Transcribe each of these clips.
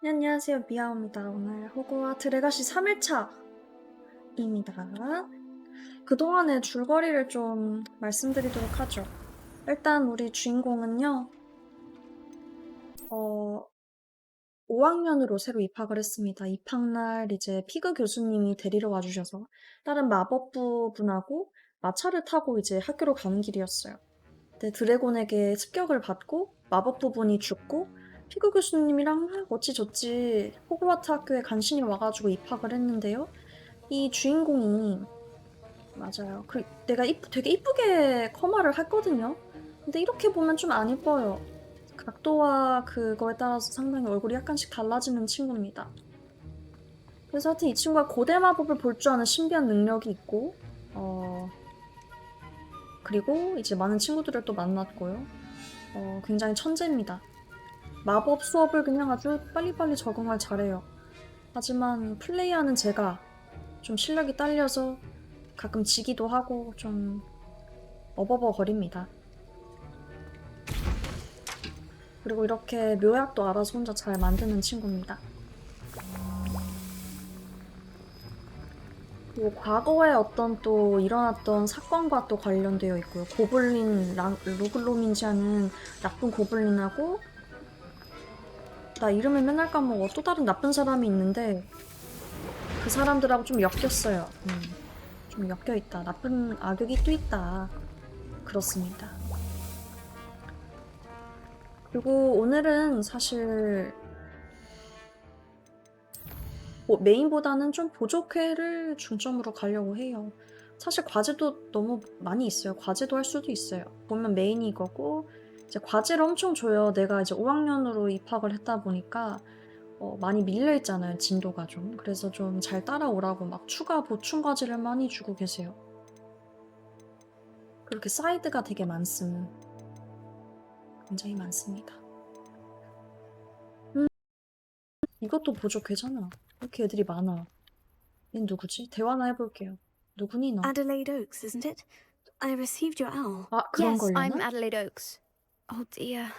네, 안녕하세요. 미아오입니다. 오늘 호그와트 레가시 3일차입니다. 그동안의 줄거리를 좀 말씀드리도록 하죠. 일단 우리 주인공은요, 5학년으로 새로 입학을 했습니다. 입학날 이제 피그 교수님이 데리러 와주셔서 다른 마법부 분하고 마차를 타고 이제 학교로 가는 길이었어요. 근데 드래곤에게 습격을 받고 마법부 분이 죽고 피그 교수님이랑 막 어찌저찌 호그와트 학교에 간신히 와가지고 입학을 했는데요. 이 주인공이 맞아요. 내가 되게 이쁘게 커마를 했거든요. 근데 이렇게 보면 좀 안 이뻐요. 각도와 그거에 따라서 상당히 얼굴이 약간씩 달라지는 친구입니다. 그래서 하여튼 이 친구가 고대 마법을 볼 줄 아는 신비한 능력이 있고, 그리고 이제 많은 친구들을 또 만났고요. 굉장히 천재입니다. 마법 수업을 그냥 아주 빨리빨리 적응을 잘해요. 하지만 플레이하는 제가 좀 실력이 딸려서 가끔 지기도 하고 좀 어버버거립니다. 그리고 이렇게 묘약도 알아서 혼자 잘 만드는 친구입니다. 그리고 과거에 어떤 또 일어났던 사건과 또 관련되어 있고요. 고블린, 루글롬인지 하는 나쁜 고블린하고 나 이름을 맨날 까먹어. 또 다른 나쁜 사람이 있는데 그 사람들하고 좀 엮였어요. 좀 엮여있다. 나쁜 악역이 또 있다. 그렇습니다. 그리고 오늘은 사실 메인보다는 좀 보조퀘를 중점으로 가려고 해요. 사실 과제도 너무 많이 있어요. 과제도 할 수도 있어요. 보면 메인이 이거고 이제 과제를 엄청 줘요. 내가 이제 5학년으로 입학을 했다 보니까 많이 밀려있잖아요. 진도가 좀. 그래서 좀 잘 따라오라고 막 추가 보충 과제를 많이 주고 계세요. 그렇게 사이드가 되게 많음. 굉장히 많습니다. 이것도 보조캐잖아. 이렇게 애들이 많아. 얜 누구지? 대화나 해볼게요. 누구니 너? Adelaide Oaks, isn't it? I received your owl. 아, 그런 Yes, I'm 걸려나? Adelaide Oaks. Oh dear.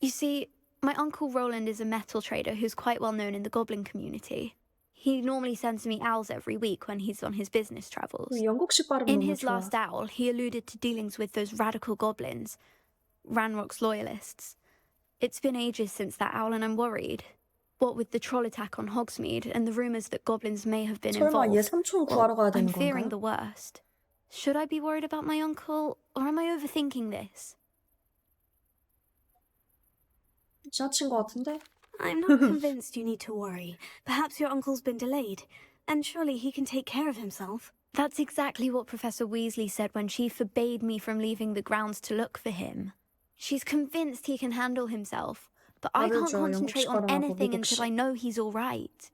You see, my uncle Roland is a metal trader who's quite well known in the goblin community. He normally sends me owls every week when he's on his business travels. 영국식 발음 In 너무 his 좋아. last owl, he alluded to dealings with those radical goblins, Ranrock's loyalists. It's been ages since that owl, and I'm worried. What with the troll attack on Hogsmeade and the rumours that goblins may have been 설마 얘 involved, 삼촌 well, 구하러 가야 I'm 되는 fearing 건가요? the worst. Should I be worried about my uncle, or am I overthinking this? 지나친 것 같은데? I'm not convinced you need to worry. Perhaps your uncle's been delayed, and surely he can take care of himself. That's exactly what Professor Weasley said when she forbade me from leaving the grounds to look for him. She's convinced he can handle himself, but I can't 다르죠. concentrate 영국식 on 발음하고 anything until I 미국식. know he's all right.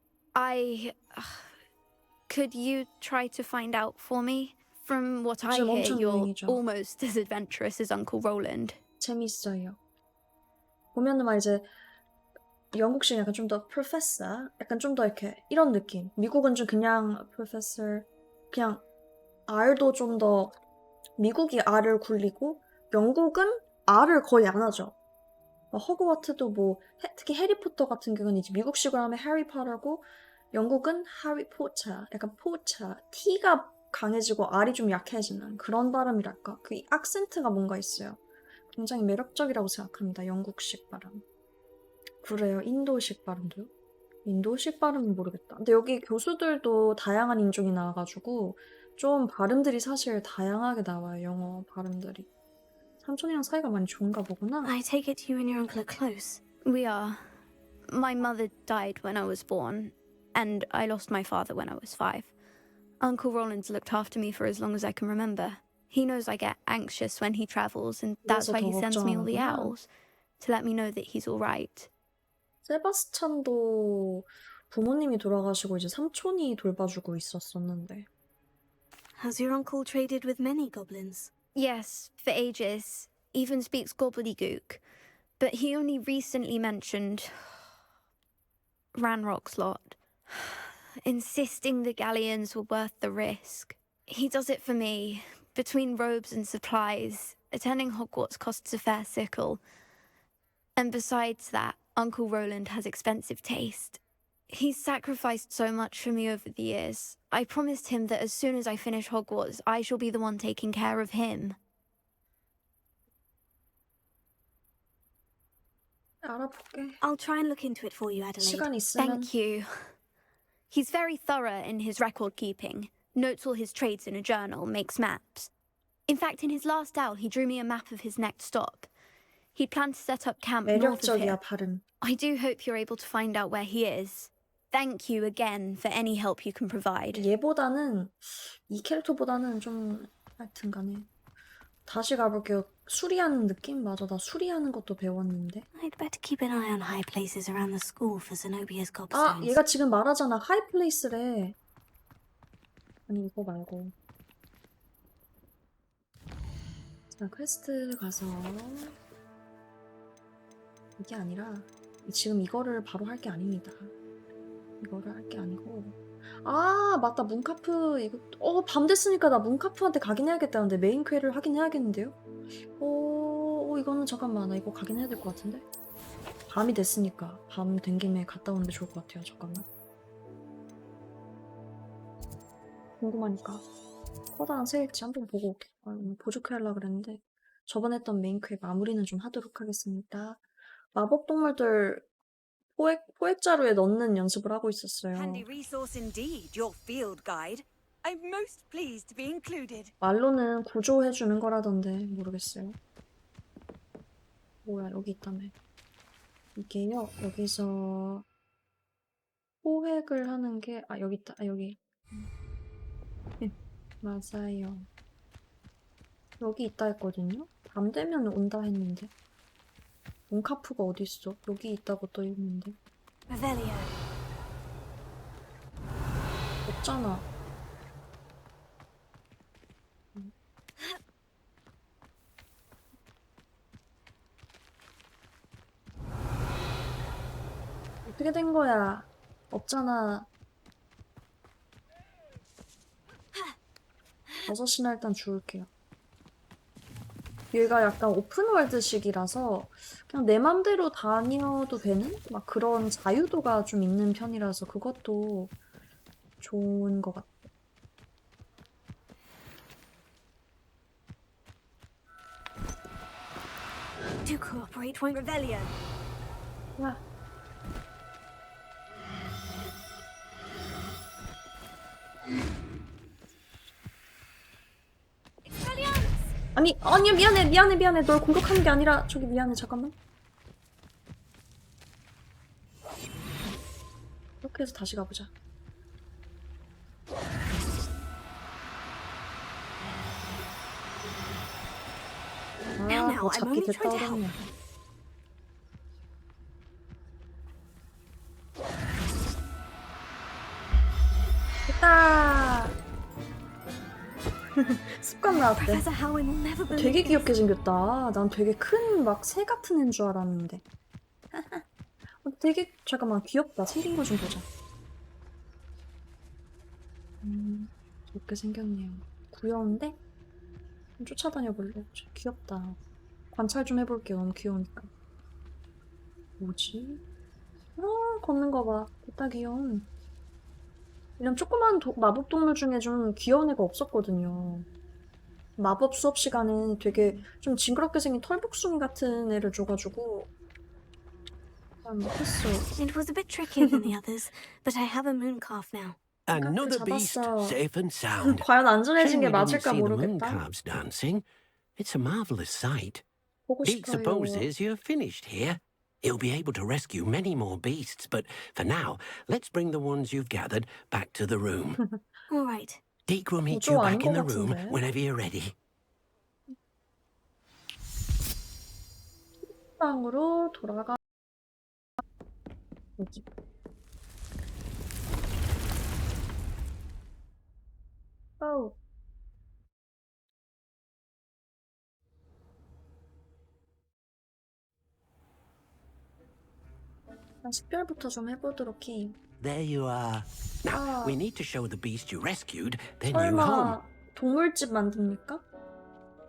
Could you try to find out for me? From what I 요즘 hear, 엄청 you're 유행이죠. almost as adventurous as Uncle Roland. 재밌어요. 보면은 막 이제 영국식 약간 좀 더 professor, 약간 좀 더 이렇게 이런 느낌. 미국은 좀 그냥 professor, 그냥 R도 좀 더 미국이 R을 굴리고 영국은 R을 거의 안 하죠. 허그와트도 뭐 특히 해리포터 같은 경우는 이제 미국식으로 하면 해리포터고 영국은 하리포터, 약간 포터, T가 강해지고 R이 좀 약해지는 그런 발음이랄까. 그 악센트가 뭔가 있어요. 굉장히 매력적이라고 생각합니다. 영국식 발음. 그래요. 인도식 발음도요? 인도식 발음은 모르겠다. 근데 여기 교수들도 다양한 인종이 나와가지고 좀 발음들이 사실 다양하게 나와요. 영어 발음들이. 삼촌이랑 사이가 많이 좋은가 보구나. I take it you and your uncle are close. We are. My mother died when I was born, and I lost my father when I was 5. Uncle Roland's looked after me for as long as I can remember. He knows I get anxious when he travels, and that's 그래서 why 더 he sends me all the 걱정하는구나. owls, to let me know that he's all right. 세바스찬도 부모님이 돌아가시고 이제 삼촌이 돌봐주고 있었었는데. Has your uncle traded with many goblins? Yes, for ages. Even speaks gobbledygook. But he only recently mentioned Ranrock's lot, insisting the galleons were worth the risk. He does it for me. Between robes and supplies, attending Hogwarts costs a fair sickle. And besides that, Uncle Roland has expensive taste. He's sacrificed so much for me over the years. I promised him that as soon as I finish Hogwarts, I shall be the one taking care of him. 알아볼게. I'll try and look into it for you, Adelaide. 시간 있으면. Thank you. He's very thorough in his record keeping, notes all his trades in a journal, makes maps. In fact, in his last owl, he drew me a map of his next stop. He planned to set up camp north of here. 매력적이야, 발음. I do hope you're able to find out where he is. Thank you again for any help you can provide. 얘보다는 이 캐릭터보다는 좀 하여튼 간에 다시 가볼게요. 수리하는 느낌? 맞아, 나 수리하는 것도 배웠는데. I'd better keep an eye on high places around the school for Zenobia's 아, gobstones. 얘가 지금 말하잖아. 하이플레이스래. 아니, 이거 말고. 자, 퀘스트 가서 이게 아니라 지금 이거를 바로 할 게 아닙니다. 이거를 할 게 아니고 아, 맞다. 문카프 이거 밤 됐으니까 나 문카프한테 가긴 해야겠다는데 메인 퀘를 하긴 해야겠는데요? 이거는 잠깐만. 나 이거 가긴 해야 될 것 같은데? 밤이 됐으니까 밤 된 김에 갔다 오는 게 좋을 것 같아요. 잠깐만. 궁금하니까 커다란 새일지 한번 보고 올게. 보조퀘 하려고 그랬는데 저번에 했던 메인 퀘 마무리는 좀 하도록 하겠습니다. 마법 동물들 포획 자루에 넣는 연습을 하고 있었어요. Handy resource indeed, your field guide. I'm most pleased to be included. 말로는 구조해주는 거라던데 모르겠어요. 뭐야, 여기 있다며. 이게요, 여기서 포획을 하는 게 여기 있다. 여기. 맞아요. 여기 있다 했거든요? 밤 되면 온다 했는데. 몽카프가 어딨어? 여기 있다고 또 있는데. Revelio. 없잖아. 어떻게 된 거야? 없잖아. 6시나 일단 주울게요. 얘가 약간 오픈월드식이라서 그냥 내 맘대로 다녀도 되는? 막 그런 자유도가 좀 있는 편이라서 그것도 좋은 것 같아. Do cooperate, won't Revelio. 야. 아니 미안해. 널 공격하는 게 아니라 저기 미안해. 잠깐만. 이렇게 해서 다시 가보자. 뭐 잡기 됐다 그러네. 됐다. 습관 나왔대. Professor Howin will never believe 되게 this. 귀엽게 생겼다. 난 되게 큰 막 새 같은 애인 줄 알았는데. 되게 잠깐만 귀엽다. 생긴 거 좀 보자. 이렇게 생겼네요. 귀여운데? 좀 쫓아다녀 볼래? 귀엽다. 관찰 좀 해볼게요. 너무 귀여우니까. 뭐지? 걷는 거 봐. 됐다 귀여워. 이런 조그만 마법 동물 중에 좀 귀여운 애가 없었거든요. 마법 수업 시간에 되게 좀 징그럽게 생긴 털복숭이 같은 애를 줘가지고 했어. It was a bit trickier than the others, but I have a moon calf now. Another beast 잡았어. safe and sound. 과연 안전해진 게 Shame we didn't 맞을까 see the moon 모르겠다. calves dancing. It's a marvelous sight. 보고 Pete 싶어요. supposes you're finished here. He'll be able to rescue many more beasts, but for now, let's bring the ones you've gathered back to the room. All right. Deke will meet 보조 you 아닌 back in 것 the room 같은데. whenever you're ready. 방으로 돌아가. 여기. 어우. 일단 식별부터 좀 해보도록 해. There you are. Now, Ah. we need to show the beast you rescued their new home. 설마 동물집 만듭니까?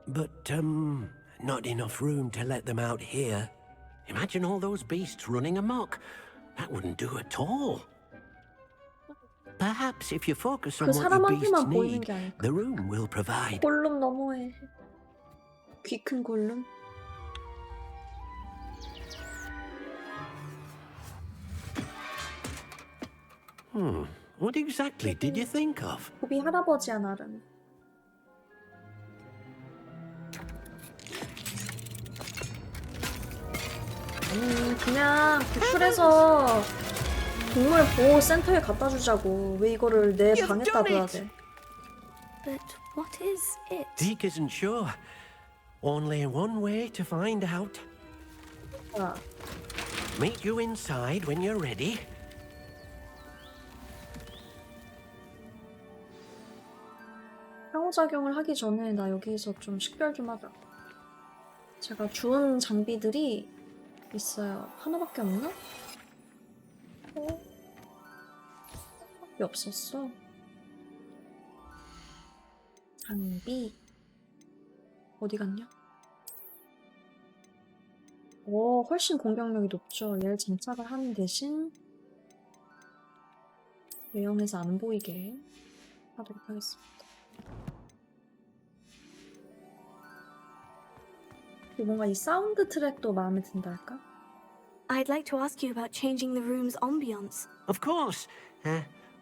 But, not enough room to let them out here. Imagine all those beasts running amok. That wouldn't do at all. Perhaps if you focus on 그 what your beasts 사람한테만 보이는 need, 게 아닐까? the room will provide. 골룸 너무해. 귀 큰 골룸? What exactly did you think of? 고비 할아버지야 나름. 아니 그냥 구출해서 동물 보호 센터에 갖다 주자고. 왜 이거를 내 You've 방에다 done 둬야 it! 돼? But what is it? Deke isn't sure. Only one way to find out. 자, Meet you inside when you're ready. 상호작용을 하기 전에 나 여기서 좀 식별 좀 하자. 제가 주운 장비들이 있어요. 하나밖에 없나? 밖에 없었어. 장비 어디 갔냐? 오, 훨씬 공격력이 높죠. 얘를 장착을 하는 대신 외형에서 안 보이게 하도록 하겠습니다. 그리고 뭔가 이 사운드 트랙도 마음에 든다 할까? I'd like to ask you about changing the room's ambience. Of course.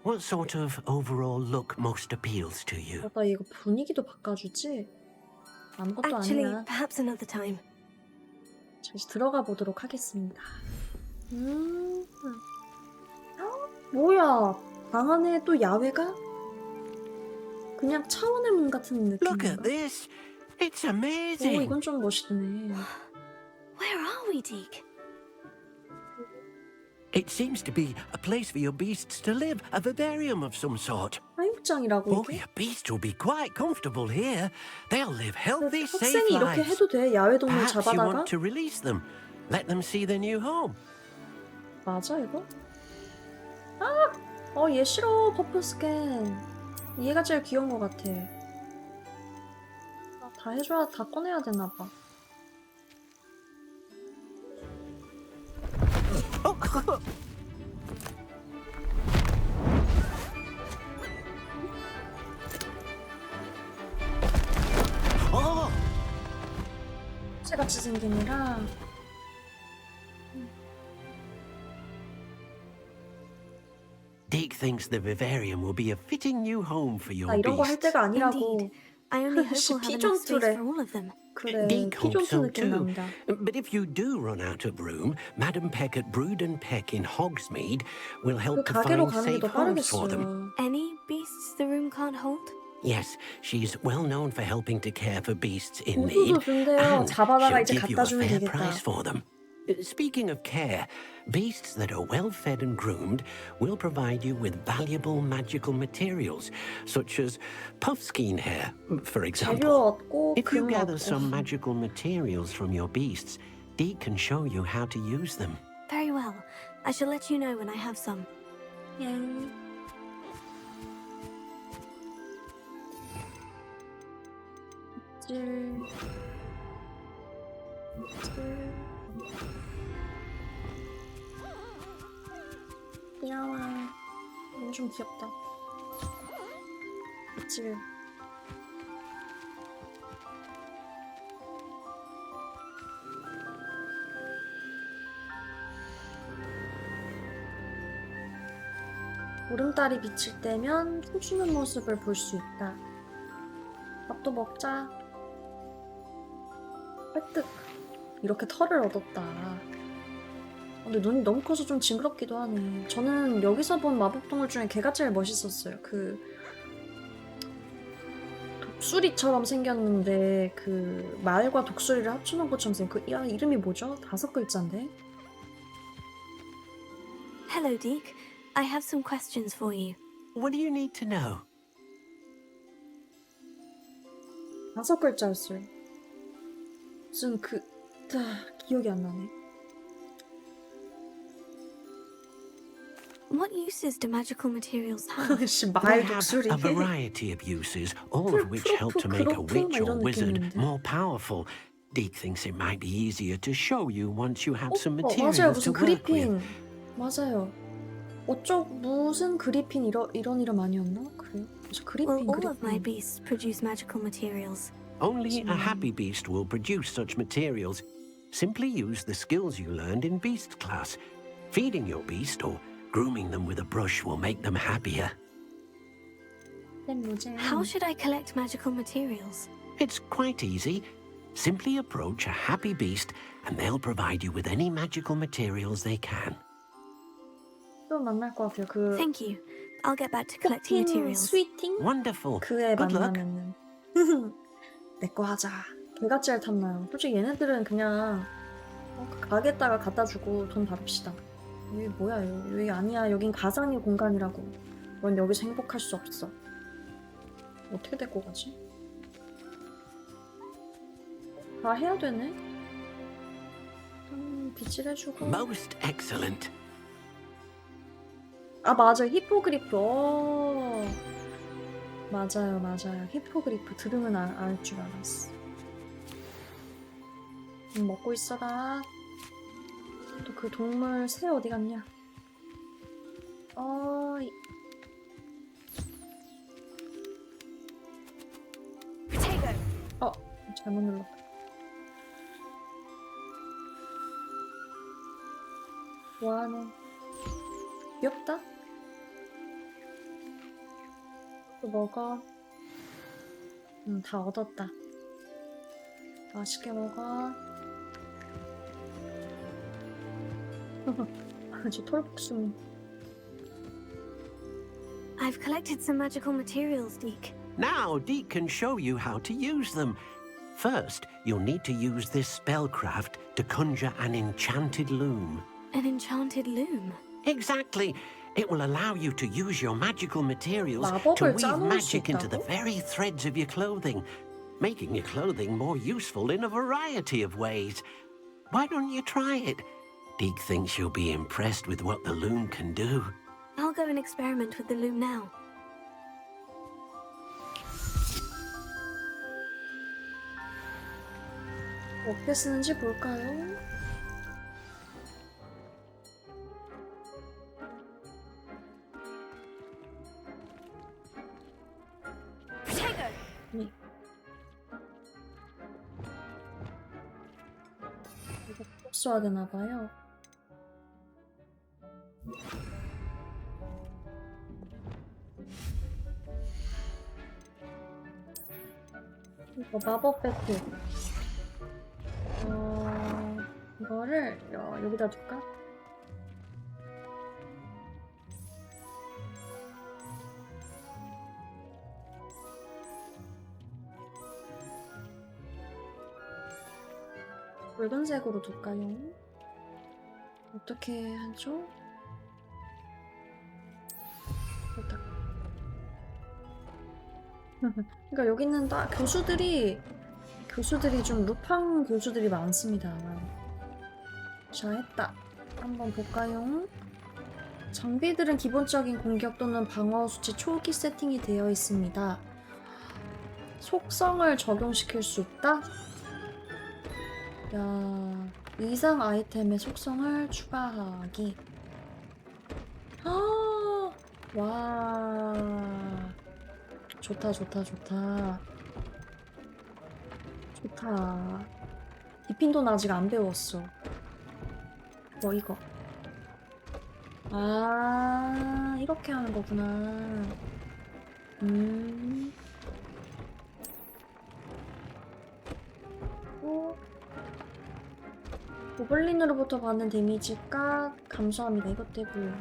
What sort of overall look most appeals to you? 나 이거 분위기도 바꿔주지? 아무것도 Actually, 아니야. perhaps another time. 자, 이제 들어가 보도록 하겠습니다. 뭐야? 방 안에 또 야외가? 그냥 차원의 문 같은 Look at 느낌인가? this. It's 오, amazing. 이건 좀 멋있네. Where are we, Deke? It seems to be a place for your beasts to live, a vivarium of some sort. 사육장이라고 Oh, 이게? your beasts will be quite comfortable here. They'll live healthy, safe 학생이 이렇게 lives. 해도 돼? 야외 동물 Perhaps you 잡아다가? want to release them. Let them see their new home. 맞아 이거? 얘 싫어. 퍼플 스캔. 얘가 제일 귀여운 것 같아. 다 해줘야 다 꺼내야 되나 봐. Oh, 새같이 생긴 애라. Deke thinks the vivarium will be a fitting new home for your 나 이런 거 할 beasts. 때가 아니라고. Indeed. I only hope 씨, we'll have enough space 피존투래. for all of them. 그래, Deke hopes 피존트 so 느낌 too. 납니다. But if you do run out of room, Madam Peck at Brood and Peck in Hogsmeade will 그 help to 가게로 find 가는 게 safe 더 homes for them. 빠르겠어요. Any beasts the room can't hold? Yes, she's well known for helping to care for beasts in 우수도 need, 준대요. and 잡아다가 she'll 이제 give you 갖다 a 주면 fair 되겠다. price for them. Speaking of care, beasts that are well fed and groomed will provide you with valuable magical materials, such as puffskein hair, for 재료 example. 얻고 If you 금 gather 얻고. some magical materials from your beasts, Deke can show you how to use them. Very well. I shall let you know when I have some. 예. 찔. 찔. 귀여워. 이거 좀 귀엽다. 찔. 보름달이 비칠 때면 춤추는 모습을 볼 수 있다. 밥도 먹자. 획득. 이렇게 털을 얻었다. 근데 눈이 너무 커서 좀 징그럽기도 하네. 저는 여기서 본 마법동물 중에 걔가 제일 멋있었어요. 그 독수리처럼 생겼는데 그 말과 독수리를 합쳐놓은 것처럼 생긴 그 야, 이름이 뭐죠? 5글자인데? Hello, Deke. I have some questions for you. What do you need to know? 5글자였어요. 무슨 기억이 안 나네. What uses do magical materials have? 씨, They 말 have 독수리. a variety of uses, all of which help to make a witch or wizard more powerful. Deke thinks it might be easier to show you once you have some 맞아요. materials to 무슨 work with. 그리핀. 맞아요. 무슨 그리핀 이런 이름 아니었나? 그래요? 무슨 Well, 그리핀 all of my 그리핀. beasts produce magical materials. Only a happy beast will produce such materials. Simply use the skills you learned in beast class. Feeding your beast or grooming them with a brush will make them happier. How should I collect magical materials? It's quite easy. Simply approach a happy beast and they'll provide you with any magical materials they can. 또 만날 것 같아요. 그 Thank you. I'll get back to collecting 포틴 materials. 스위팅? Wonderful. 그애 Good luck. 만나면은 내 거 하자. 개같이 탐나요. 솔직히 얘네들은 그냥 가게다가 갖다 주고 돈 받읍시다. 여기 뭐야 여기 아니야. 여긴 가상의 공간이라고. 넌 여기서 행복할 수 없어. 어떻게 데리고 가지? 다 해야 되네. 빗질 해주고. Most excellent. 아 맞아 히포그리프. 맞아요. 히포그리프 들으면 알 줄 알았어. 먹고 있어라. 또 그 동물 새 어디 갔냐? 잘못 눌렀다. 뭐하네. 귀엽다. 또 먹어. 다 얻었다. 맛있게 먹어. 저 털복숭이. I've collected some magical materials, Deke. Now Deke can show you how to use them. First, you'll need to use this spellcraft to conjure an enchanted loom. An enchanted loom. Exactly. It will allow you to use your magical materials to 마법을 weave 짜놓을 수 magic into the 있다고? very threads of your clothing, making your clothing more useful in a variety of ways. Why don't you try it? Deke thinks you'll be impressed with what the loom can do. I'll go and experiment with the loom now. 어떻게 쓰는지 볼까요? 네. 이거 꼭 써야 되나봐요. 이거 마법 배트. 이거를 여기다 둘까? 붉은색으로 둘까요? 어떻게 하죠? 일단 그러니까 여기 있는 교수들이 좀 루팡 교수들이 많습니다. 자, 했다. 한번 볼까요? 장비들은 기본적인 공격 또는 방어 수치 초기 세팅이 되어 있습니다. 속성을 적용시킬 수 있다? 야, 이상 아이템의 속성을 추가하기. 와, 좋다. 디핀도는 아직 안 배웠어. 이거. 이렇게 하는 거구나. 고블린으로부터 받는 데미지가 감소합니다. 이것 때문에.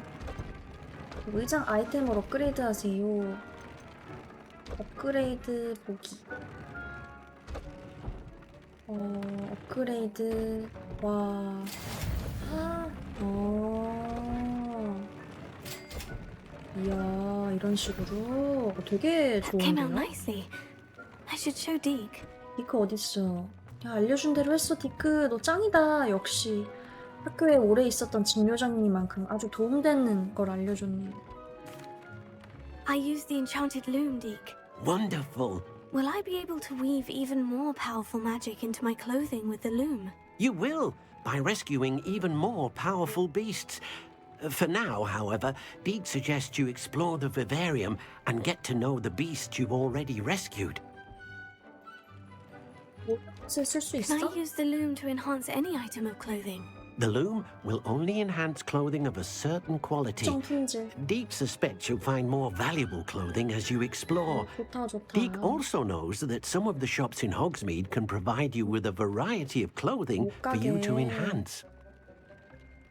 의장 아이템을 업그레이드 하세요. 업그레이드 보기. 업그레이드. 와. 이야, 이런 식으로 되게 That came out 좋은데요? nicely. I should show Deke. 디크 어딨어? 야, 알려준 대로 했어, 디크. 너 짱이다. 역시 학교에 오래 있었던 진묘장님만큼 아주 도움되는 걸 알려줬네. I used the enchanted loom, Deke. Wonderful. Will I be able to weave even more powerful magic into my clothing with the loom? You will, by rescuing even more powerful beasts. For now, however, Deek suggests you explore the vivarium and get to know the beasts you've already rescued. 쓸 수 Can 있어? I use the loom to enhance any item of clothing? The loom will only enhance clothing of a certain quality. 특정 품질. Deek suspects you'll find more valuable clothing as you explore. 좋다 좋다. Deek also knows that some of the shops in Hogsmeade can provide you with a variety of clothing for you to 옷가게. enhance.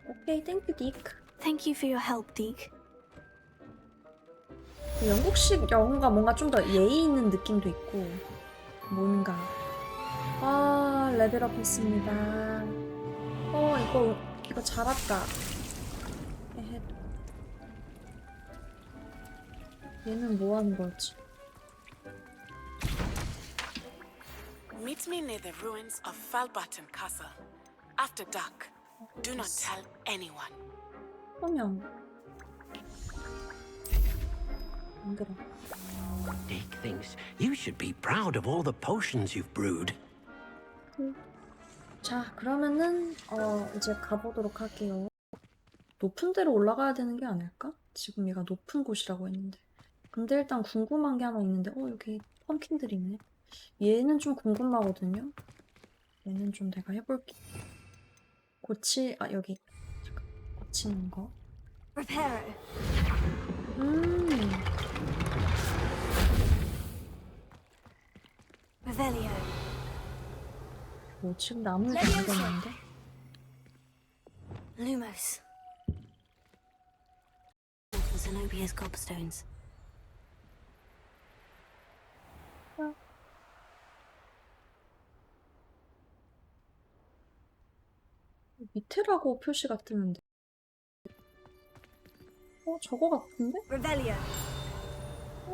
오케이, 땡큐 딕. Thank you for your help, Deke. 영국식 영어가 뭔가 좀 더 예의 있는 느낌도 있고 뭔가 레벨업 했습니다. 이거 잘 왔다. 에헤. 얘는 뭐 하는 거지? Meet me near the ruins of Falbutton Castle. After dark. Do not tell anyone. 소명. 안 그래. Deek thinks you should be proud of all the potions you've brewed. 자, 그러면은 이제 가보도록 할게요. 높은 데로 올라가야 되는 게 아닐까? 지금 얘가 높은 곳이라고 했는데. 근데 일단 궁금한 게 하나 있는데 여기 펌킨들이네. 얘는 좀 궁금하거든요. 얘는 좀 내가 해볼게. 여기. 잠깐. 고치는 거. Reparo. Revelio. 지금 나무를 만드는데? Lumos. For Zenobia's gobstones. 밑에라고 표시가 뜨는데. 저거 같은데? Revelio.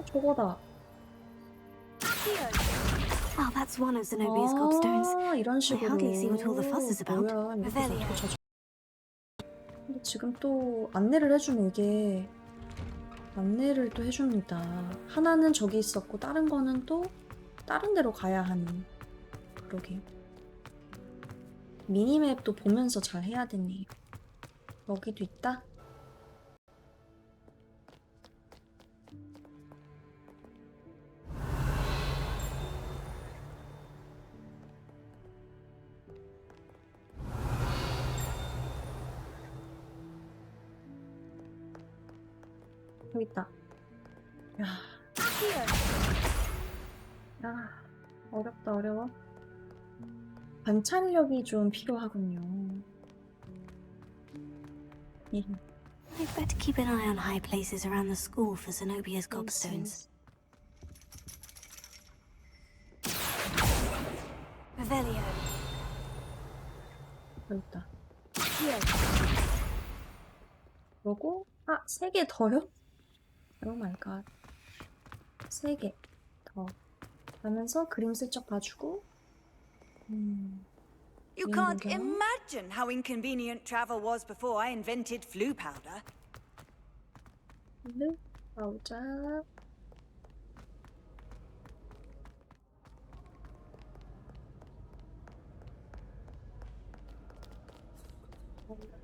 저거다. Oh, that's one of Zenobia's gobstones. 이런 식으로. I hardly see what all the fuss is about. 뭐야, 이렇게 Revelio. 어떻게 찾아. 근데 지금 또 안내를 해주네, 이게. 안내를 또 해줍니다. 하나는 저기 있었고, 다른 거는 또 다른 데로 가야 하는. 그러게. 미니맵도 보면서 잘 해야 되네. 여기도 있다? 여기 있다. 야, 어렵다, 어려워. 관찰력이 좀 필요하군요. I'd better keep an eye on high places around the school for Zenobia's gobstones. Revelio. 여기 있다. 그러고 3개 더요? 오 마이 갓. 3개 더. 하면서 그림 슬쩍 봐주고. You can't imagine how inconvenient travel was before I invented flu powder. 나오자.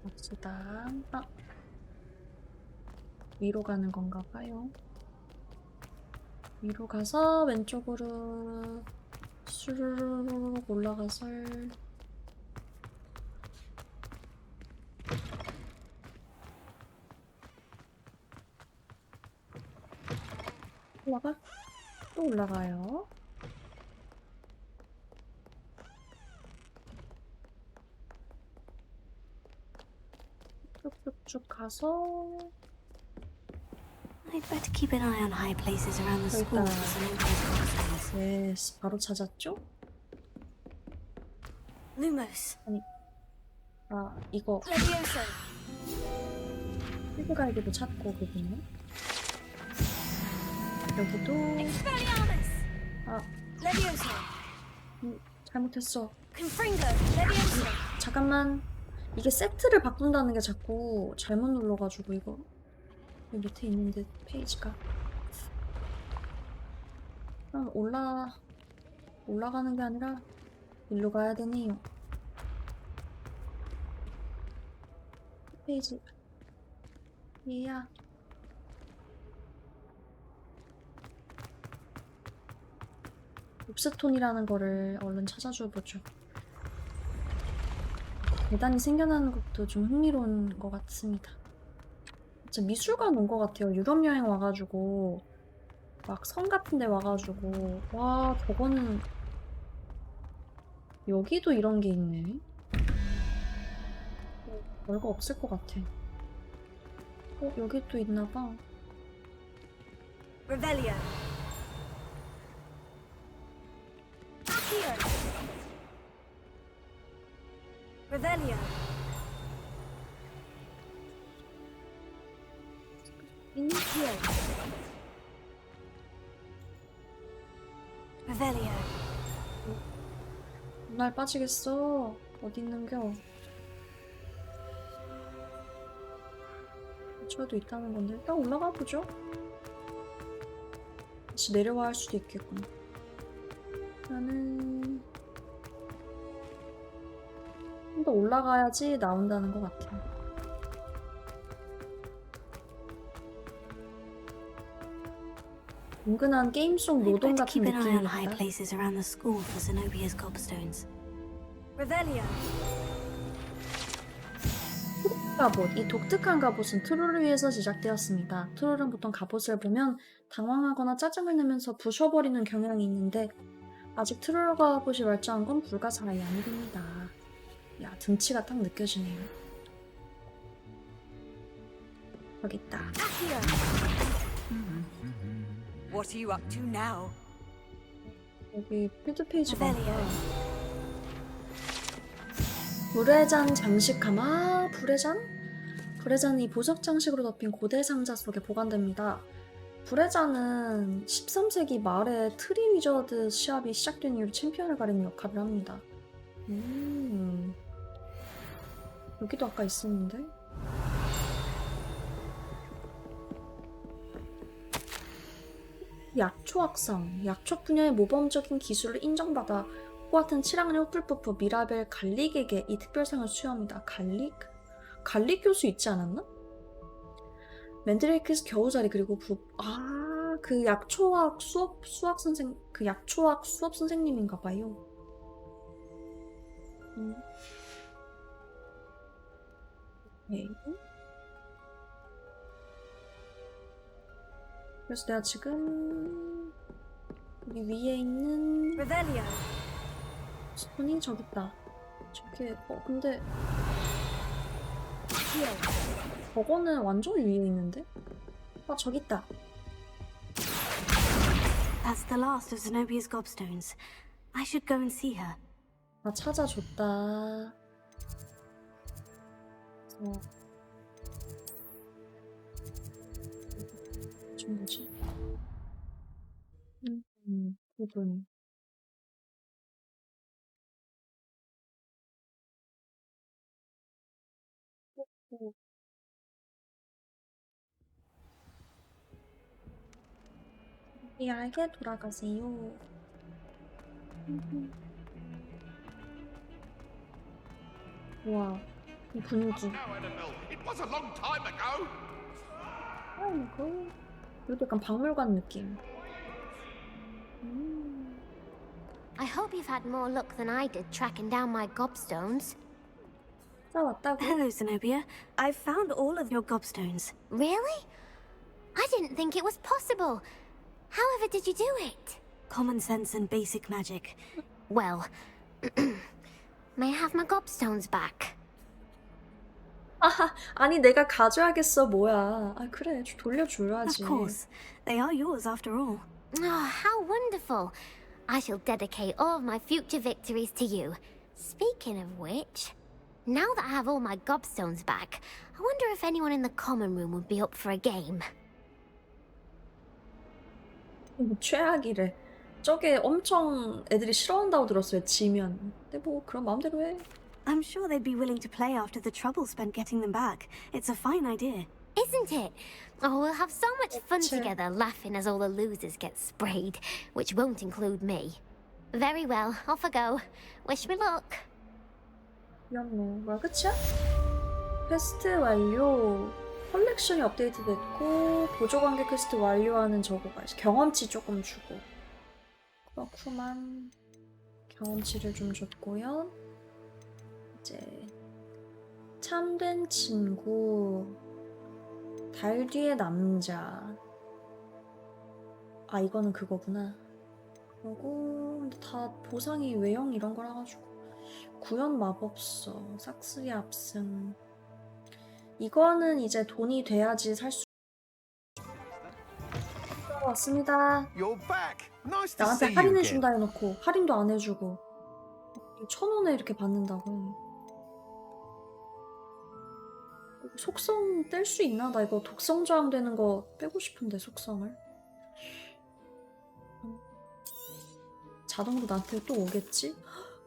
갑시다. 위로 가는 건가 봐요. 위로 가서 왼쪽으로 수르륵 올라가서 올라가? 또 올라가요. 쭉쭉쭉 가서 I'd better keep an eye on high places around the school for Zenobia's gobstones. 예스, 바로 찾았죠? Lumos. 이거 Levioso. 필드가이드도 찾고 그거네. 여기도 Expelliarmus. Levioso. 잘못했어. Confringo. Levioso. 잠깐만. 이게 세트를 바꾼다는 게 자꾸 잘못 눌러가지고 이거 여기 밑에 있는데 페이지가 그럼 올라가는 게 아니라 일로 가야 되네요. 페이지. 얘야. 옵스톤이라는 거를 얼른 찾아줘 보죠. 계단이 생겨나는 것도 좀 흥미로운 것 같습니다. 진짜 미술관 온 것 같아요. 유럽 여행 와가지고 막 성 같은 데 와가지고 와 저거는 여기도 이런 게 있네. 별거 없을 것 같아. 여기 또 있나 봐. Revelio. Accio. Revelio. Inizio. Revelio. 날 빠지겠어. 어디 있는겨? 저도 있다는 건데 일단 올라가 보죠. 다시 내려와 할 수도 있겠군. 나는 좀 더 올라가야지 나온다는 것 같아. 은근한 게임 속 I'd 노동 better 같은 keep an eye on high 느낌이다. places around the school for Zenobia's gobstones. Revelio. 갑옷. 이 독특한 갑옷은 트롤을 위해서 제작되었습니다. 트롤은 보통 갑옷을 보면 당황하거나 짜증을 내면서 부셔버리는 경향이 있는데 아직 트롤 갑옷이 말짱한 건 불가사의 아니랍니다. 야, 등치가 딱 느껴지네요. 여기 있다. What are you up to now? 여기 필드 페이지가 Revelio. 있다. 불의 잔 장식 가마. 불의 잔? 불의 잔이 보석 장식으로 덮인 고대 상자 속에 보관됩니다. 불의 잔은 13세기 말에 트리 위저드 시합이 시작된 이후로 챔피언을 가리는 역할을 합니다. 여기도 아까 있었는데? 약초 학상. 약초 분야의 모범적인 기술을 인정받아 호그와트는 7학년 후플푸프 미라벨 갈릭에게 이 특별상을 수여합니다. 갈릭? 갈릭 교수 있지 않았나? 맨드레이크에서 겨우자리 그리고 그 약초학 수학 선생 그 약초학 수업 선생님인가 봐요. 네. 그래서 내가 지금 여기 위에 있는 Revelio. 스톤이 저기 있다. 저게 근데 저거는 완전 위에 있는데? 저기 있다. That's the last of Zenobia's gobstones. I should go and see her. 찾아줬다. 좀 뭐지? 부분. 얇게 돌아가세요. 와, 이 분위기. It was a long time ago. 아이고, 그래도 약간 박물관 느낌. I hope you've had more luck than I did tracking down my gobstones. 왔다고? Hello, Zenobia. I've found all of your gobstones. Really? I didn't think it was possible. However did you do it? Common sense and basic magic. Well, may I have my gobstones back? 아니 내가 가져야겠어 뭐야. 그래 돌려줘야지. Of course. They are yours after all. Oh, how wonderful. I shall dedicate all of my future victories to you. Speaking of which, now that I have all my gobstones back, I wonder if anyone in the common room would be up for a game. 최악이래. 저게 엄청 애들이 싫어한다고 들었어요. 지면. 근데 뭐 그럼 마음대로 해. I'm sure they'd be willing to play after the trouble spent getting them back. It's a fine idea. isn't it? Oh, we'll have so much fun 그치. together laughing as all the losers get sprayed, which won't include me. Very well, off I go. Wish me luck. 귀엽네. 뭐야, 끝이야? 퀘스트 완료. 컬렉션이 업데이트됐고 보조관계 퀘스트 완료하는 저거가 이제 경험치 조금 주고. 그렇구만. 경험치를 좀 줬고요. 이제 참된 친구, 달 뒤의 남자. 아, 이거는 그거구나. 그리고 근데 다 보상이 외형 이런 거라 가지고. 구현 마법서, 삭스의 압승. 이거는 이제 돈이 돼야지 살 수. 왔습니다. You're back. Nice to 나한테 see you 할인해 again. 준다 해놓고 할인도 안 해주고 1,000원에 이렇게 받는다고. 속성 뗄 수 있나? 나 이거 독성 저항 되는 거 빼고 싶은데 속성을. 자동으로 나한테 또 오겠지?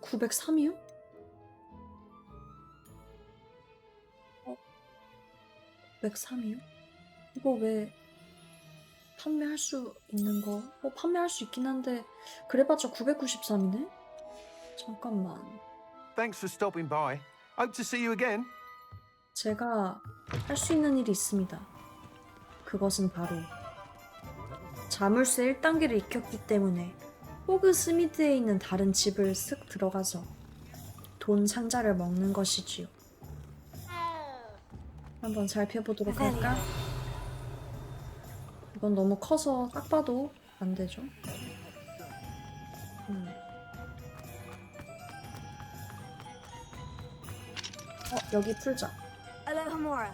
903이요? 903이요? 이거 왜 판매할 수 있는 거? 판매할 수 있긴 한데 그래봤자 993이네? 잠깐만. Thanks for stopping by. Hope to see you again. 제가 할 수 있는 일이 있습니다. 그것은 바로 자물쇠 1단계를 익혔기 때문에 호그 스미드에 있는 다른 집을 쓱 들어가서 돈 상자를 먹는 것이지요. 한번 살펴보도록 할까? 이건 너무 커서 딱 봐도 안 되죠. 여기 풀자. Alohomora.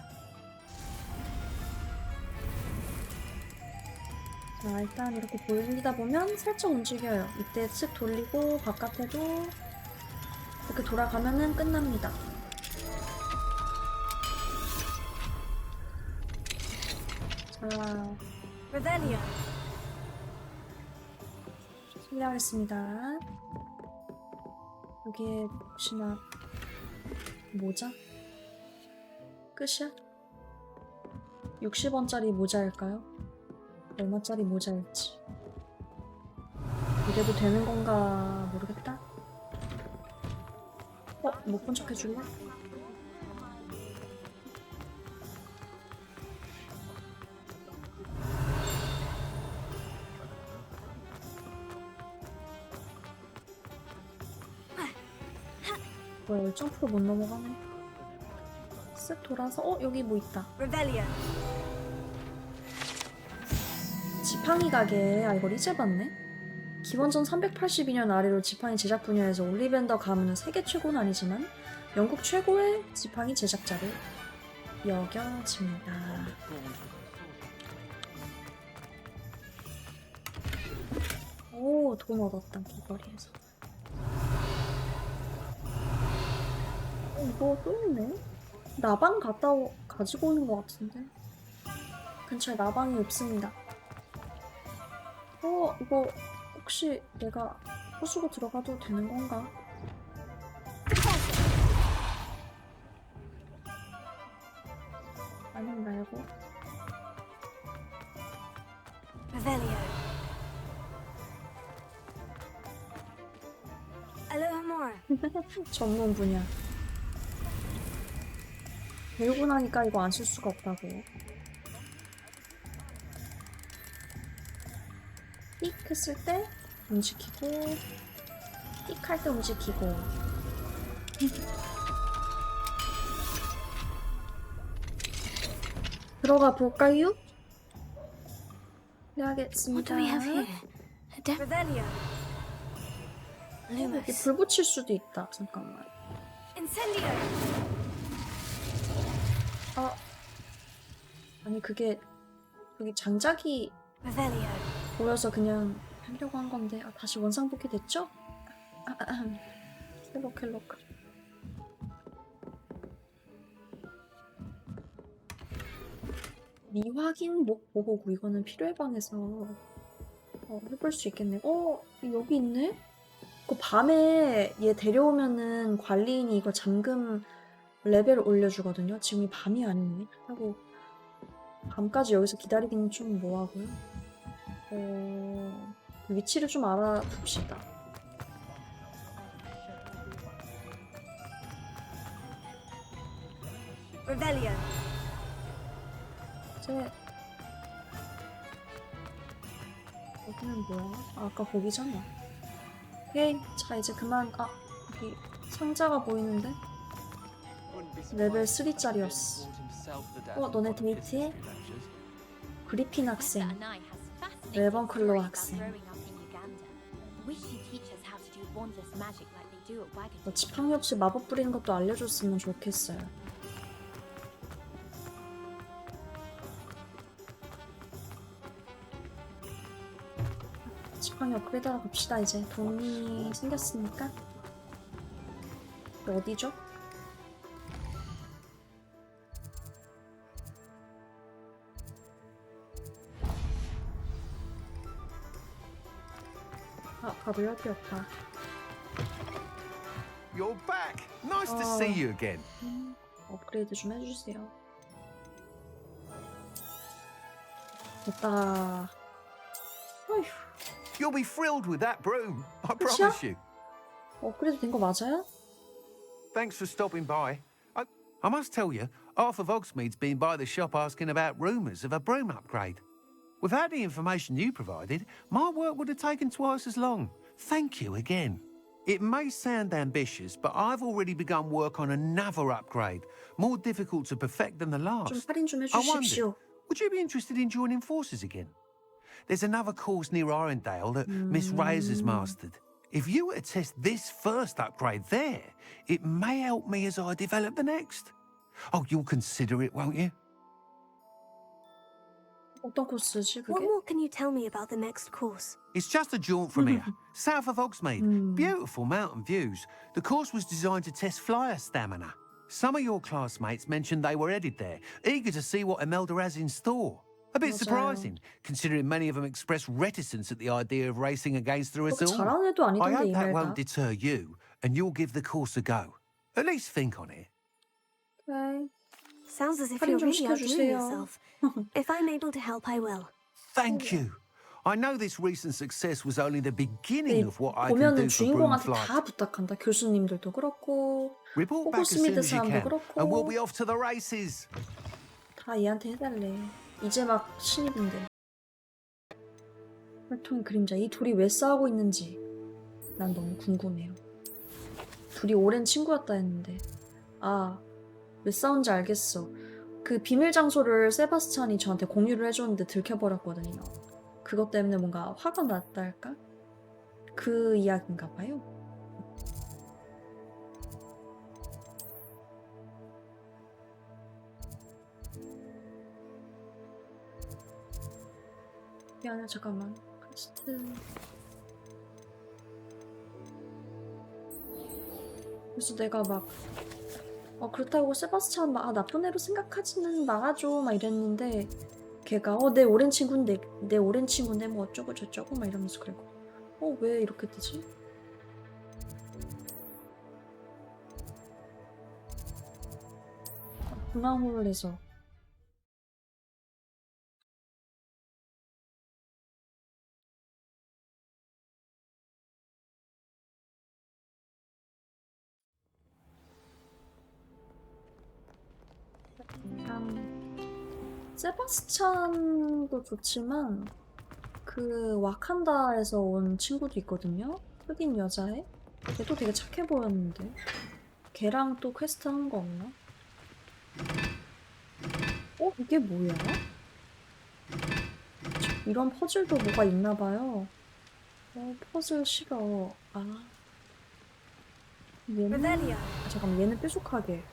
자, 일단 이렇게 보이다 보면 살짝 움직여요. 이때 쓱 돌리고 바깥에도 이렇게 돌아가면은 끝납니다. 자, Revelio. 실례하겠습니다. 여기에 혹시나 모자? 끝이야? 60원짜리 모자일까요? 얼마짜리 모자일지. 이래도 되는 건가 모르겠다. 못 본 척 해줄래? 뭐야, 점프로 못 넘어가네. 쓱 돌아서 여기 뭐 있다. Revelio. 지팡이 가게. 아, 이걸 이제 봤네. 기원전 382년 아래로 지팡이 제작 분야에서 올리벤더 가문은 세계 최고는 아니지만 영국 최고의 지팡이 제작자로 여겨집니다. 오, 돈 얻었다, 길거리에서. 이거 또 있네? 나방 가지고 오는 것 같은데. 근처에 나방이 없습니다. 이거 혹시 내가 부수고 들어가도 되는 건가? 아님 말고. Revelio. Alohomora. 전문 분야. 배우고 나니까 이거 안 쓸 수가 없다고. 삑 했을 때 움직이고, 삑 할 때 움직이고. 들어가 볼까요? 네, What do we have here? 알겠습니다. Revelio. 여기 Lumos. 불 붙일 수도 있다. 잠깐만. Incendio. 아니 그게 여기 장작이 Revelio. 보여서 그냥 하려고 한 건데. 다시 원상복귀 됐죠? 헬로크. 미확인 목 보호구. 이거는 필요해 방에서 해볼 수 있겠네. 여기 있네? 그 밤에 얘 데려오면은 관리인이 이거 잠금 레벨을 올려주거든요. 지금이 밤이 아니네. 하고 밤까지 여기서 기다리기는 좀 뭐하고요. 위치를 좀 알아봅시다. Revelio. 이제 여기는 뭐야? 아, 아까 거기잖아. 오케이, 자 이제 그만. 아, 여기 상자가 보이는데? 레벨 3짜리였어. 너네 데이트해? 그리핀 학생, 레번클로 학생. 너 지팡이 없이 마법 부리는 것도 알려줬으면 좋겠어요. 지팡이 업그레이드하러 갑시다. 이제 돈이 생겼으니까. 어디죠? 아, 바로 여기였다. You're back. Nice to see you again. 업그레이드 좀 해주세요. 됐다. 어휴, You'll be thrilled with that broom. I 끝이야? promise you. 업그레이드 된 거 맞아요? Thanks for stopping by. I must tell you, half of Hogsmeade's been by the shop asking about rumours of a broom upgrade. Without the information you provided, my work would have taken twice as long. Thank you again. It may sound ambitious, but I've already begun work on another upgrade, more difficult to perfect than the 좀 last. 할인 좀 I 해주십시오. wondered, would you be interested in joining forces again? There's another course near Arendale that Miss Reyes has mastered. If you were to test this first upgrade there, it may help me as I develop the next. Oh, you'll consider it, won't you? 어떤 코스지 What 그게? more can you tell me about the next course? It's just a jaunt from here, south of Hogsmeade. Beautiful mountain views. The course was designed to test flyer stamina. Some of your classmates mentioned they were headed there, eager to see what Imelda has in store. A bit 맞아요. surprising, considering many of them expressed reticence at the idea of racing against her at 그렇게 all. 잘하는 애도 I 아니던데 hope that 이멜다. won't deter you, and you'll give the course a go. At least think on it. 오케이. Sounds as if 할인 you're 좀 really outdoing 시켜주세요. yourself. If I'm able to help, I will. Thank you. I know this recent success was only the beginning 네, of what I can do 보면은 for broom 주인공한테 flight. 다 부탁한다. 교수님들도 그렇고 Report back as soon 호그스미드 as you 사람도 can, 그렇고 and we'll be off to the races. 다 얘한테 해달래. 이제 막 신입인데. 혈통의 그림자. 이 둘이 왜 싸우고 있는지 난 너무 궁금해요. 둘이 오랜 친구였다 했는데 아, 왜 싸운지 알겠어. 그 비밀 장소를 세바스찬이 저한테 공유를 해줬는데 들켜버렸거든요. 그것 때문에 뭔가 화가 났다 할까? 그 이야기인가 봐요. 미안해, 잠깐만. 퀘스트. 그래서 내가 막 그렇다고 세바스찬 막 나쁜 애로 생각하지는 말아줘 막 이랬는데 걔가 내 오랜 친구인데 내 오랜 친구인데 뭐 어쩌고 저쩌고 막 이러면서 그래고 왜 이렇게 되지? 분황을 해서 세바스찬도 좋지만 그 와칸다에서 온 친구도 있거든요. 흑인 여자애. 걔도 되게 착해 보였는데 걔랑 또 퀘스트 한 거 없나? 이게 뭐야? 이런 퍼즐도 뭐가 있나 봐요. 퍼즐 싫어. 얘는 Revelio. 잠깐만, 얘는 뾰족하게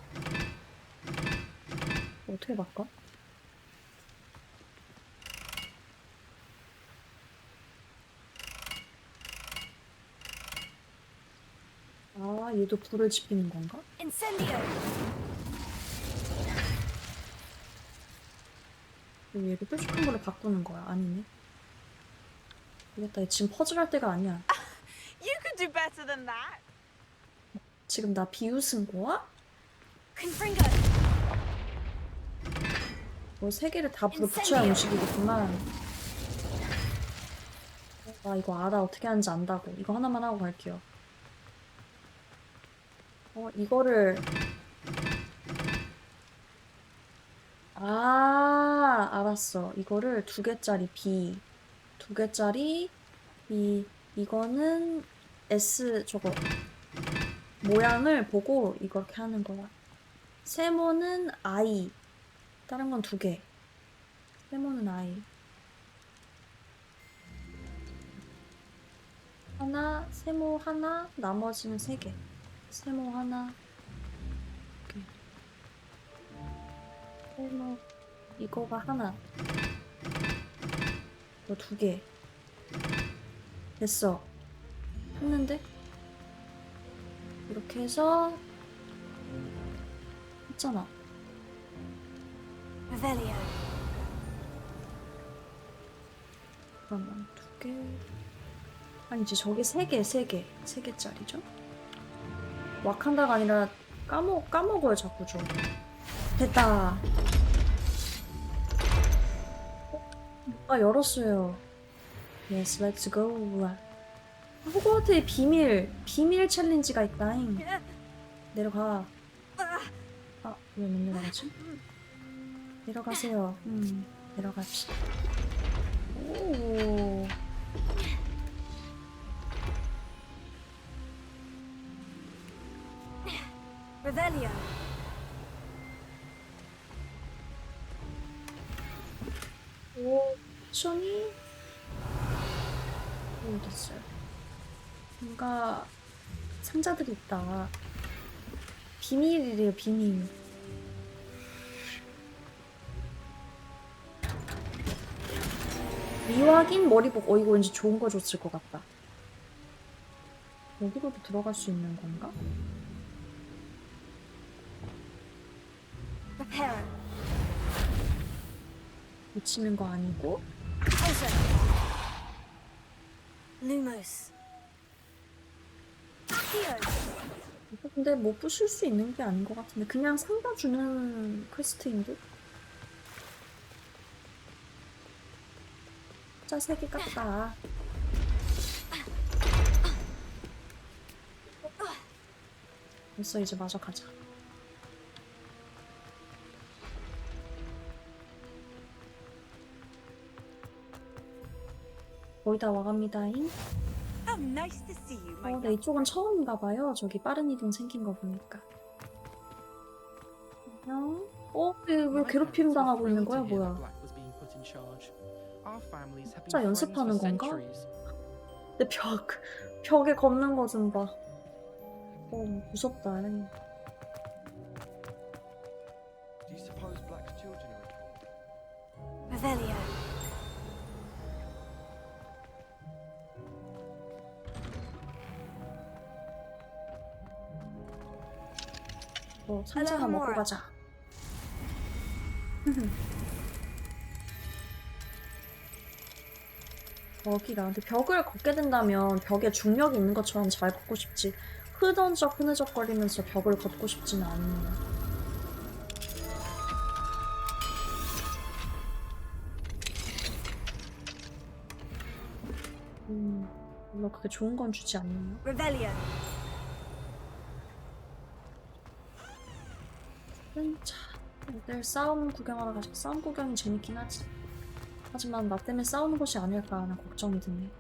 어떻게 바꿔? 얘도 불을 지피는 건가? Incendio. 얘를 뾰족한 걸로 바꾸는 거야? 아니네. 모르겠다. 지금 퍼즐할 때가 아니야. You could do better than that. 지금 나 비웃은 거야? Confringo. 뭐 세 개를 다 불을 붙여야 움직이겠구만. 나 이거 알아. 어떻게 하는지 안다고. 이거 하나만 하고 갈게요. 이거를 알았어. 이거를 2개짜리 B, 2개짜리 B, 이거는 S 저거 모양을 보고 이렇게 하는 거야. 세모는 I, 다른 건 2개. 세모는 I. 하나, 세모 하나, 나머지는 3개. 세모 하나, 이렇게. 세모, 이거가 하나. 이거 2개. 됐어. 했는데? 이렇게 해서 했잖아. Revelio. 잠깐만, 2개. 아니지, 저게 3개짜리죠? 와칸다가 아니라 까먹어요, 자꾸 좀. 됐다. 뭔가 열었어요. Yes, let's go. 호그와트의 비밀 챌린지가 있다잉. 내려가. 왜 못 내려가지? 내려가세요. 내려갑시다. 오. Revelio. 오, 미션이 됐어요. 뭔가 상자들이 있다. 비밀이래요, 비밀. 미확인 머리복. 이거 왠지 좋은 거 줬을 것 같다. 여기로도 들어갈 수 있는 건가? Reparo. 놓치는 거 아니고. Ozo. Lumos. Accio. 이거 근데 뭐 부술 수 있는 게 아닌 것 같은데 그냥 상자 주는 퀘스트인 듯? 자, 3개 깠다. 됐어, 이제 마저 가자. 거의 다 와갑니다잉. How nice to see you, my 네, 이쪽은 처음인가 봐요. 저기 빠른 이동 생긴 거 보니까. 안녕. 왜 괴롭힘 당하고 있는 거야, 뭐야? 진짜 연습하는 건가? 근데 벽에 걷는 거 좀 봐. 무섭다. Revelio. 상자 하나 먹고 가자. 벽이라. 근데 벽을 걷게 된다면 벽에 중력이 있는 것처럼 잘 걷고 싶지. 흐느적거리면서 벽을 걷고 싶지는 않네요. 물론 그게 좋은 건 주지 않네요. Revelio. 자, 애들 싸움 구경하러 가자. 싸움 구경이 재밌긴 하지. 하지만 나 때문에 싸우는 것이 아닐까 하는 걱정이 드네.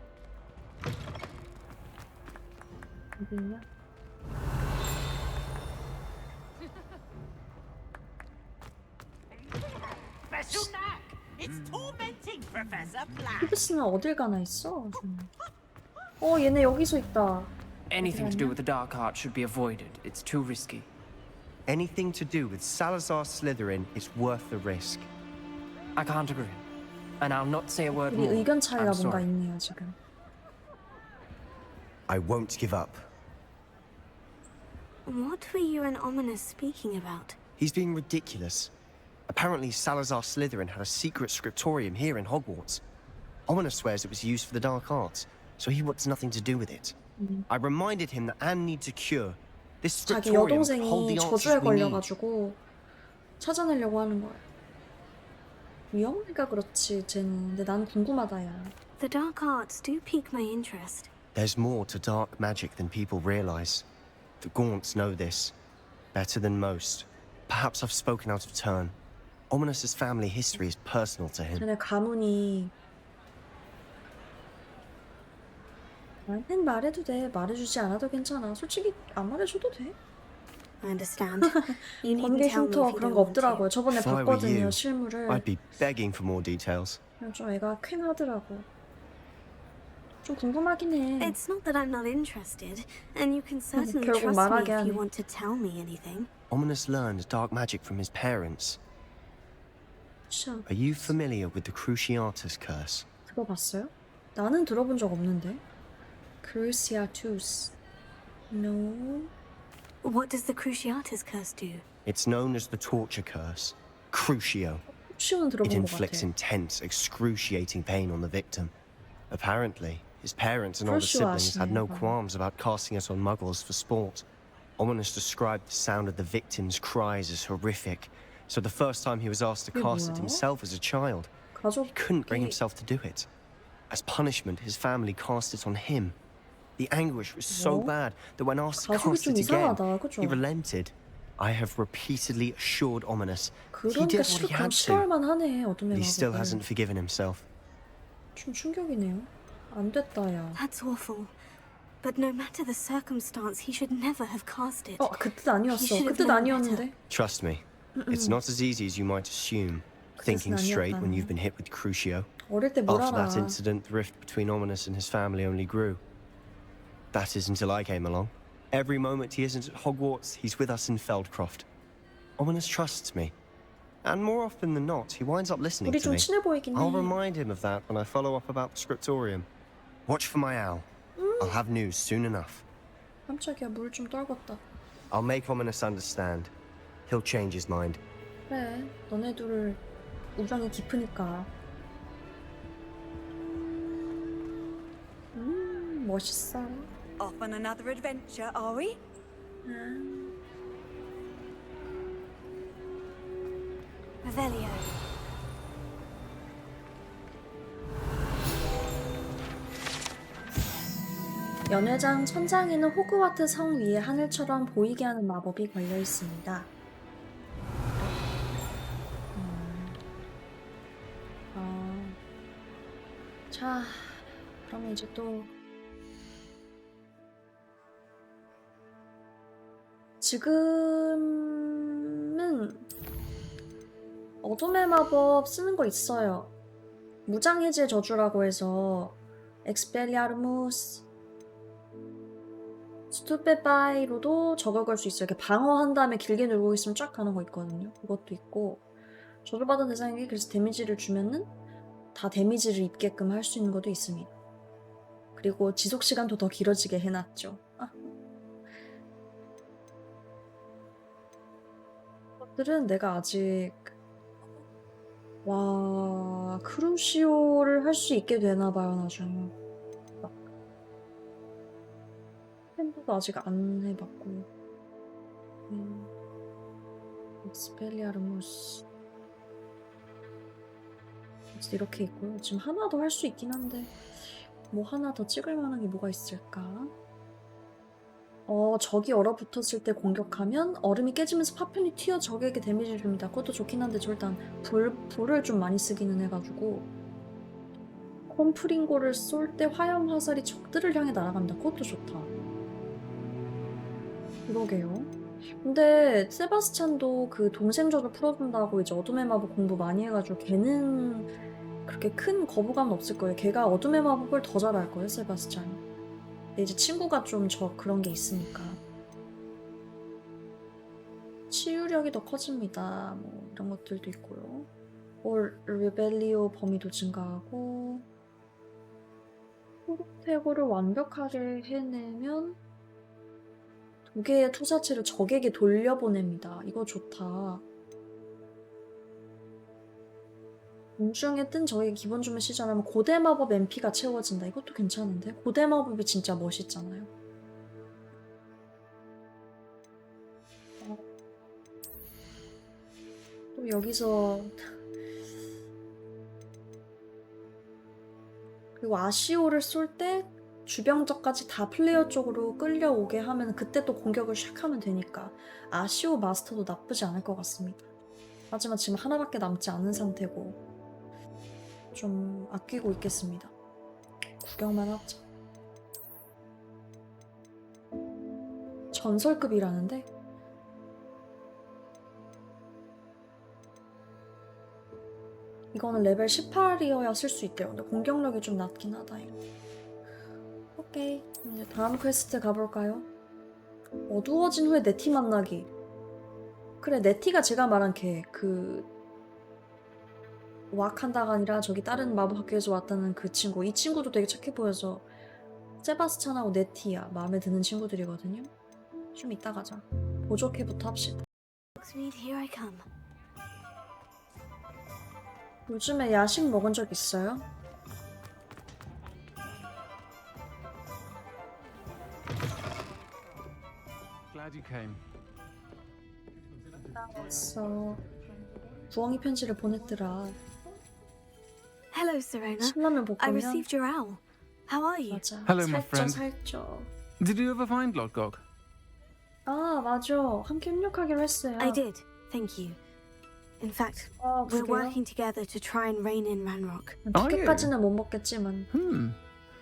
어디 있냐? 피브스는 어딜 가나 있어? 얘네 여기서 있다. Anything to do with the dark art should be avoided. It's too risky. Anything to do with Salazar Slytherin is worth the risk. I can't agree. And I'll not say a word 우리 more. 의견 차이가 I'm 뭔가 sorry. 있네요 지금. I won't give up. What were you and Ominous speaking about? He's being ridiculous. Apparently Salazar Slytherin had a secret scriptorium here in Hogwarts. Ominous swears it was used for the dark arts, so he wants nothing to do with it. I reminded him that Anne needs a cure. This 자기 scriptorium could hold 여동생이 the answers 저주에 we need. 걸려가지고 찾아내려고 하는 거야. 위험하니까 그렇지 쟤는. 근데 난 궁금하다 야. The dark arts do pique my interest. There's more to dark magic than people realize. The Gaunts know this better than most. Perhaps I've spoken out of turn. Ominous's family history is personal to him. 쟤네 가문이 나한텐 말해도 돼. 말해주지 않아도 괜찮아. 솔직히 안 말해줘도 돼. I understand. You needn't 번개 tell me 흉터 if you 그런 don't 거 want to. 없더라고요. 저번에 If I were 봤거든요 you, 실물을. I'd be begging for more details. 그냥 좀 애가 쾌하더라고. 좀 궁금하긴 해. It's not that I'm not interested, and you can certainly 결국 trust me 말하게 if you 하네. want to tell me anything. Ominous learned dark magic from his parents. 참, Are you familiar with the Cruciatus curse? 들어봤어요? 나는 들어본 적 없는데. Cruciatus. No. What does the Cruciatus curse do? It's known as the torture curse. Crucio. 혹시는 It 들어본 것 inflicts 같아. intense, excruciating pain on the victim. Apparently, his parents and older Crucio siblings had no 아시네요. qualms about casting it on muggles for sport. Ominous described the sound of the victim's cries as horrific, so the first time he was asked to 그게 cast it 뭐야? himself as a child, 가족 he couldn't bring himself to do it. As punishment, his family cast it on him. The anguish was so 뭐? bad that when asked to 가족이 cast 좀 it again, 이상하다, 그죠? he relented. I have repeatedly assured Ominous he 그러니까 did what he 그럼 had 싫어할 to, 만하네 어둠의 but he still 마법은. hasn't forgiven himself. 좀 충격이네요. 안 됐다 야. That's awful. But no matter the circumstance, he should never have cast it. 그 뜻 아니었어. should 그 have 뜻 known 아니었는데. Trust me, it's not as easy as you might assume, thinking straight when you've been hit with Crucio. 어릴 때 뭘 After 알아. that incident, the rift between Ominous and his family only grew. That is until I came along. Every moment he isn't at Hogwarts, he's with us in Feldcroft. Ominous trusts me. And more often than not, he winds up listening 우리 to 좀 me. 친해 보이긴 I'll 해. remind him of that when I follow up about the scriptorium. Watch for my owl. I'll have news soon enough. 깜짝이야 물 좀 떨궜다. I'll make Ominous understand. He'll change his mind. 그래 너네 둘 우정이 깊으니까. 멋있어. Off on another adventure, are we? Revelio. 연회장 천장에는 호그와트 성 위에 하늘처럼 보이게 하는 마법이 걸려 있습니다. 자, 그러면 이제 또 지금은 어둠의 마법 쓰는 거 있어요. 무장해제 저주라고 해서 엑스펠리아르무스 스투페파이로도 저걸 걸 수 있어요. 이렇게 방어한 다음에 길게 누르고 있으면 쫙 가는 거 있거든요. 그것도 있고 저주받은 대상에게 그래서 데미지를 주면은 다 데미지를 입게끔 할 수 있는 것도 있습니다. 그리고 지속시간도 더 길어지게 해놨죠. 것들은 내가 아직 크루시오를 할 수 있게 되나봐요 나중에. 팬도도 아직 안 해봤고. 엑스펠리아르무스 이렇게 있고요. 지금 하나 더 할 수 있긴 한데 뭐 하나 더 찍을 만한 게 뭐가 있을까? 적이 얼어붙었을 때 공격하면 얼음이 깨지면서 파편이 튀어 적에게 데미지를 줍니다. 그것도 좋긴 한데 저 일단 불을 좀 많이 쓰기는 해가지고 콤프링고를 쏠 때 화염 화살이 적들을 향해 날아갑니다. 그것도 좋다. 그러게요. 근데 세바스찬도 그 동생 저주 풀어준다고 이제 어둠의 마법 공부 많이 해가지고 걔는 그렇게 큰 거부감은 없을 거예요. 걔가 어둠의 마법을 더 잘할 거예요, 세바스찬이. 근데 이제 친구가 좀 그런 게 있으니까. 치유력이 더 커집니다. 뭐 이런 것들도 있고요. 리벨리오 범위도 증가하고 호르테고를 완벽하게 해내면 2개의 투사체를 적에게 돌려보냅니다. 이거 좋다. 공중에 뜬 적에게 기본 주문 시전하면 고대 마법 MP가 채워진다. 이것도 괜찮은데? 고대 마법이 진짜 멋있잖아요. 또 여기서 그리고 아시오를 쏠 때 주병적까지 다 플레이어 쪽으로 끌려오게 하면 그때 또 공격을 샥 하면 되니까 아시오 마스터도 나쁘지 않을 것 같습니다. 하지만 지금 하나밖에 남지 않은 상태고 좀 아끼고 있겠습니다. 구경만 하자. 전설급이라는데? 이거는 레벨 18이어야 쓸 수 있대요. 근데 공격력이 좀 낮긴 하다. 이거. 오케이. 이제 다음 퀘스트 가볼까요? 어두워진 후에 네티 만나기. 그래, 네티가 제가 말한 걔. 와칸다가 아니라 저기 다른 마법 학교에서 왔다는 그 친구. 이 친구도 되게 착해 보여서 세바스찬하고 네티야. 마음에 드는 친구들이거든요. 좀 이따 가자. 보조캐부터 합시다. Hogsmeade, here I come. 요즘에 야식 먹은 적 있어요? Glad you came. 왔어. 부엉이 편지를 보냈더라. Hello, Serena. 신라면 I 볶음면. received your owl. How are you? 맞아. Hello, my 살쪄 friend. 살쪄. Did you ever find Lodgok? 아 맞아. 함께 협력하기로 했어요. I did, thank you. In fact, 아 we're 그래요? working together to try and rein in Ranrock. 두 개까지는 못 먹겠지만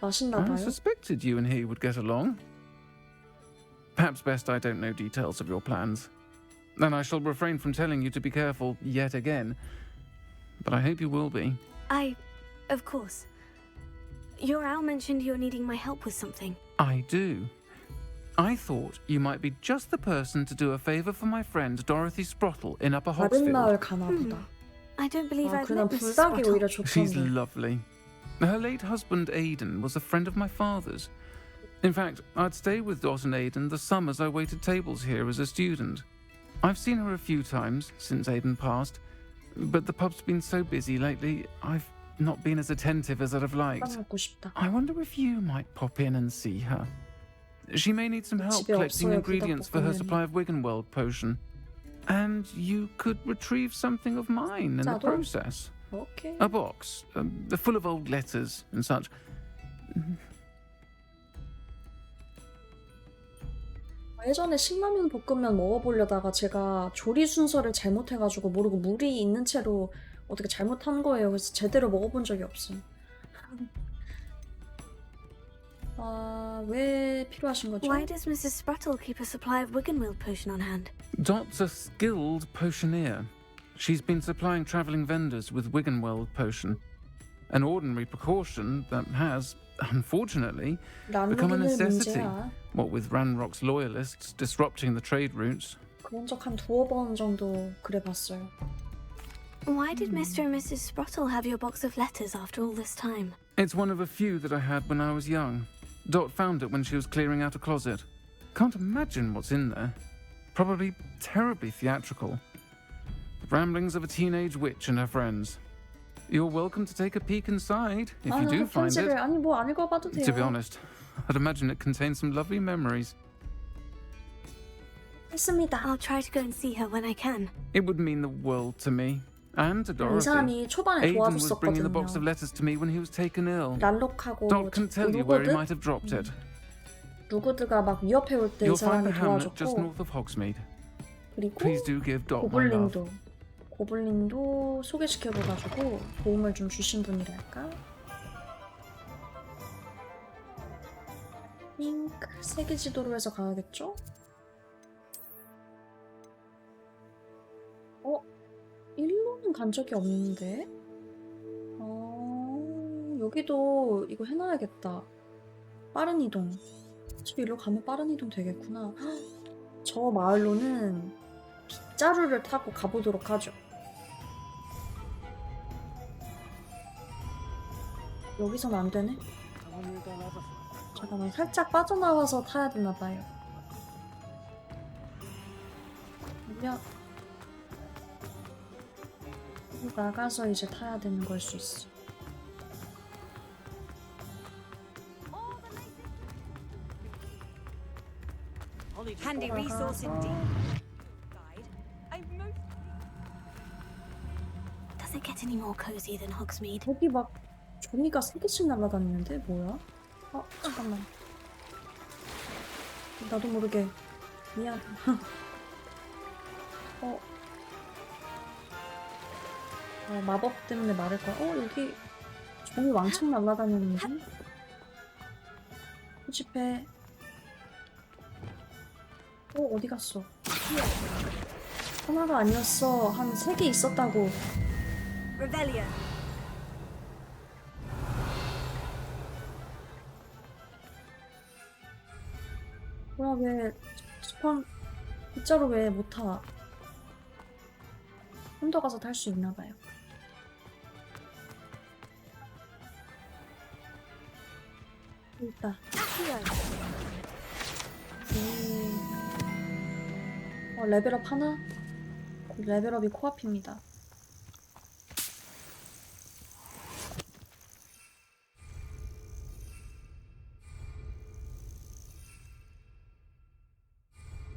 맛있나 I 봐요. suspected you and he would get along. Perhaps best I don't know details of your plans. And I shall refrain from telling you to be careful yet again. But I hope you will be. Of course. Your owl mentioned you're needing my help with something. I do. I thought you might be just the person to do a favour for my friend Dorothy Sprottle in Upper 다른 Hogsfield. 마을 가나 보다. I don't believe 아 I've 그래 난 met Mrs. 불닭이 Sprottle. 오히려 She's 좋던데. lovely. Her late husband Aidan was a friend of my father's. In fact, I'd stay with Dot and Aidan the summers I waited tables here as a student. I've seen her a few times since Aidan passed, but the pub's been so busy lately, I've not been as attentive as I'd have liked. 빵 먹고 싶다. I wonder if you might pop in and see her. She may need some help 집에 collecting 없어요, ingredients for her 불닭볶음면이. supply of Wiggenweld potion. And you could retrieve something of mine in the 진짜로? process. 오케이. A box, full of old letters and such. 예전에 신라면 볶음면 먹어보려다가 제가 조리 순서를 잘못해가지고 모르고 물이 있는 채로 어떻게 잘못한 거예요. 그래서 제대로 먹어본 적이 없어요. 아, 왜 필요하신 거죠? Why does Mrs. Sprottle keep a supply of Wiggenweld potion on hand? Dot's a skilled potioneer. She's been supplying travelling vendors with Wiggenweld potion. An ordinary precaution that has, unfortunately, become a 나누기는 necessity. 문제야. What with Ranrock's loyalists disrupting the trade routes. 그런 적 한 두어 번 정도 그래봤어요. Why did Mr. and Mrs. Sprottle have your box of letters after all this time? It's one of a few that I had when I was young. Dot found it when she was clearing out a closet. Can't imagine what's in there. Probably terribly theatrical. The ramblings of a teenage witch and her friends. You're welcome to take a peek inside if you do find 편지를 it. 아니 뭐 안 읽어봐도 돼요. To be honest, I'd imagine it contains some lovely memories. 했습니다. I'll try to go and see her when I can. It would mean the world to me. And to 이 Dorothy. 사람이 초반에 Aidan was bringing the box of 도와줬었거든요. letters to me when he was taken ill. 랄록하고 Dot can tell you where he 루거드? might have dropped it. 루그드가 막 위협해 올 때 이 You'll find 사람이 the hamlet just 도와줬고 north of Hogsmeade. 그리고 Please do give Dot my love. 고블린도 소개시켜줘가지고 도움을 좀 주신 분이랄까? 핑크 세계 지도로 해서 가야겠죠? 일로는 간 적이 없는데? 여기도 이거 해놔야겠다. 빠른 이동. 어차피 일로 가면 빠른 이동 되겠구나. 헉, 저 마을로는 빗자루를 타고 가보도록 하죠. 여기선 안 되네? 잠깐만, 살짝 빠져나와서 타야 되나봐요. 그냥 나가서 이제 타야 되는 걸 수 있어. Handy resource indeed. Guide. I most Does it get any more cozy than Hogsmeade? 여기 막 종이가 3개씩 날아다니는데 뭐야? 잠깐만. 나도 모르게 미안. 마법 때문에 말할 거야. 여기 종이 왕창 날아다니는데? 수집해. 어디 갔어? 하나가 아니었어. 한 3개 있었다고. Rebellion. 뭐야, 왜 스폰 빗자루 왜 못 타? 혼자 가서 탈 수 있나 봐요. 여기 있다. 레벨업 하나? 레벨업이 코앞입니다.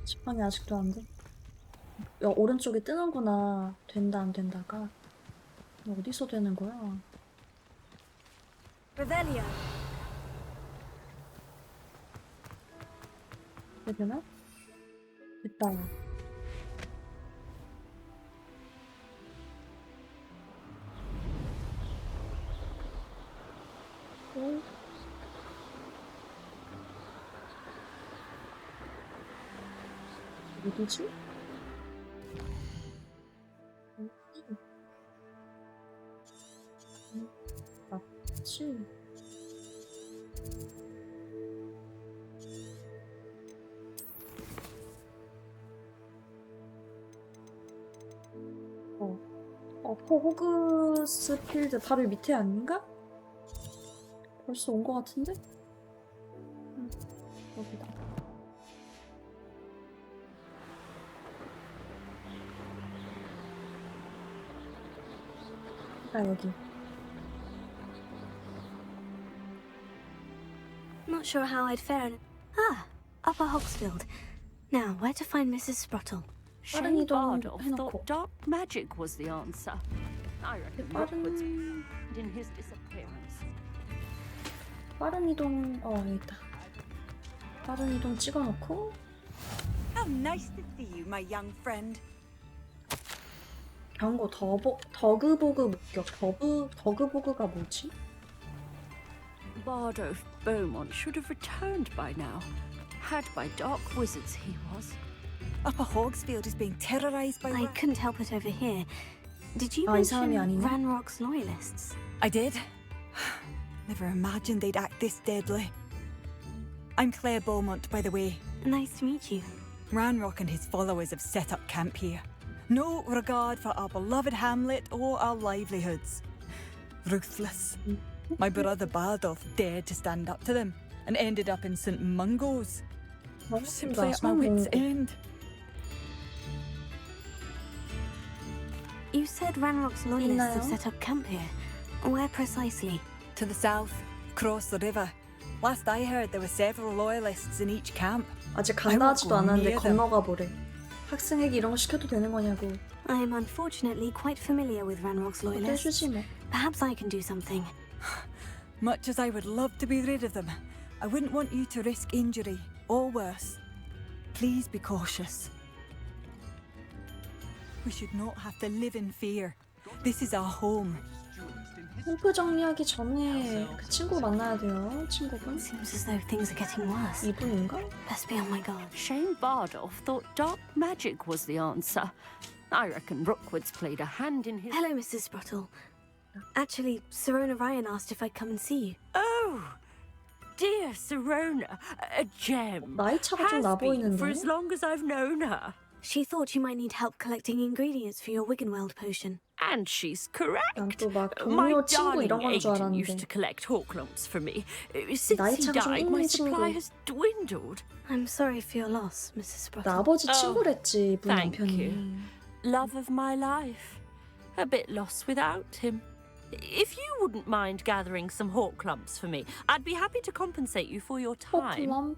지팡이 아직도 안 돼? 오른쪽에 뜨는구나. 된다 안 된다가. 어디서 되는 거야? Rebellion. 되나? 됐다. 어디지? 맞지? 호그스 필드 바로 밑에 아닌가? 벌써 온 것 같은데? 여기다. 여기. Not sure how I'd fare in... Upper Hogsfield. Now, where to find Mrs. Sprottle? 빠른 Shane 이동 Bardolph 해놓고. thought dark magic was the answer. I reckon Rookwood's in his disappearance. 빠른 이동, 여기 있다. 빠른 이동 찍어놓고. How nice to see you, my young friend. 경고, 더그보그 목격. 더그보그가 뭐지? Bardolph Beaumont should have returned by now. Had by dark wizards he was. Upper Hogsfield is being terrorized by... I couldn't help it over here. Did you 이 사람이 mention 아니네. Ranrock's loyalists? I did. Never imagined they'd act this deadly. I'm Claire Beaumont, by the way. Nice to meet you. Ranrock and his followers have set up camp here. No regard for our beloved hamlet or our livelihoods. Ruthless. My brother Bardolph dared to stand up to them and ended up in St. Mungo's. Simply at my wit's end. You said Ranrock's loyalists have 있나요? set up camp here. Where precisely? To the south, across the river. Last I heard, there were several loyalists in each camp. 아직 간다 하지도 않았는데 near them. 건너가 보래. 학생에게 이런 거 시켜도 되는 거냐고. I'm unfortunately quite familiar with Ranrock's loyalists. 해주지 뭐. Perhaps I can do something. Much as I would love to be rid of them, I wouldn't want you to risk injury or worse. Please be cautious. We should not have to live in fear. This is our home. 캠프 정리하기 전에 그 친구 만나야 돼요. 친구분. Seems as though things are getting worse. 이분인가? Best be on my guard. Shane Bardolph thought dark magic was the answer. I reckon Rookwood's played a hand in his... Hello, Mrs. Sprottle. Actually, Serona Ryan asked if I'd come and see you. Oh, dear Serona, a gem. 나이 차가 좀 나 Has been 보이는데. for as long as I've known her. She thought you might need help collecting ingredients for your Wiggenweld potion. And she's correct. 난 또 막 My 동료 친구 darling 이런 건 줄 Aiden used 알았는데. to collect hawklumps for me. Since 나이 he 차가 좀 died, my 있는 supply 친구. has dwindled. I'm sorry for your loss, Mrs. 나 Sprottle. 아버지 친구랬지, 이분 Thank 남편이. you. Love of my life. A bit lost without him. If you wouldn't mind gathering some hawklumps for me, I'd be happy to compensate you for your time. 호클럼?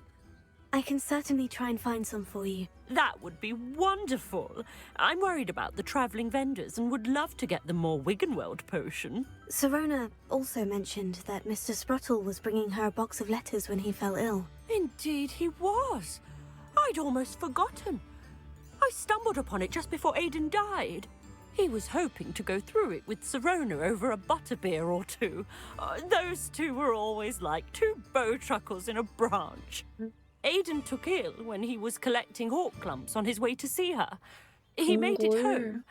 I can certainly try and find some for you. That would be wonderful. I'm worried about the travelling vendors and would love to get the more Wiggenweld potion. Serona also mentioned that Mr. Sprottle was bringing her a box of letters when he fell ill. Indeed he was. I'd almost forgotten. I stumbled upon it just before Aidan died. He was hoping to go through it with Serona over a butterbeer or two. Those two were always like two bowtruckles in a branch. Aidan took ill when he was collecting hawk clumps on his way to see her. He made it home,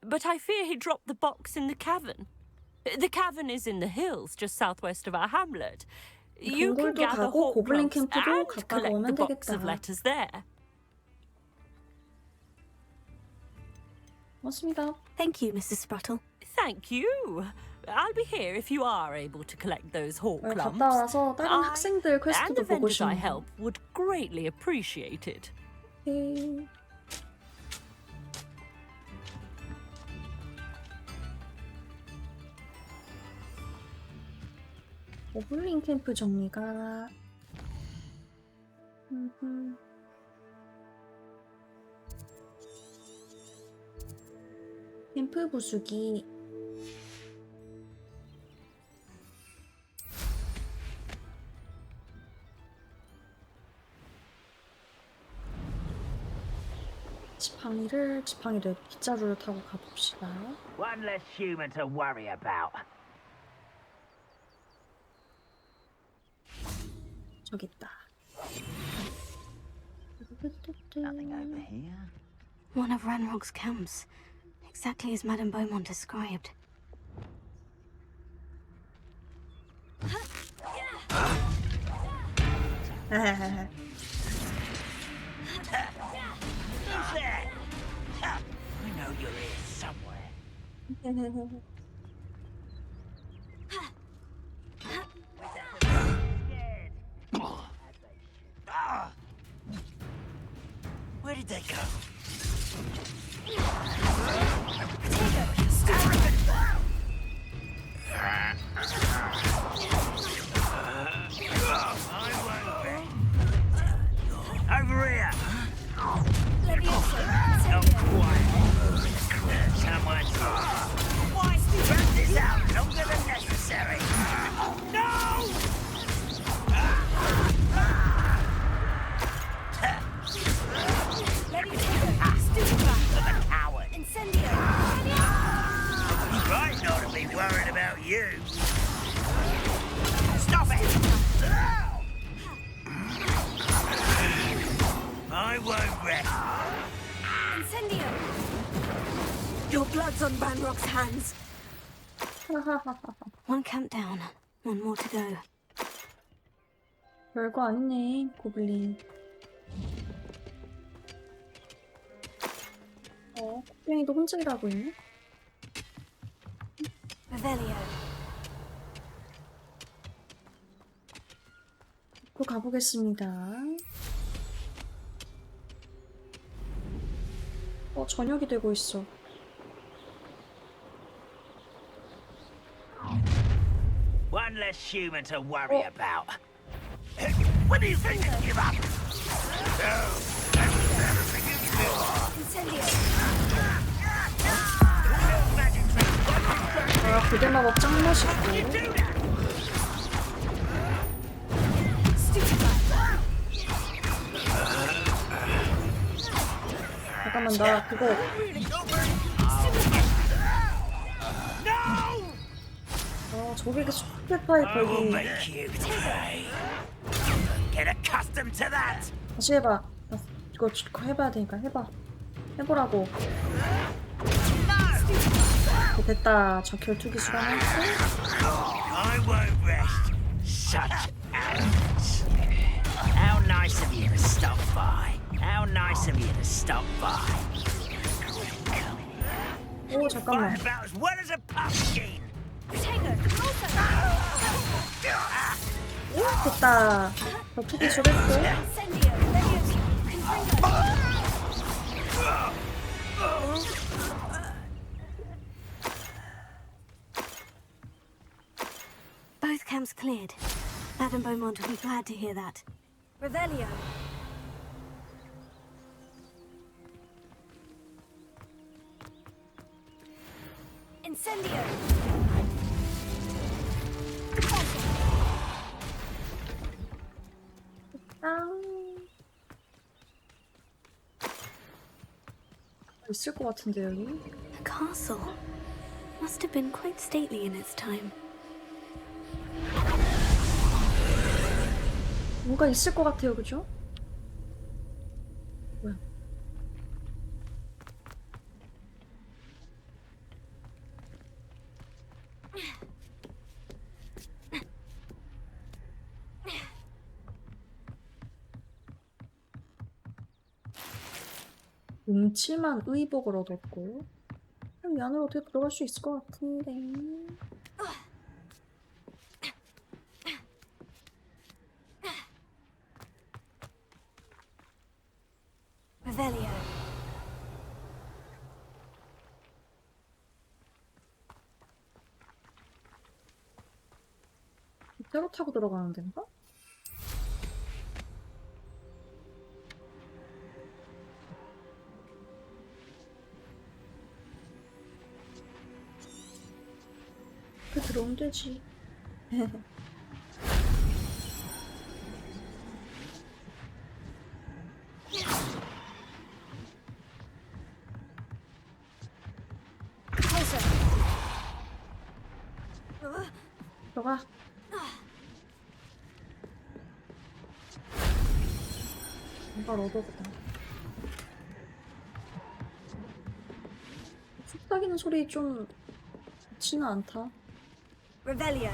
but I fear he dropped the box in the cavern. The cavern is in the hills just southwest of our hamlet. You can 동굴도 gather 가고 hawk 고블린 clumps 캠프도 and 갔다 collect the 오면 box of 되겠다. letters there. 맞습니다. Thank you, Mrs. Sprottle. Thank you. I'll be here if you are able to collect those hawk clumps. 갔다 와서 다른 학생들 and the 퀘스트도 보고 vendors I 싶네요. help would greatly appreciate it. 오케이. 고블린 캠프 정리가 캠프 부수기 지팡이를 빗자루를 타고 가봅시다. One less human to worry about. 저기 있다. Nothing over here. One of Ranrock's camps. Exactly as Madame Beaumont described. Who's there? I know you're here somewhere. Where did they go? Over here! Not quite. Someone's Run this out longer than necessary. No! The coward. Right not to be worried about you. Stop it! I won't rest. Your blood's on Ranrock's hands. One camp down, one more to go. 별거 아니네, 고블린. 고블린이도 혼자 일하고 있네? Revelio. 또 가보겠습니다. 저녁이 되고 있어. One less human to worry about. What do you think? Give up. 부대 마법 짱 멋있고. 잠깐만, 나 그거. 저게 그 스피파이 거기. 다시 해봐. 이거 해봐야 되니까 해봐. 해보라고. 됐다. 저 결투기 수감했고. I won't rest. Such arrogance. How nice of you to stop by. How nice of you to stop by. 오, 잠깐만. About as well as a pumpkin. 됐다. 결투기 수했고. Both camps cleared. Madame Beaumont will be glad to hear that. Revelio. Incendio. 있을 것 같은데 여기. A castle. Must have been quite stately in its time. 뭔가 있을 것 같아요, 그죠? 뭐야? 음침한 의복을 얻었고 그럼 이 안으로 어떻게 들어갈 수 있을 것 같은데. Revelio. 배로 타고 들어가는 데인가? 그 들어오면 되지. 들어가. 뭔가 얻어보다. 쑥닥이는 소리 좀 좋지는 않다. Revelio.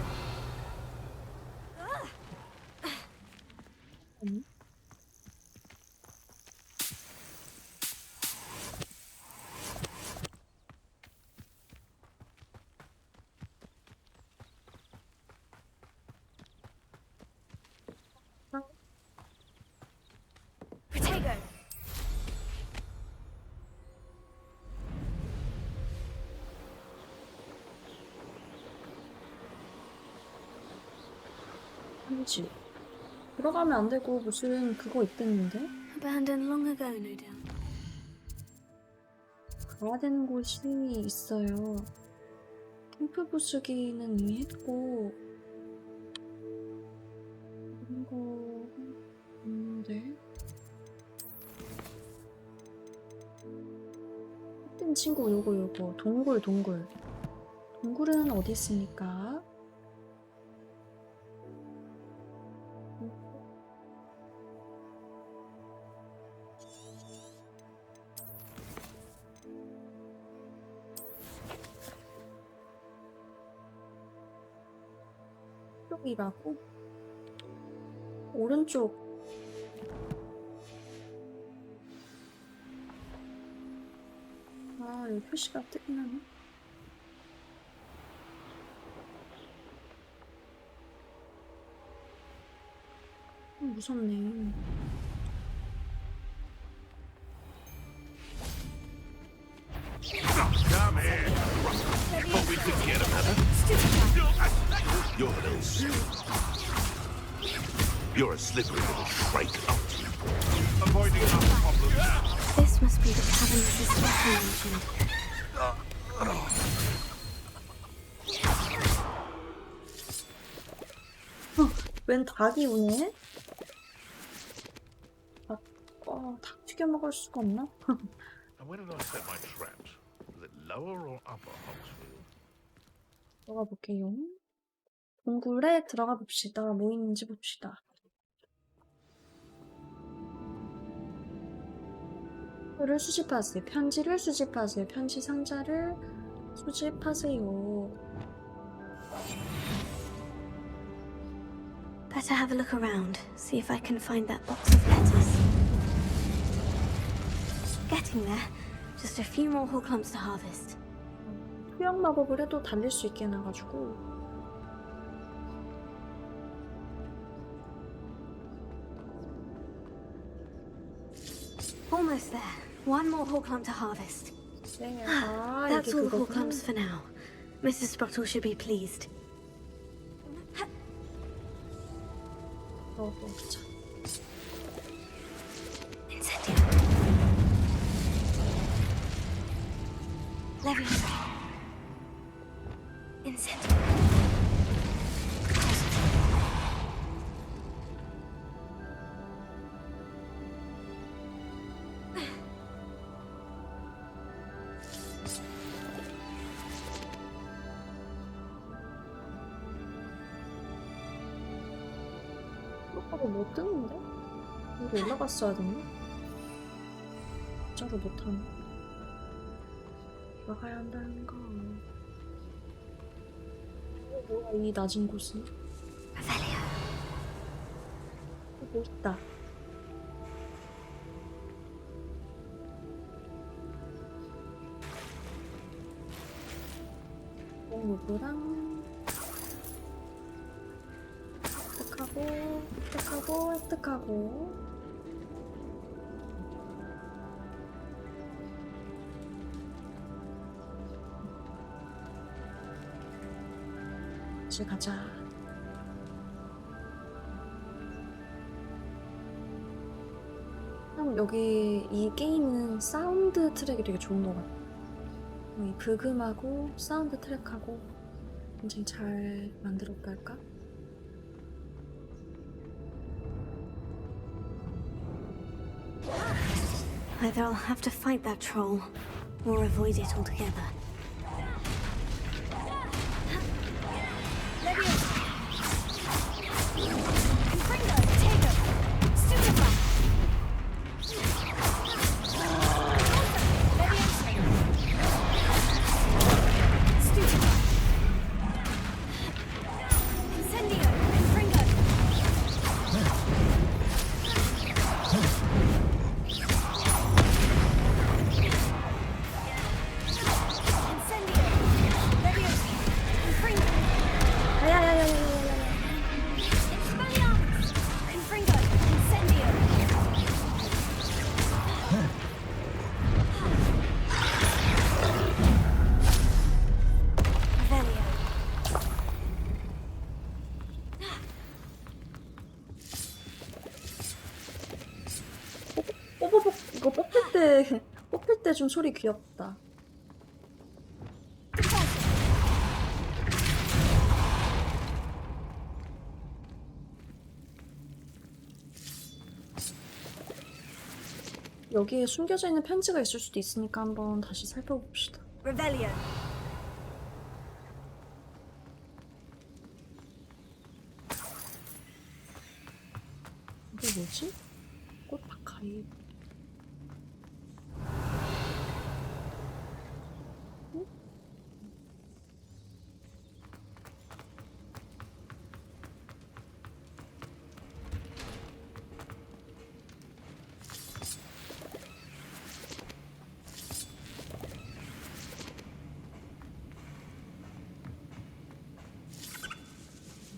Protego. 아니지. 들어가면 안 되고 무슨 그거 있댔는데? Abandoned long ago, no doubt. 가야 되는 곳이 있어요. 캠프 부수기는 이미 했고 그런 거 있는데 햇빛 친구 요거 동굴 동굴은 어디 있습니까? 이라고? 오른쪽. 아, 여기 표시가 뜨긴 하네. 무섭네. Come here. Thought we could get You're a little silly. You're a slippery little shrike, aren't you? Avoiding enough problems now. This must be the cabin Mrs. Spottle mentioned. 웬 닭이 우네? 닭 튀겨 먹을 수가 없나? And where did I set my traps? Was it lower or upper Hogsfield? 들어가 볼게요. 동굴에 들어가 봅시다. 뭐 있는지 봅시다. 를 수집하세요. 편지를 수집하세요. 편지 상자를 수집하세요. Better have a look around, see if I can find that box of letters. Getting there. Just a few more whole clumps to harvest. 투영 마법을 해도 달릴 수 있게 해놔가지고 Almost there. One more whole clump to harvest. 네, That's all the whole clumps for now. Mrs. Sprottle should be pleased. 먹어보자. Incendio. Leviosa. 못 뜨는데? 여기 올라갔어야 됐나? 진짜로 못하네. 들어가야 한다는 거. 뭐야, 이 낮은 곳은? 뭐 있다. 누구랑 획득하고 이제 가자. 여기 이 게임은 사운드 트랙이 되게 좋은 것 같아. 이 브금하고 사운드 트랙하고 굉장히 잘 만들었달까? Either I'll have to fight that troll, or avoid it altogether. 이거 뽑힐 때 좀 소리 귀엽다. 여기에 숨겨져 있는 편지가 있을 수도 있으니까 한번 다시 살펴봅시다. Rebellion. 이게 뭐지? 꽃파카이. 응?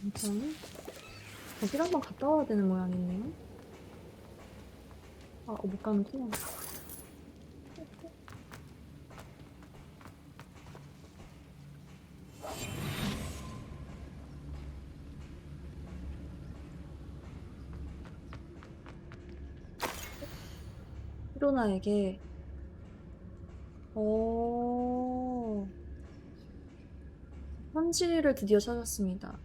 일단은 거길 한번 갔다 와야 되는 모양이네요. 못 가는구나. 히로나에게 편지를 드디어 찾았습니다.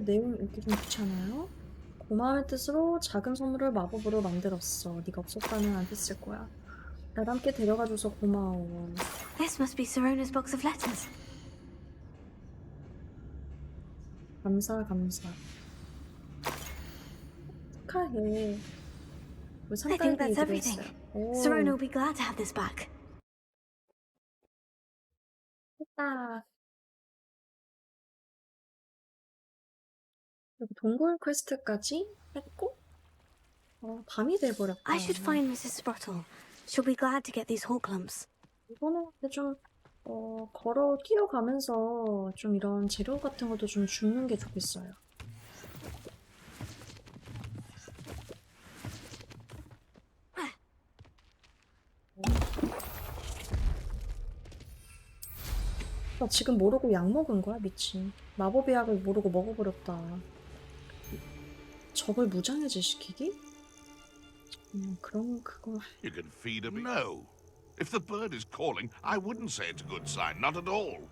내용 읽기 좀 귀찮아요? 고마움의 뜻으로 작은 선물을 마법으로 만들었어. 네가 없었다면 안 됐을 거야. 날 함께 데려가줘서 고마워. This must be Sirona's box of letters. 감사. 축하해. I think that's everything. Sirona will be glad to have this back. 됐다. 여기 동굴 퀘스트까지 했고 밤이 돼버렸다. I should find Mrs. Sprottle. She'll be glad to get these hall clumps. 이거는 좀 걸어 뛰어가면서 좀 이런 재료 같은 것도 좀 줍는 게 좋겠어요. 나 지금 모르고 약 먹은 거야? 미친. 마법의 약을 모르고 먹어버렸다. 적을 무장해제 시키기? 그럼 그거... You can feed him. No. If the bird is calling, I wouldn't say it's a good sign. Not at all.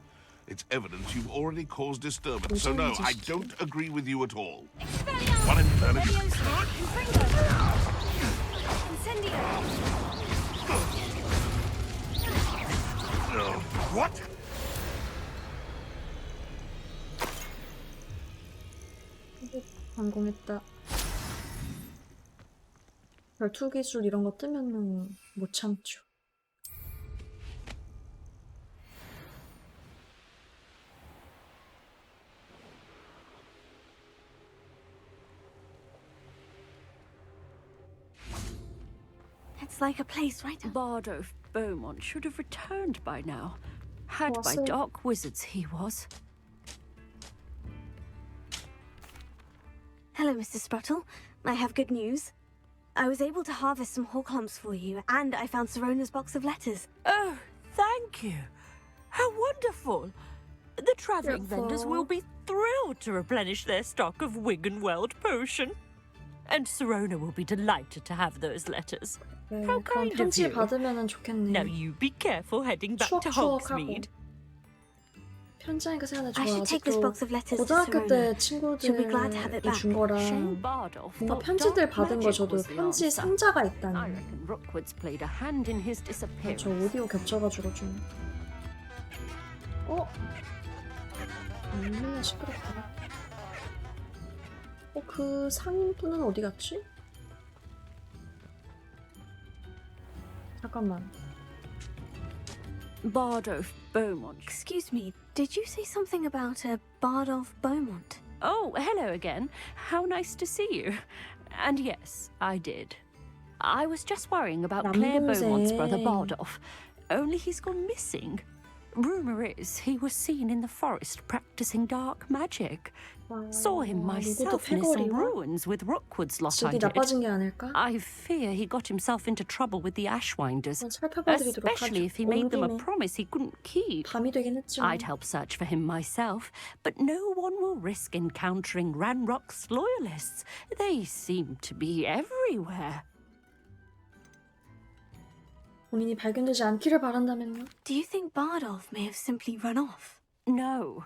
It's evidence you've already caused disturbance. So no, I don't agree with you at all. What in What? 성공했다. 별투 기술 이런 거 뜨면은 못 참죠. It's like a place right out. Bardo Beaumont should have returned by now. Had by 왔어요. dark wizards he was. Hello, Mr. Spruttle. I have good news. I was able to harvest some horklumps for you, and I found Sirona's box of letters. Oh, thank you. How wonderful. The travelling vendors Beautiful. will be thrilled to replenish their stock of Wiggenweld potion. And Sirona will be delighted to have those letters. 네, How 그런 kind of 편지 you. 받으면은 좋겠네. Now you be careful heading back to 추억하고. Hogsmeade. 편지하니까 생각나죠. I should take this 아직도 box of letters to 고등학교 Sirona. 때 She'll be glad to have it 친구들이 back. 준 거랑 Shane Bardolph 뭔가 thought 편지들 dark 받은 거 magic 저도 was the 편지 answer. 상자가 I 있다니. reckon Rookwood's played a hand in his 아, disappearance. 저 오디오 겹쳐가지고 좀. 맨날 시끄럽다. 그 상인분은 어디 갔지? 잠깐만. Bardolph Beaumont. Excuse me, did you say something about a Bardolph Beaumont? Oh, hello again. How nice to see you. And yes, I did. I was just worrying about Claire Beaumont's brother Bardolph. Only he's gone missing. Rumour is he was seen in the forest practicing dark magic. Saw him myself near some ruins with Rookwood's lot I 질이 did. 나빠진 게 아닐까? I fear he got himself into trouble with the Ashwinders, 살펴봐드리도록 especially 하죠. if he made them a 온 김에 promise he couldn't keep. 밤이 되긴 했지만. I'd help search for him myself, but no one will risk encountering Ranrock's loyalists. They seem to be everywhere. 본인이 발견되지 않기를 바란다면요? Do you think Bardolph may have simply run off? No.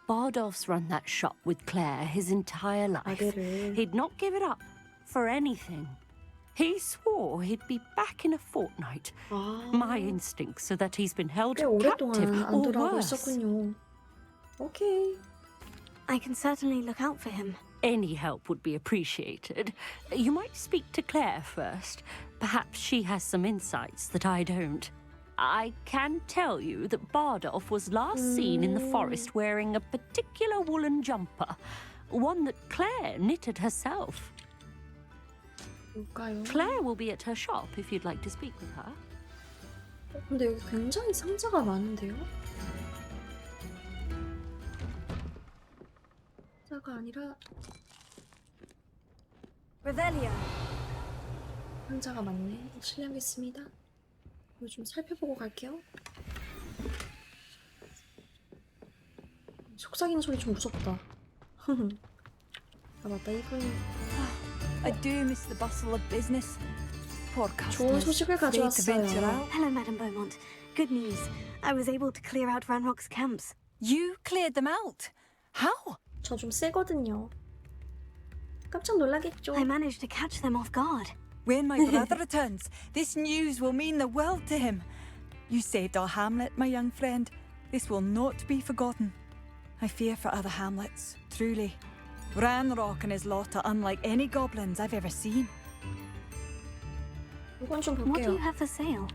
Bardolph's run that shop with Claire his entire life. 가게를. He'd not give it up for anything. He swore he'd be back in a fortnight. My instincts are that he's been held 꽤 captive 오랫동안 안 or 돌아오고 worse. 있었군요. 오케이. I can certainly look out for him. Any help would be appreciated. You might speak to Claire first. Perhaps she has some insights that I don't. I can tell you that Bardolph was last seen in the forest wearing a particular woolen jumper, one that Claire knitted herself. 뭘까요? Claire will be at her shop if you'd like to speak with her. 근데 여기 굉장히 상자가 많은데요? 상자가 아니라 Revelio. 상자가 많네. 실례하겠습니다. 이거 좀 살펴보고 갈게요. 속삭이는 소리 좀 무섭다. 아 맞다, 이분 I do miss the bustle of business. Poor 좋은 customers, 소식을 afraid to 가져왔어요. venture out. Hello, Madame Beaumont. Good news. I was able to clear out Ranrock's camps. You cleared them out? How? 저 좀 세거든요. 깜짝 놀라겠죠? I managed to catch them off guard. When my brother returns, this news will mean the world to him. You saved our hamlet, my young friend. This will not be forgotten. I fear for other hamlets, truly. Ranrock and his lot are unlike any goblins I've ever seen. 이건 좀 What do 볼게요. you have for sale?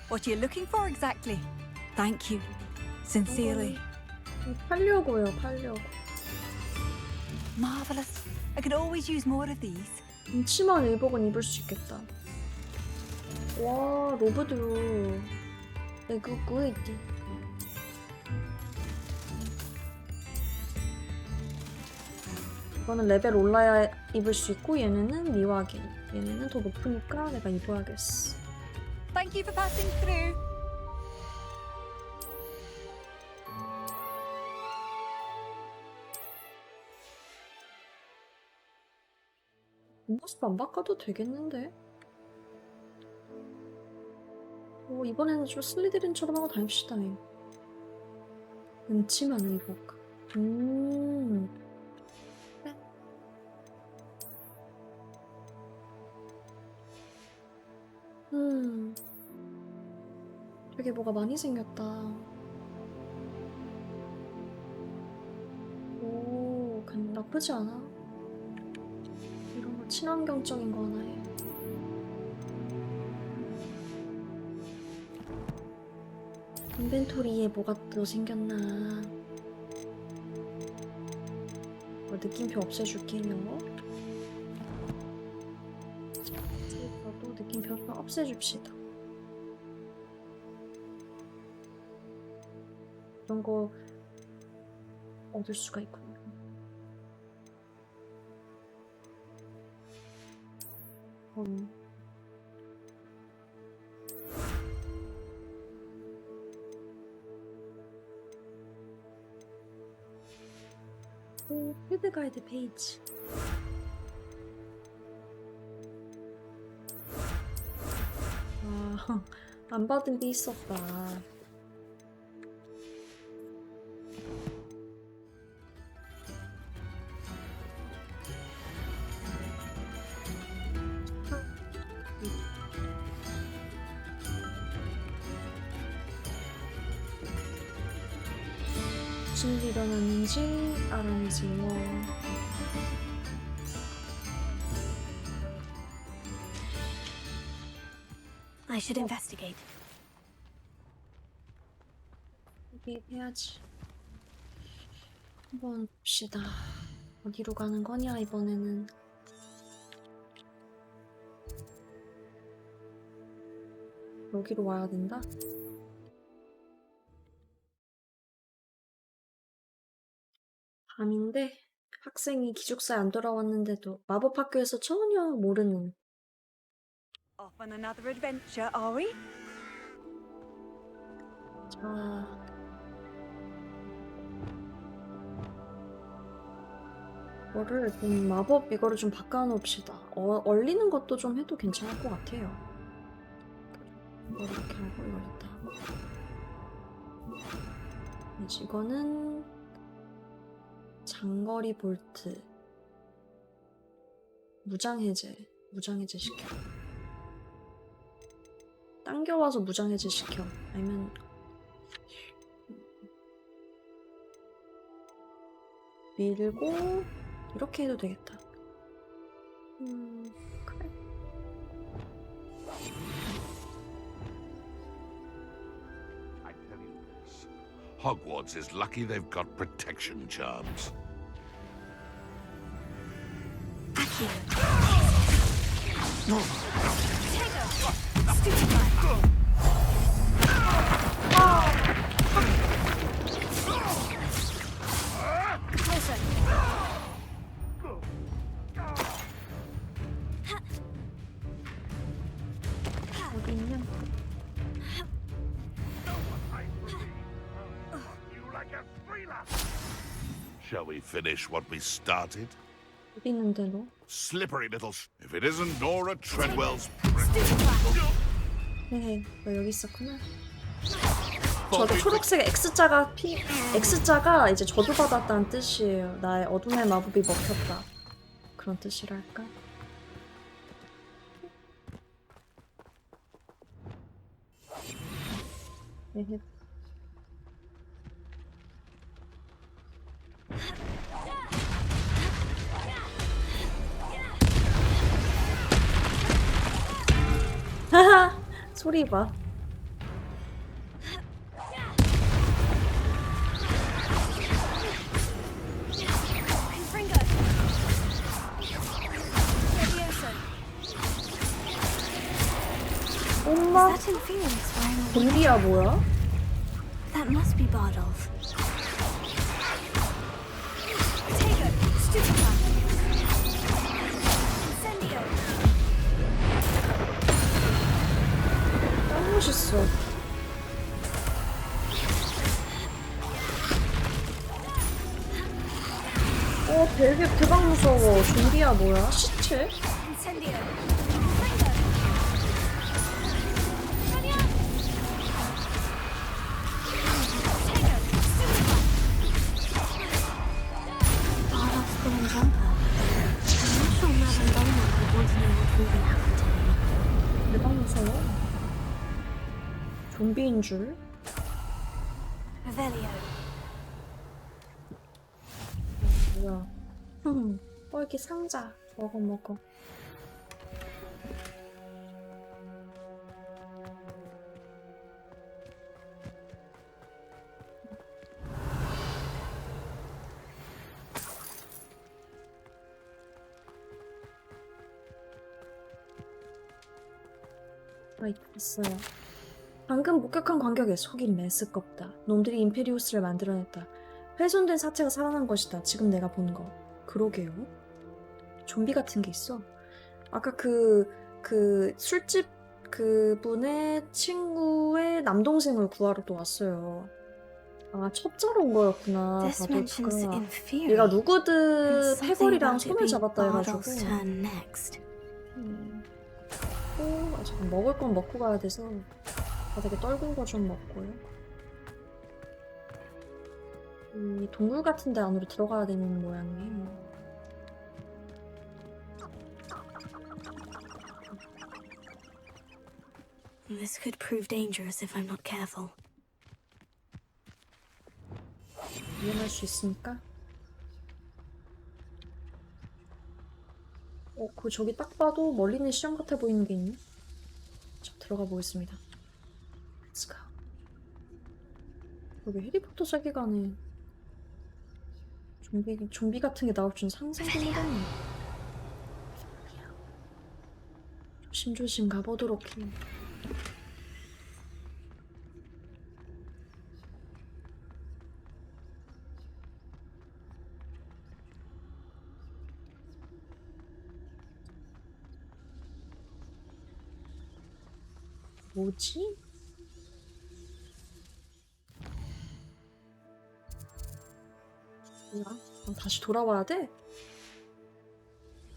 What are you looking for exactly? Thank you. Sincerely. 팔려고요, 팔려고. Marvellous. I could always use more of these. 치마 의복은 입을 수 있겠다. 와, 로브드로. 이거 굿. 이거는 레벨 올라야 입을 수 있고 얘네는 미화기. 얘네는 더 높으니까 내가 입어야겠어. Thank you for passing through. 모습 안 바꿔도 되겠는데? 이번에는 좀 슬리드린처럼 하고 다닙시다. 음침한 의복. 그래. 되게 뭐가 많이 생겼다. 오. 나쁘지 않아. 이런 거 친환경적인 거 하나에. 인벤토리에 뭐가 또 생겼나. 느낌표 없애줄게요. 저도 느낌표 좀 없애줍시다. 이런 거 얻을 수가 있군요. 오, 필드 가이드 페이지. 아, 안 받은 게 있었다. 무슨 일이 일어났는지 알아내세요. I should investigate. 여기 해야지. 한번 봅시다. 어디로 가는 거냐 이번에는. 여기로 와야 된다? 밤인데 학생이 기숙사에 안 돌아왔는데도 마법학교에서 전혀 모르는. Off on another adventure, are we? 자, 이거를 마법 이거를 좀 바꿔놓읍시다. 얼리는 것도 좀 해도 괜찮을 것 같아요. 이렇게 하고 이걸 이렇게 하고. 이거는 장거리 볼트. 무장해제 시켜. 당겨와서 무장해제 시켜. 아니면 밀고 이렇게 해도 되겠다. 그래. I tell you this, Hogwarts is lucky they've got protection charms. 어디 있냐? Shall we finish what we started? 어디 있는데 너? Slippery little... If it isn't Nora Treadwell's... 헤헤, 너 여기 있었구나. 저도 초록색 X자가 이제 저도 받았다는 뜻이에요. 나의 어둠의 마법이 먹혔다. 그런 뜻이랄까? 헤헤. 하하! 소리 봐. 엄마, 곤비야 뭐야? That must be Bardolph. 짱 멋있어. 벨벳 대박 무서워. 좀비야 뭐야? 시체? 대박 무서워. 좀비인 줄? Revelio. 뭐야? 이렇게 상자. 먹어. 있어요. 방금 목격한 관객에 속이 메스껍다. 놈들이 임페리우스를 만들어냈다. 훼손된 사체가 살아난 것이다. 지금 내가 본 거. 그러게요. 좀비 같은 게 있어. 아까 그 술집 그분의 친구의 남동생을 구하러 또 왔어요. 아, 첩자로 온 거였구나. This mentions 바보가. inferior. 얘가 누구드 And something 패거리랑 about it 손을 being 잡았다 해가지고. Bardolph's turn next. 잠깐 먹을 건 먹고 가야 돼서 바닥에 떨군 거 좀 먹고요. 이 동굴 같은 데 안으로 들어가야 되는 모양이에요. This could prove dangerous if I'm not careful. 위험할 수 있으니까. 저기 딱 봐도 멀리 있는 시험 같아 보이는 게 있네. 자, 들어가 보겠습니다. Let's go. 여기 해리포터 세계관에 좀비 같은 게 나올 줄 상상도 못했네. 조심조심 가보도록 해. 뭐지? 뭐야? 다시 돌아와야 돼?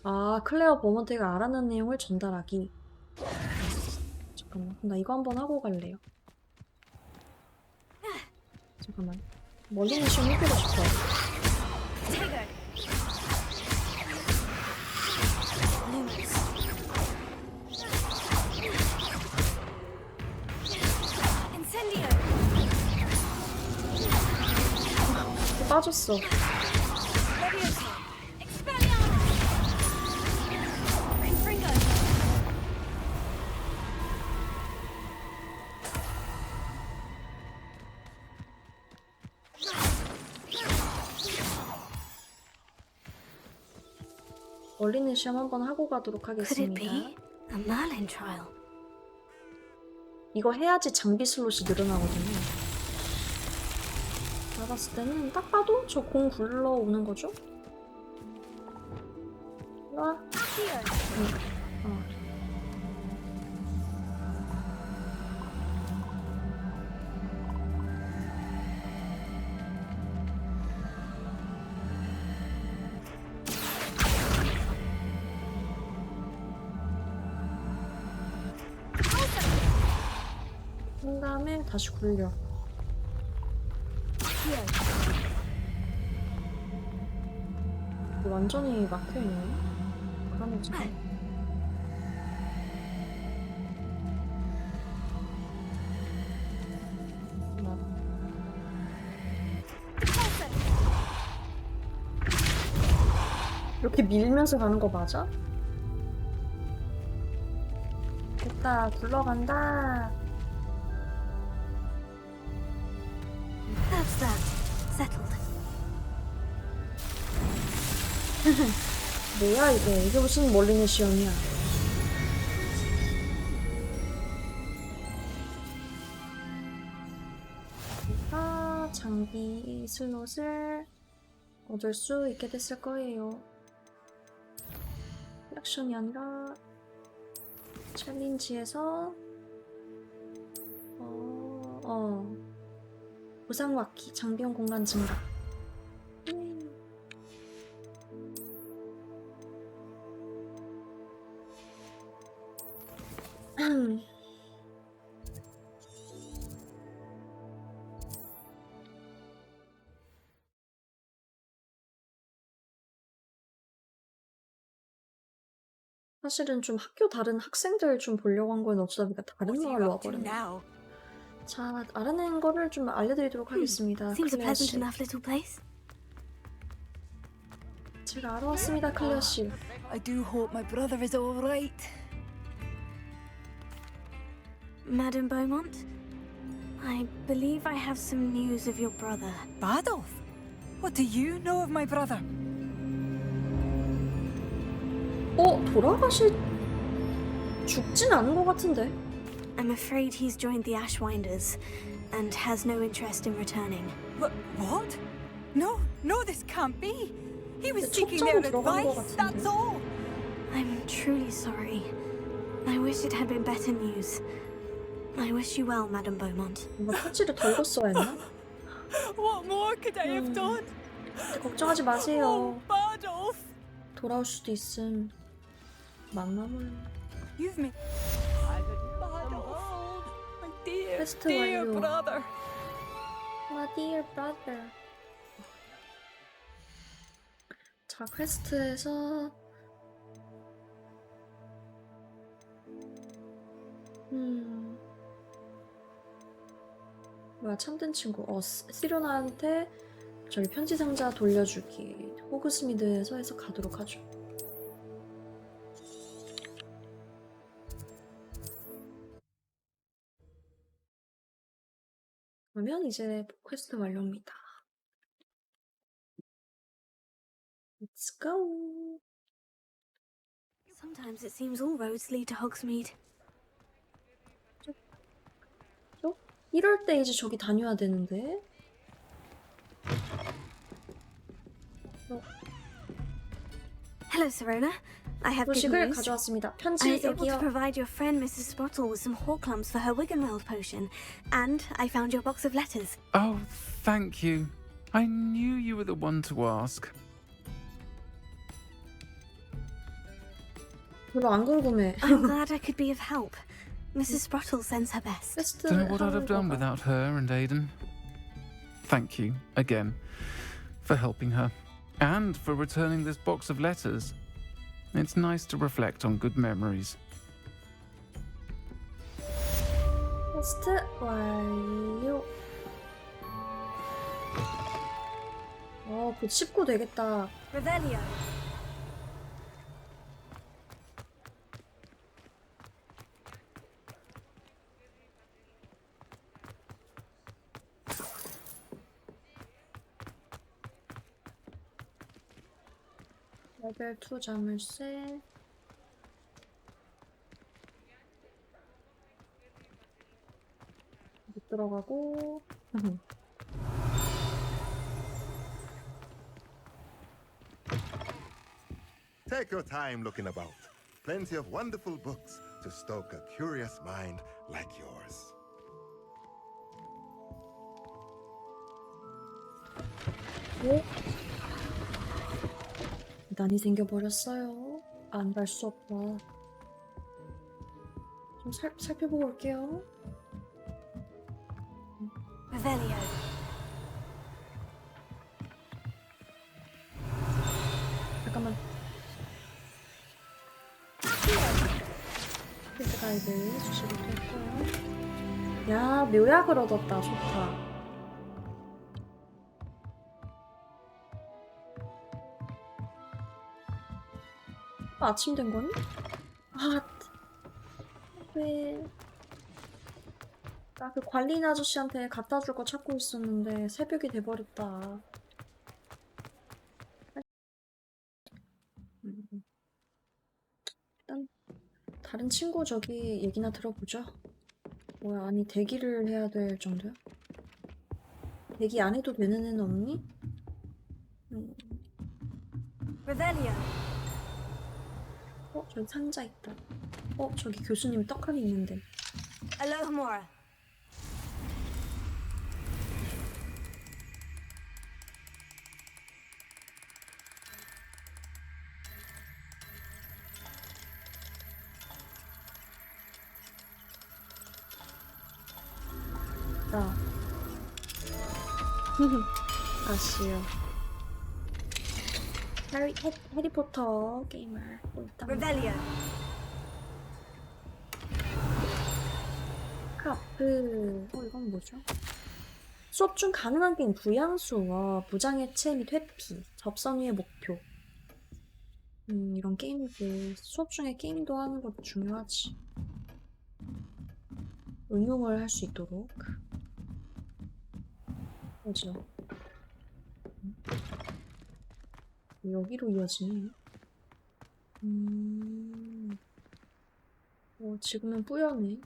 아, 클레어 버먼트가 알아낸 내용을 전달하기. 잠깐만, 나 이거 한번 하고 갈래요. 잠깐만. 멀리 있는 시험 해보고 싶어. 빠졌어. 얼리는 시험 한번 하고 가도록 Could it 하겠습니다. be a Merlin trial? 이거 해야지 장비 슬롯이 늘어나거든요. 제가 봤을 때는 딱 봐도 저 공 굴러오는 거죠? 일로와. 한 다음에 다시 굴려. 완전히 막혀있네. 그러면 지금 이렇게 밀면서 가는 거 맞아? 됐다, 굴러간다. That's that. Settled. 뭐야 이게 무슨 멀리는 시험이야. 장비 슬롯을 얻을 수 있게 됐을 거예요. 액션이 아니라 챌린지에서 보상받기, 장비용 공간 증가. 사실은 좀 학교 다른 학생들 좀 보려고 한 거는 어쩌다 보니까 다른 마을로 와버렸네. 자, 알아낸 거를 좀 알려드리도록 하겠습니다. Seems a 클레어 pleasant 씨. enough little place. 제가 알아왔습니다, 클레어 씨. I do hope my brother is all right. Madame Beaumont, I believe I have some news of your brother. Badolf? What do you know of my brother? 돌아가실... 죽진 않은 것 같은데. I'm afraid he's joined the Ashwinders and has no interest in returning. What? No, this can't be. He was 근데 seeking their 촉정으로 들어간 것 advice, 같은데. that's all. I'm truly sorry. I wish it had been better news. I wish you well, Madame Beaumont. 뭔가 편지를 덜고 써야 했나? What more could I have done? 근데 걱정하지 마세요. Oh, Badolf! 돌아올 수도 있음. 만남을... You've made... Badolf! My dear, 퀘스트 dear 완료. brother. My dear brother. 자, 퀘스트에서 뭐야, 참된 친구. 시로나한테 저기 편지 상자 돌려주기. 호그스미드에서 해서 가도록 하죠. 그러면 이제 퀘스트 완료입니다. Let's go. Sometimes it seems all roads lead to Hogsmeade. 이럴 때 이제 저기 다녀야 되는데. Hello, Serona. I have good 소식을 news. 가져왔습니다. I 편지 was able to 여기요. provide your friend Mrs. Sprottle with some Horklums for her Wiggenweld potion, and I found your box of letters. Oh, thank you. I knew you were the one to ask. 별로 안 궁금해. I'm glad I could be of help. Mrs. Sprottle sends her best. 퀘스트 Don't know what I'd 하는 have done 거가. without her and Aidan. Thank you, again, for helping her, and for returning this box of letters. It's nice to reflect on good memories. 퀘스트 완료. 곧 19 되겠다. Revelio. 레벨 2 자물쇠. 못 들어가고. Take your time looking about. Plenty of wonderful books to stoke a curious mind like yours. 난이 생겨버렸어요. 안 갈 수 없다. 좀 살펴보고 올게요. Revelio. 잠깐만. 필드 가이드 주시기도 했고요. 야, 묘약을 얻었다. 좋다. 아침 된 거니? 왜? 나 그 관리인 아저씨한테 갖다 줄 거 찾고 있었는데 새벽이 돼버렸다. 일단 다른 친구 저기 얘기나 들어보죠. 뭐야, 아니 대기를 해야 될 정도야? 대기 안 해도 되는 애는 없니? Revelio. 저기 상자 있다. 저기 교수님 떡하니 있는데. Alohomora. 나. 아쉬워. 해리포터 게이머. Revelio. 카프. 이건 뭐죠? 수업 중 가능한 게임 부양수. 무장해체 및 회피. 접선 위의 목표. 이런 게임들 수업 중에 게임도 하는 것도 중요하지. 응용을 할 수 있도록. 그죠? 여기로 이어지네. 지금은 뿌연해.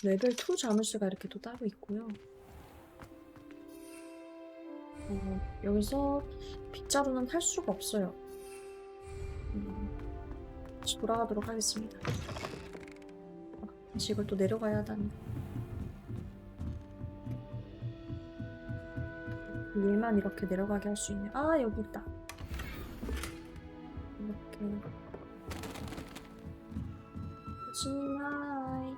레벨 2 자물쇠가 이렇게 또 따로 있고요. 여기서 빗자루는 탈 수가 없어요. 다시 돌아가도록 하겠습니다. 다시 이걸 또 내려가야 하다니. 얘만 이렇게 내려가게 할 수 있네. 아, 여기 있다. 이렇게. 하이.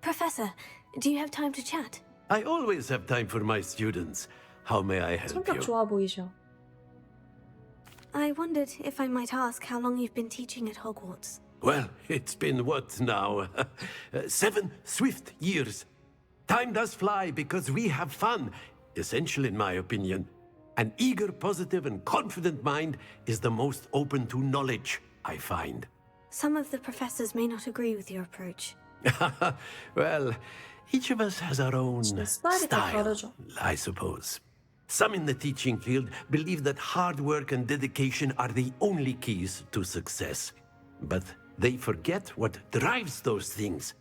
Professor, do you have time to chat? I always have time for my students. How may I help 성격 you? 좋아 보이셔. I wondered if I might ask how long you've been teaching at Hogwarts. Well, it's been what now? 7 swift years. Time does fly because we have fun. Essential in my opinion. An eager, positive, and confident mind is the most open to knowledge, I find. Some of the professors may not agree with your approach. Well, each of us has our own 스타일이 다 style, 다르죠. I suppose. Some in the teaching field believe that hard work and dedication are the only keys to success. But they forget what drives those things.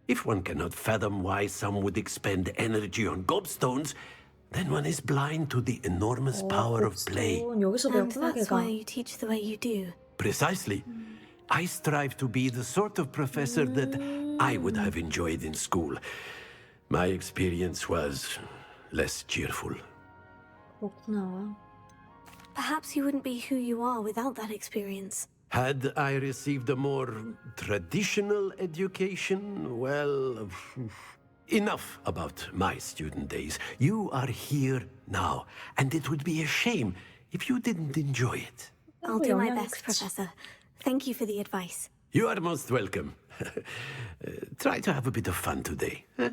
If one cannot fathom why some would expend energy on gobstones, then one is blind to the enormous power of play. 여기서 And 배웠구나, that's 걔가. why you teach the way you do. Precisely. I strive to be the sort of professor that I would have enjoyed in school. My experience was less cheerful. 그렇구나. Perhaps you wouldn't be who you are without that experience. Had I received a more traditional education, well, enough about my student days. You are here now, and it would be a shame if you didn't enjoy it. I'll do my best, Professor. Thank you for the advice. You are most welcome. Try to have a bit of fun today. Huh?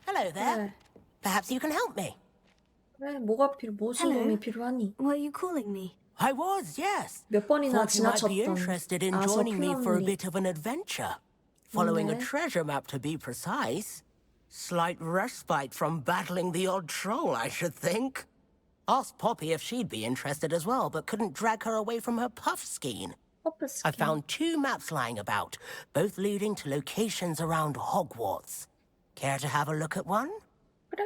Hello there. 네. Perhaps you can help me. 그래, 무슨 Hello. 도움이 필요하니? Were you calling me? I was, yes. 몇 번이나 Thought you might be 지나쳤던 interested in joining me for a 아서플럼리. bit of an adventure. Following a 네. treasure map, to be precise. Slight respite from battling the odd troll, I should think. Asked Poppy if she'd be interested as well, but couldn't drag her away from her puff skein. I found 2 maps lying about, both leading to locations around Hogwarts. Care to have a look at one? 그래.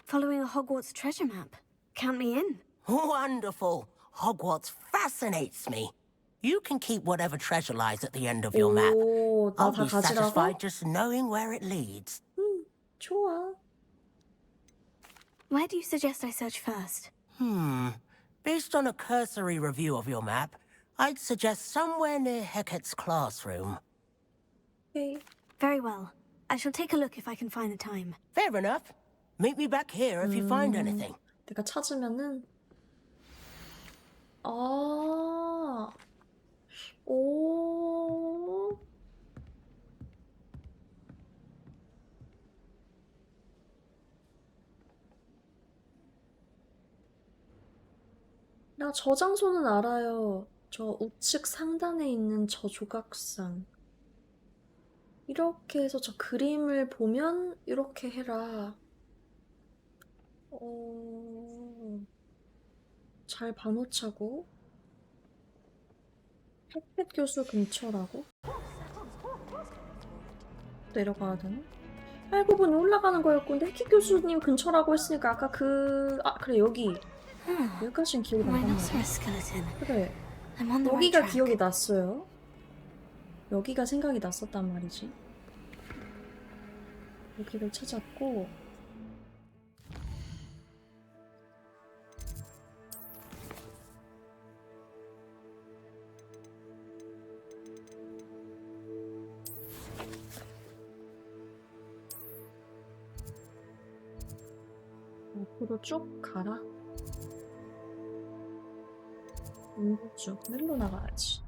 Following a Hogwarts treasure map. Count me in. Wonderful. Hogwarts fascinates me. You can keep whatever treasure lies at the end of your map. 오, 나 I'll 다 be 가지라고? satisfied just knowing where it leads. 좋아. Where do you suggest I search first? Based on a cursory review of your map, I'd suggest somewhere near Hecat's classroom. 오케이. Very well. I shall take a look if I can find the time. Fair enough. Meet me back here if you find anything. 내가 찾으면은 아. 오. 나 저 장소는 알아요. 저 우측 상단에 있는 저 조각상. 이렇게 해서 저 그림을 보면 이렇게 해라. 잘 봐놓자고. 햇빛 교수 근처라고? 내려가야 되나? 알고 보니 올라가는 거였고, 근데 햇빛 교수님 근처라고 했으니까 아까 그래, 여기. 여기까지는 기억이 난단 말이야. Rhinoceros skeleton. 그래. I'm on the right 여기가 track. 기억이 났어요. 여기가 생각이 났었단 말이지. 여기를 찾았고, 앞으로 쭉 가라. 쭉 일로 나가야지.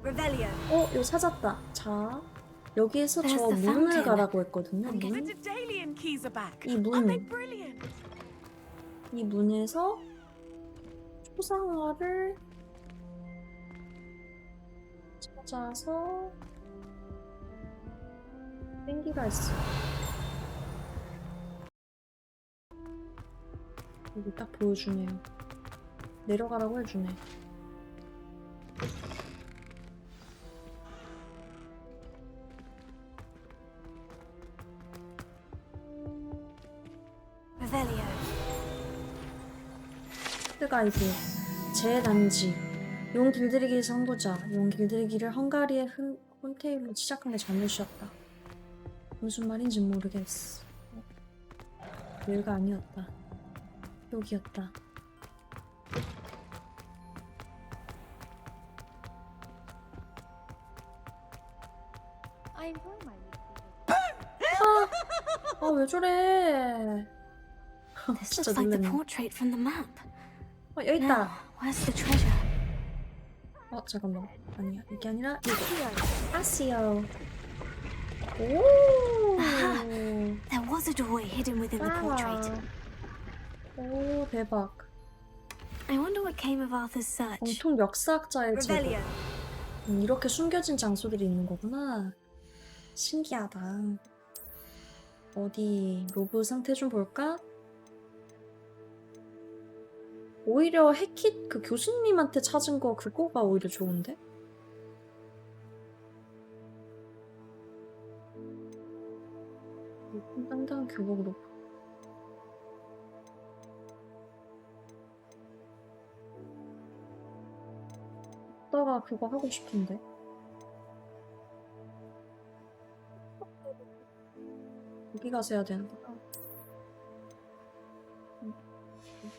Revelio. 이거 찾았다. 자, 여기에서 저 There's the 문을 fountain. 가라고 했거든요. The 문. Daedalian keys are back. 이 Aren't they 문. brilliant? 이 문에서 초상화를 찾아서 땡기가 있어. 여기 딱 보여주네요. 내려가라고 해주네. Revelio. 가이드 제 단지 용 길들이기 선구자 용 길들이기를 헝가리의 혼테일로 시작한 게 잘못이었다. 무슨 말인지 모르겠어. 여기가 아니었다. 여기였다. 왜 저래? This 진짜 looks like the 놀랐네. portrait from the map. 여기 Now, 있다. where's the treasure? 잠깐만. 아니야. 이게 아니라 이거. 아시오. 오. Aha! There was a doorway hidden within the portrait. 오, 대박. I wonder what came of Arthur's search. 공통 역사학자의 제보. Revelio. 이렇게 숨겨진 장소들이 있는 거구나. 신기하다. 어디 로브 상태 좀 볼까? 오히려 해킷 그 교수님한테 찾은 거 그거가 오히려 좋은데? 당당한 교복 로브. 오빠가 그거 하고 싶은데. 여기 가서 해야 되는 거야.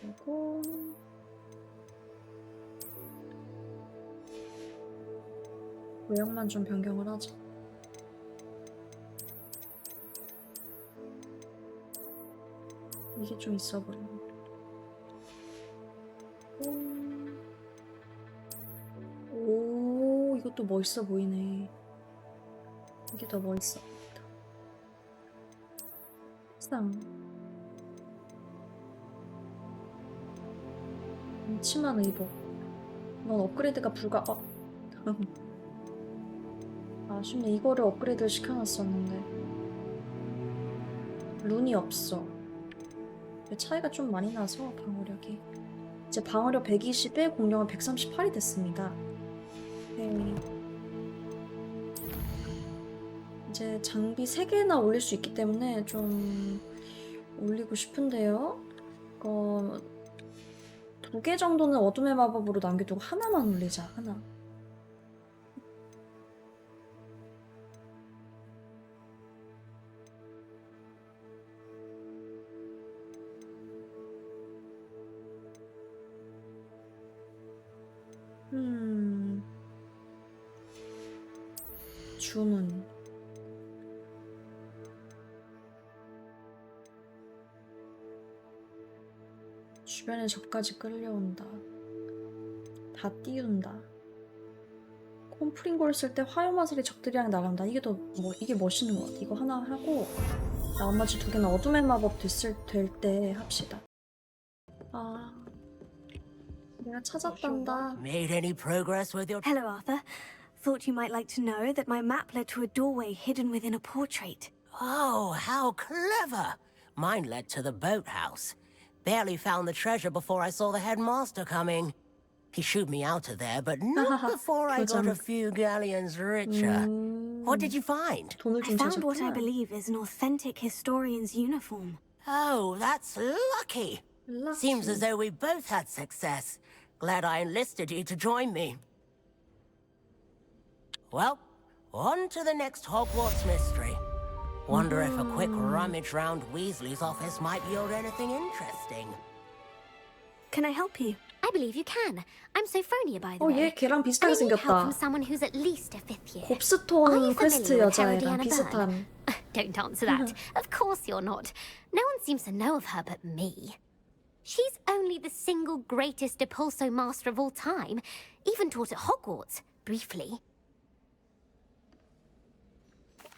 그리고 외형만 좀 변경을 하자. 이게 좀 있어 보이네. 오, 이것도 멋있어 보이네. 이게 더 멋있어 보인다. 상. 치마는 입어. 이건 업그레이드가 아쉽네. 이거를 업그레이드를 시켜놨었는데 룬이 없어. 차이가 좀 많이 나서 방어력이 이제 방어력 120에 공격은 138이 됐습니다. 네. 이제 장비 3개나 올릴 수 있기 때문에 좀 올리고 싶은데요. 2개 정도는 어둠의 마법으로 남겨두고 하나만 올리자. 하나. 주문. 주변에 적까지 끌려온다. 다 띄운다. 콤프링골 쓸 때 화요마술이 적들이랑 나간다. 이게 이게 멋있는 것 같아. 이거 하나 하고 나머지 2개는 어둠의 마법 될 때 합시다. 내가 찾았단다. Made any progress with your... Hello, Arthur. Thought you might like to know that my map led to a doorway hidden within a portrait. Oh, how clever! Mine led to the boathouse. Barely found the treasure before I saw the headmaster coming. He shooed me out of there, but not before I got a few galleons richer. What did you find? I found what I believe is an authentic historian's uniform. Oh, that's lucky. Seems as though we both had success. Glad I enlisted you to join me. Well, on to the next Hogwarts mystery. Wonder if a quick rummage round Weasley's office might yield anything interesting. Can I help you? I believe you can. I'm Sophronia, by the way. 얘 걔랑 비슷하게 I need help 생겼다. from someone who's at least a 5th year. Are 곱스톤 you 퀘스트 familiar with 여자애랑 Herodiana 비슷한. Don't answer that. Of course you're not. No one seems to know of her but me. She's only the single greatest Depulso master of all time. Even taught at Hogwarts, briefly.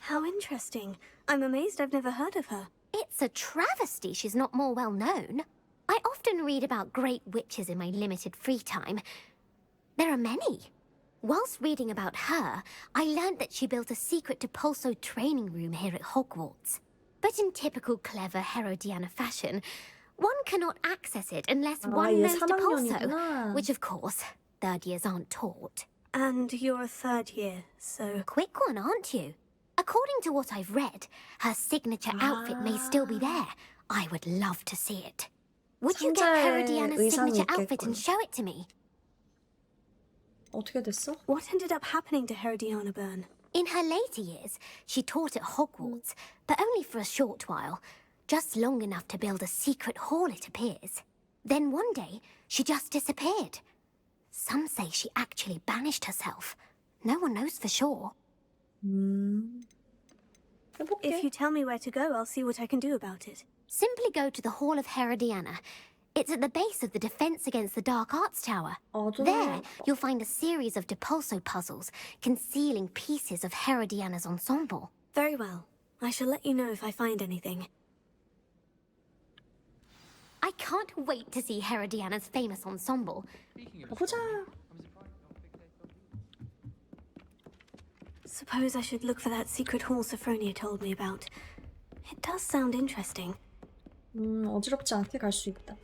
How interesting. I'm amazed I've never heard of her. It's a travesty she's not more well known. I often read about great witches in my limited free time. There are many. Whilst reading about her, I learned that she built a secret Depulso training room here at Hogwarts. But in typical clever Herodiana fashion, one cannot access it unless one knows Depulso, which of course, third years aren't taught. And you're a third year, so... Quick one, aren't you? According to what I've read, her signature outfit may still be there. I would love to see it. Would you get Herodiana's signature outfit and show it to me? 어떻게 됐어? What ended up happening to Herodiana Byrne? In her later years, she taught at Hogwarts, but only for a short while. Just long enough to build a secret hall, it appears. Then one day, she just disappeared. Some say she actually banished herself. No one knows for sure. If you tell me where to go, I'll see what I can do about it. Simply go to the Hall of Herodiana. It's at the base of the Defense Against the Dark Arts Tower. There, you'll find a series of Depulso puzzles concealing pieces of Herodiana's ensemble. Very well. I shall let you know if I find anything. I can't wait to see Herodiana's famous ensemble. 가보자. Suppose I should look for that secret hall Sophronia told me about. It does sound interesting. 어지럽지 않게 갈 수 있다.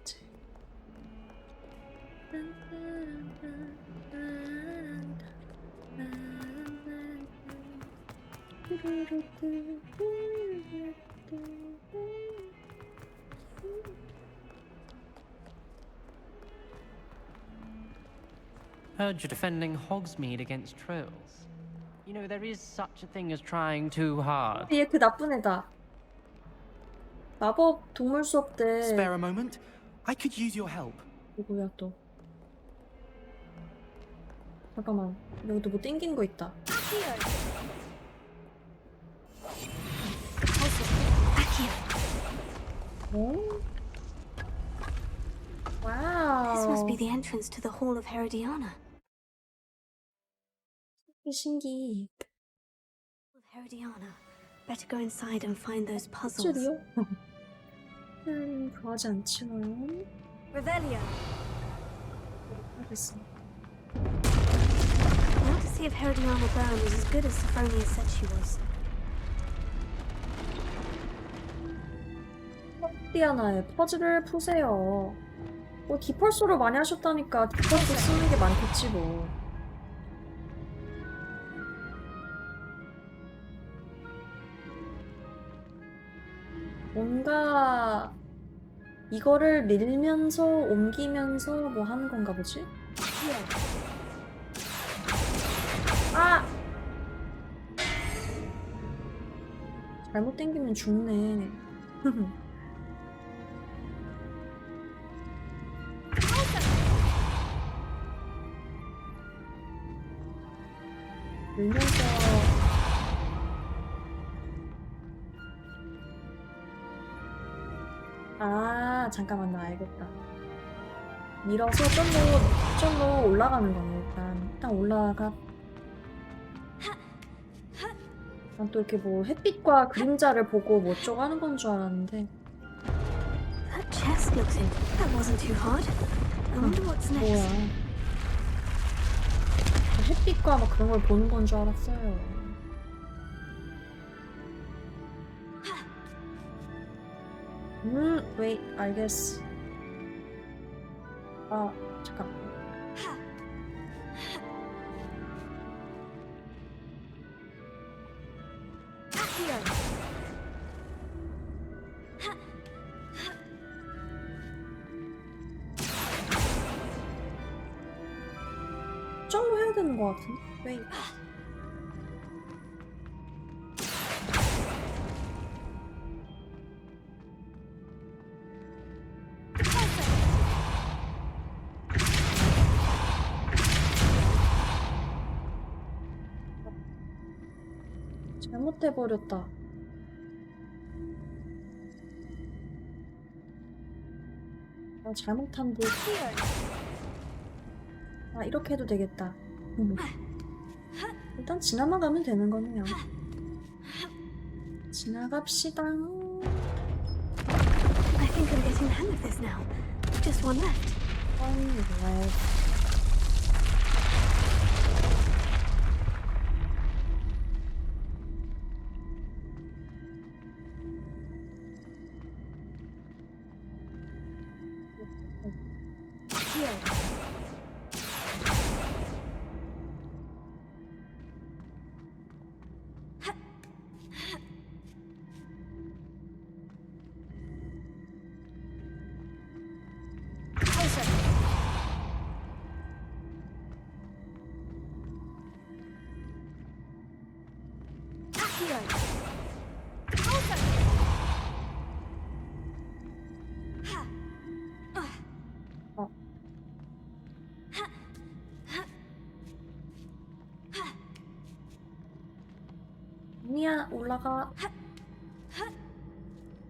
Heard you're defending Hogsmeade against trolls. You know, there is such a thing as trying too hard. 얘 그 나쁜 애다. 마법 동물 수업 때. Spare a moment? I could use your help. 누구야 또? 잠깐만, 여기도 뭐 땡기는 거 있다. 오? 와우. This must be the entrance to the Hall of Herodiana. 신기. Herodiana. Better go inside and find those puzzles. 줄이요? 좋아하지 않지만. Revelio. 알겠어. I want to see if Herodiana Byrne was as good as Sophronia said she was. 디아나의 퍼즐을 푸세요. 뭐 디펄소를 많이 하셨다니까 디펄소 쓰는 게 많겠지 뭐. 뭔가 이거를 밀면서 옮기면서 뭐 하는 건가 보지? 아! 잘못 당기면 죽네. 밀면서 아 잠깐만 나 알겠다. 밀어서 점으로 올라가는 거네. 일단 올라가. 난 또 이렇게 뭐 햇빛과 그림자를 보고 뭐 어쩌고 하는 건 줄 알았는데. That chest looks in. That wasn't too hard. I wonder what's next. 뭐야? 햇빛과 막 그런 걸 보는 건 줄 알았어요. wait, 알겠어. 아, 잠깐. 점을 해야 되는 것 같은데? wait. 잘못돼버렸다. 아, 잘못한 듯. 아, 이렇게 해도 되겠다. 일단 지나만 가면 되는 거네요. 지나갑시다. I think I'm getting the hang of this now. Just one left. One left. 아니야, 올라가.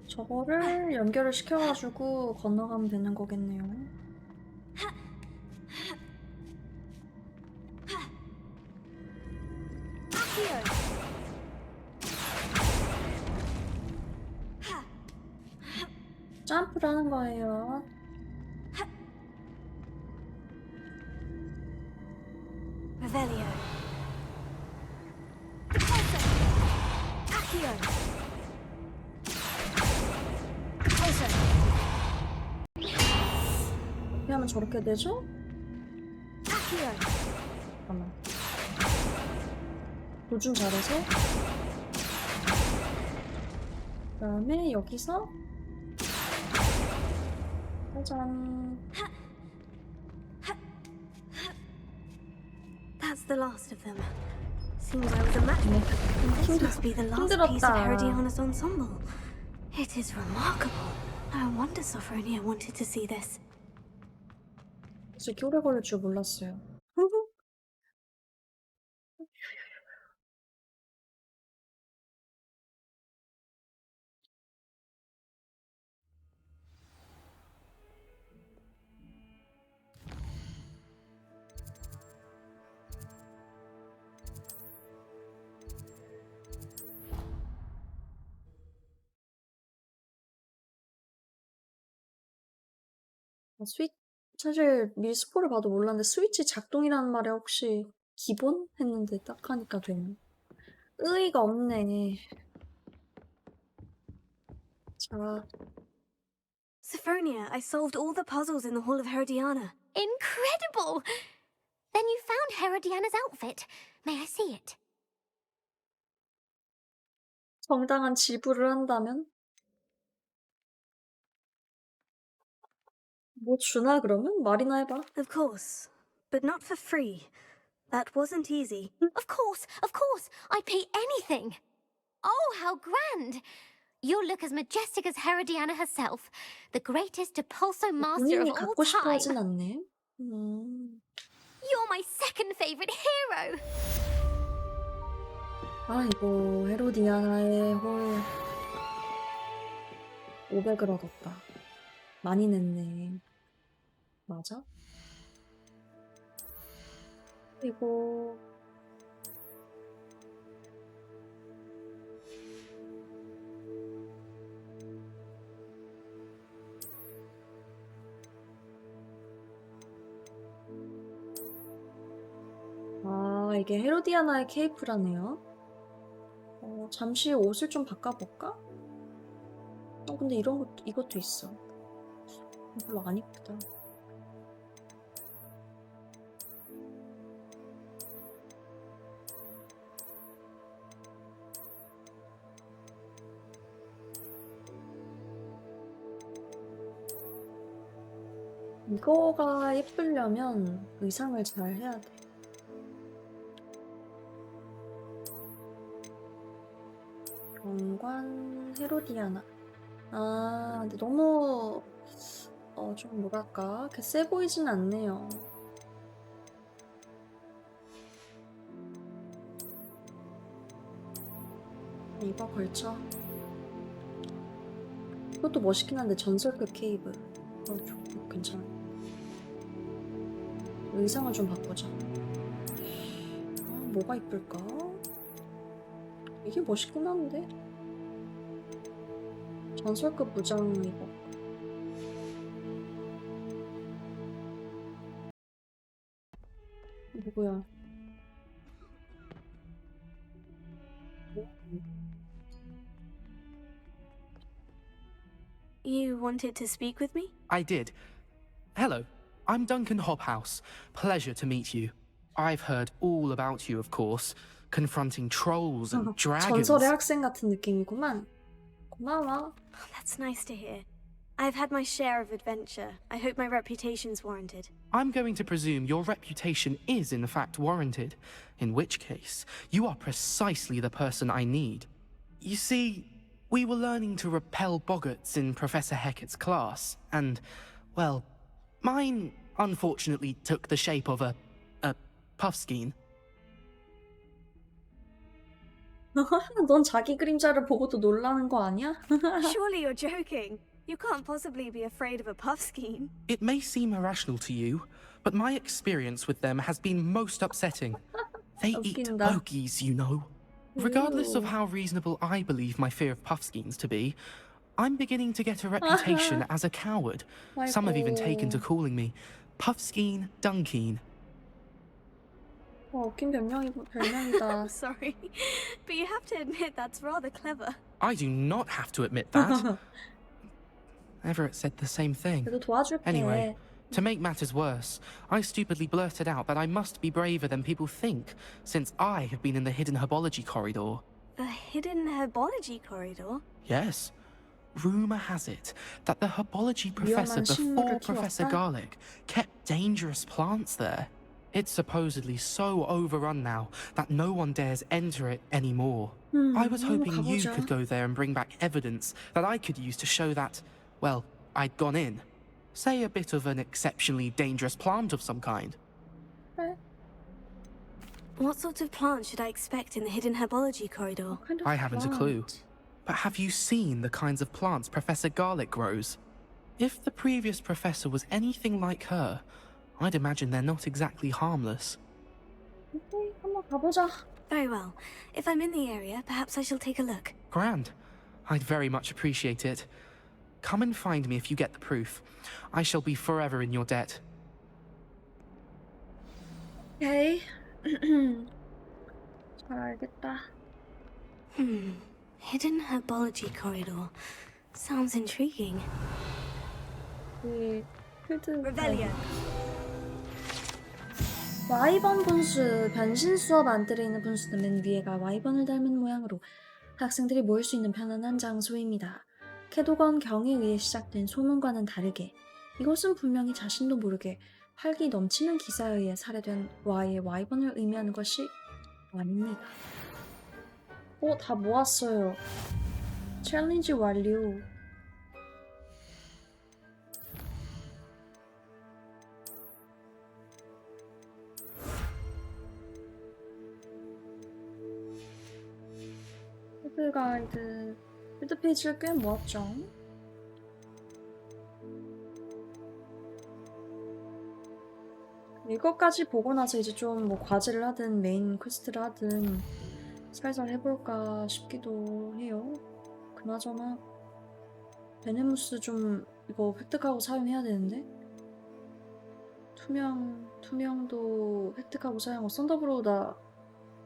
저거를 연결을 시켜가지고 건너가면 되는 거겠네요. 점프를 하는 거예요. Revelio. 어떻게 하면 저렇게 되죠? 잠깐만. 조준 잘해서. 그 다음에 여기서 짜잔. That's the last of them. Seems I was a match maker. This must be the last piece of Herodiana's ensemble. It is remarkable. No wonder Sophronia wanted to see this. 이렇게 오래 걸릴 줄 몰랐어요. 사실 미리 스포를 봐도 몰랐는데 스위치 작동이라는 말에 혹시 기본? 했는데 딱 하니까 되네. 의의가 없네. 자. Sophronia, I solved all the puzzles in the Hall of Herodiana. Incredible! Then you found Herodiana's outfit. May I see it? 정당한 지불을 한다면? 뭐 주나 그러면? 말이나 해봐. Of course, but not for free. That wasn't easy. Of course, I'd pay anything. Oh, how grand! You'll look as majestic as Herodiana herself, the greatest depulso master of 본인이 all 갖고 싶어 time. 하진 않네. You're my second favorite hero. 아이고, 헤로디아나의 홀 500을 얻었다. 많이 냈네. 맞아? 그리고 아, 이게 헤로디아나의 케이프라네요. 잠시 옷을 좀 바꿔볼까? 근데 이것도 있어. 별로 안 이쁘다. 이거가 예쁘려면 의상을 잘 해야 돼. 경관 헤로디아나. 아, 근데 너무 좀 뭐랄까, 그렇게 세 보이진 않네요. 이거 걸쳐. 이것도 멋있긴 한데 전설급 케이브. 괜찮아. 의상을 좀 바꾸자. 뭐가 이쁠까? 이게 멋있긴 한데. 전설급 무장이고. 누구야? You wanted to speak with me? I did. Hello, I'm Duncan Hobhouse. Pleasure to meet you. I've heard all about you, of course, confronting trolls and dragons. 전설의 학생 같은 느낌이구만. 고마워. That's nice to hear. I've had my share of adventure. I hope my reputation's warranted. I'm going to presume your reputation is in fact warranted, in which case, you are precisely the person I need. You see, we were learning to repel boggarts in Professor Hecat's class, and, well, mine unfortunately took the shape of a puffskein. 넌 자기 그림자를 보고도 놀라는 거 아니야? Surely you're joking. You can't possibly be afraid of a puffskein. It may seem irrational to you, but my experience with them has been most upsetting. They eat bogies, you know. Regardless of how reasonable I believe my fear of puffskeins to be, I'm beginning to get a reputation as a coward. Some have even taken to calling me Puffskein Dunkeen. 웃긴 별명이다. Sorry, but you have to admit that's rather clever. I do not have to admit that. Everett said the same thing. 그래도 도와줄게. Anyway, to make matters worse, I stupidly blurted out that I must be braver than people think, since I have been in the hidden herbology corridor. The hidden herbology corridor? Yes. Rumour has it that the herbology professor before Professor Garlic kept dangerous plants there. It's supposedly so overrun now that no one dares enter it anymore. I was hoping you could go there and bring back evidence that I could use to show that, well, I'd gone in. Say a bit of an exceptionally dangerous plant of some kind. What sort of plant should I expect in the hidden herbology corridor? I haven't a clue. But have you seen the kinds of plants Professor Garlic grows? If the previous professor was anything like her, I'd imagine they're not exactly harmless. Okay, 한번 가보자. Very well. If I'm in the area, perhaps I shall take a look. Grand. I'd very much appreciate it. Come and find me if you get the proof. I shall be forever in your debt. Okay. 잘 알겠다. Hidden herbology corridor. Sounds intriguing. Revelio. 와이번 분수, 변신 수업 안뜰에 있는 분수는 맨 위에가 와이번을 닮은 모양으로 학생들이 모일 수 있는 편안한 장소입니다. 캐도건 경에 의해 시작된 소문과는 다르게 이곳은 분명히 자신도 모르게 활기 넘치는 기사에 의해 살해된 Y의 와이번을 의미하는 것이 아닙니다. 다 모았어요. 챌린지 완료. 필드 가이드, 필드 페이지를 꽤 모았죠. 이것까지 보고 나서 이제 좀 뭐 과제를 하든 메인 퀘스트를 하든 살살 해볼까 싶기도 해요. 그나저나 베네무스 좀 이거 획득하고 사용해야 되는데 투명도 획득하고 사용하고 썬더브로우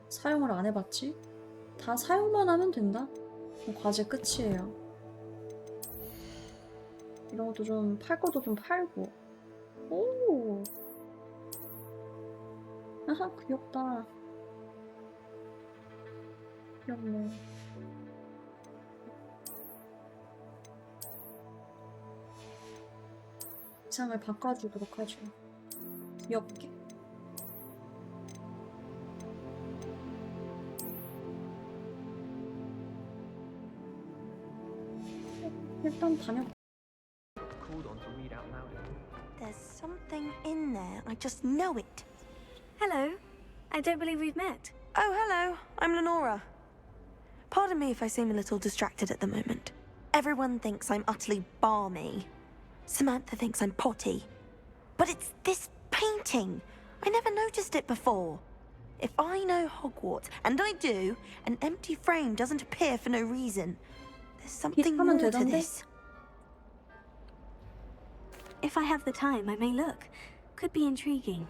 사용을 안 해봤지? 다 사용만 하면 된다? 과제 끝이에요. 이런 것도 좀 팔 것도 좀 팔고. 오! 아하, 귀엽다. 귀엽네. 이상을 바꿔주도록 하죠. 귀엽게. 일단 다녀. There's something in there. I just know it. Hello. I don't believe we've met. Oh, hello. I'm Lenora. Pardon me if I seem a little distracted at the moment. Everyone thinks I'm utterly balmy. Samantha thinks I'm potty. But it's this painting. I never noticed it before. If I know Hogwarts, and I do, an empty frame doesn't appear for no reason. There's something 비슷하면 more to 되던데? this. If I have the time, I may look. Could be intriguing.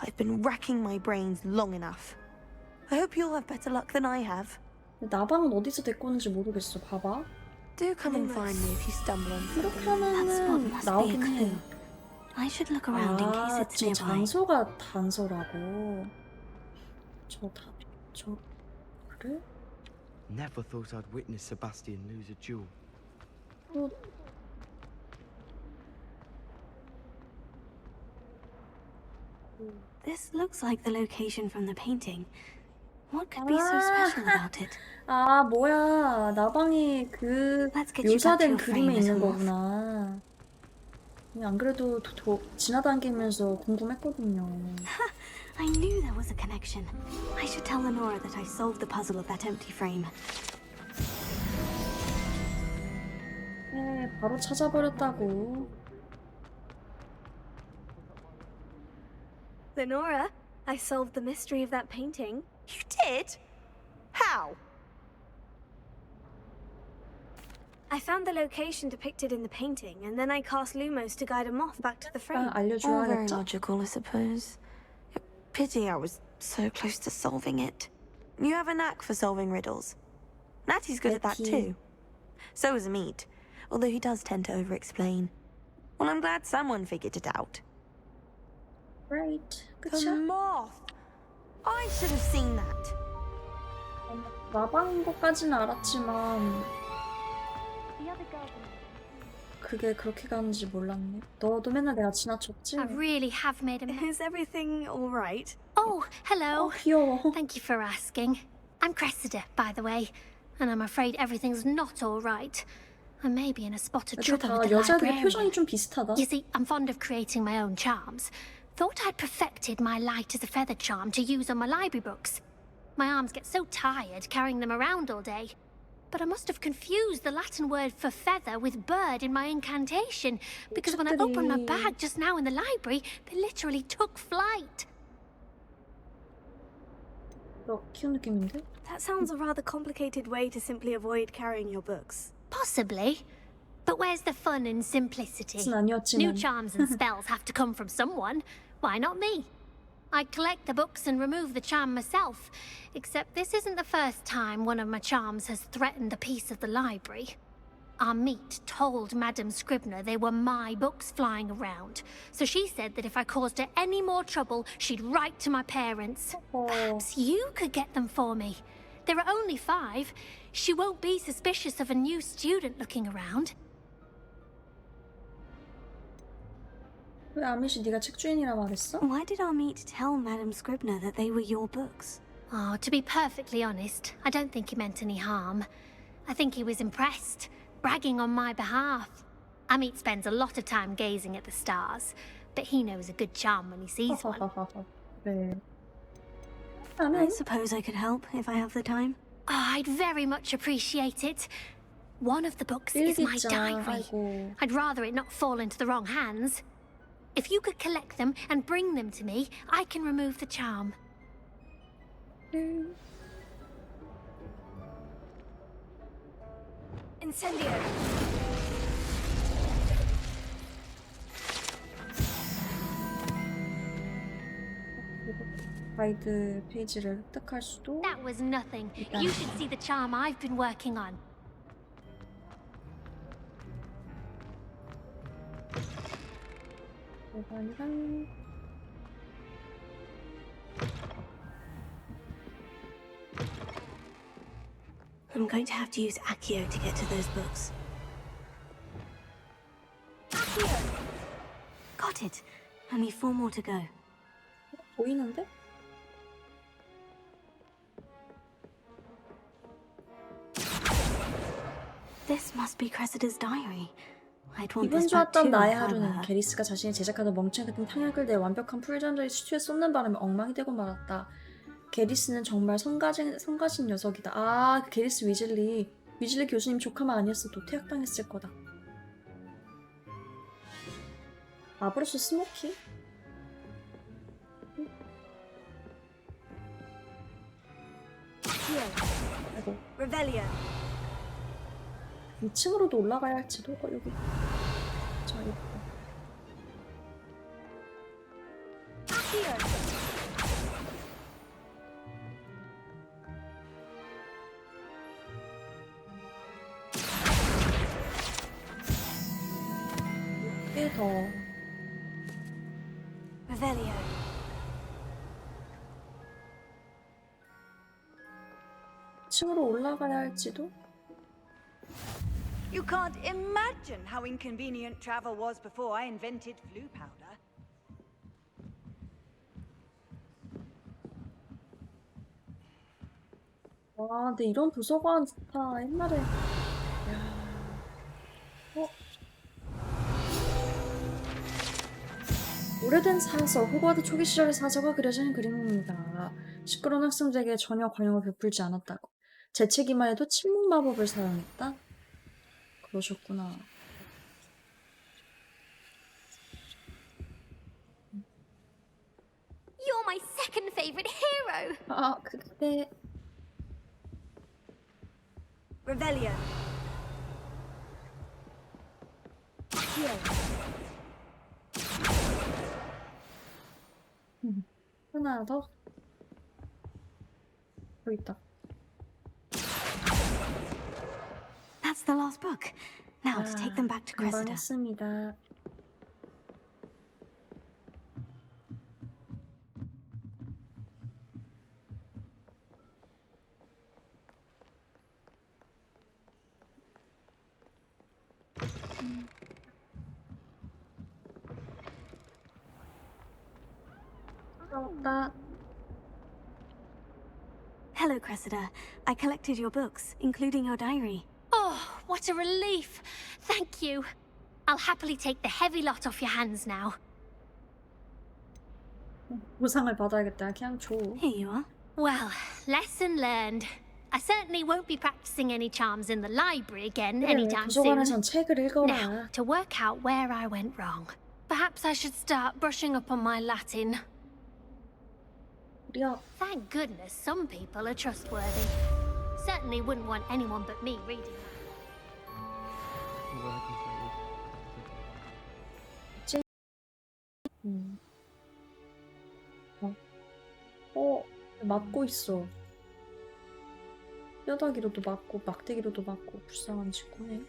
I've been racking my brains long enough. I hope you'll have better luck than I have. 나방은 어디서 데리고 오는지 모르겠어. 봐봐. Do come and find me if you stumble on 이렇게 something. That spot 하면은 must be a 나오긴 해. clue. I should look around in case 아, it's 저 nearby. 장소가 단서라고. 저 그래? Never thought I'd witness Sebastian lose a duel. 어, This looks like the location from the painting. What could be so special about it? 아, 뭐야. 나방이 그 Let's get you back to 묘사된 your frame, 그림에 있는 little wolf. 거구나. 안 그래도 지나다니면서 궁금했거든요. I knew there was a connection. I should tell Lenora that I solved the puzzle of that empty frame. 네, 바로 찾아버렸다고. Lenora, I solved the mystery of that painting. You did? How? I found the location depicted in the painting, and then I cast Lumos to guide a moth back to the frame. All very 알려줘야겠죠? logical, I suppose. Pity I was so close to solving it. You have a knack for solving riddles. Natty's good at that Natty. too. So is Amit, although he does tend to over-explain. Well, I'm glad someone figured it out. Right. The 그쵸? moth! I should have seen that. 나방인 것까지는 알았지만 그게 그렇게 가는지 몰랐네. 너도 맨날 내가 지나쳤지? I really have made a mess. Is everything all right? Oh, hello. 귀여워. Thank you for asking. I'm Cressida, by the way, and I'm afraid everything's not all right. I may be in a spot of 근데 trouble 다 with the 여자들의 표정이 librarian. 좀 비슷하다. You see, I'm fond of creating my own charms. Thought I'd perfected my light as a feather charm to use on my library books. My arms get so tired carrying them around all day. But I must have confused the Latin word for feather with bird in my incantation, because when I opened my bag just now in the library, they literally took flight. 너 키운 느낌인데? That sounds a rather complicated way to simply avoid carrying your books. Possibly. But where's the fun in simplicity? 그건 아니었지만. New charms and spells have to come from someone. Why not me? I'd collect the books and remove the charm myself. Except this isn't the first time one of my charms has threatened the peace of the library. Amit told Madame Scribner they were my books flying around. So she said that if I caused her any more trouble, she'd write to my parents. Perhaps you could get them for me. There are only 5. She won't be suspicious of a new student looking around. 왜 아미시 네가 책 주인이라 말했어? Why did Amit tell Madame Scribner that they were your books? Oh, to be perfectly honest, I don't think he meant any harm. I think he was impressed, bragging on my behalf. Amit spends a lot of time gazing at the stars, but he knows a good charm when he sees one. 네. I suppose I could help if I have the time. Oh, I'd very much appreciate it. One of the books is my 일기장, diary. 아이고. I'd rather it not fall into the wrong hands. If you could collect them and bring them to me, I can remove the charm. Incendio! 가이드 페이지를 획득할 수도. That was nothing. You should see the charm I've been working on. 대관이랑 I'm going to have to use Accio to get to those books. Accio! Got it. Only 4 more to go. 보이는데? This must be Cressida's diary. I'd want 기분 this back too 좋았던 나의 if I were 하루는 her. 게리스가 자신이 제작하던 멍청 같은 탕약을 내 완벽한 풀잠자리 스튜에 쏟는 바람에 엉망이 되고 말았다. 게리스는 정말 성가신 녀석이다. 아, 그 게리스 위즐리 교수님 조카만 아니었어도 퇴학당했을 거다. 아브로스 스모키? Accio! 아이고. Revelio! 2층으로도 올라가야 할지도. 여기. 자, 이거. 꽤 더. Revelio. 2층으로 올라가야 할지도. You can't imagine how inconvenient travel was before I invented flu powder. 와, 근데 이런 도서관 좋다. 옛날에. 야. 오래된 사서, 호그와트 초기 시절의 사서가 그려진 그림입니다. 시끄러운 학생들에게 전혀 관용을 베풀지 않았다고. 재채기만 해도 침묵 마법을 사용했다? 그러셨구나. You're my second favorite hero. 아, 그때 Revelio. 하나 더. 여기 있다. That's the last book. Now to take them back to 금방 Cressida. 했습니다. 없다. Hello, Cressida. I collected your books, including your diary. Oh, what a relief. Thank you. I'll happily take the heavy lot off your hands now. 보상을 받아야겠다. 그냥 줘. Here you are. Well, lesson learned. I certainly won't be practicing any charms in the library again 그래, anytime soon. 도서관에선 책을 읽어라. Now, to work out where I went wrong. Perhaps I should start brushing up on my Latin. 우리야. Thank goodness some people are trustworthy. Certainly wouldn't want anyone but me reading that. 맞고 있어. 뼈다귀로도 맞고 막대기로도 맞고 불쌍한 친구네.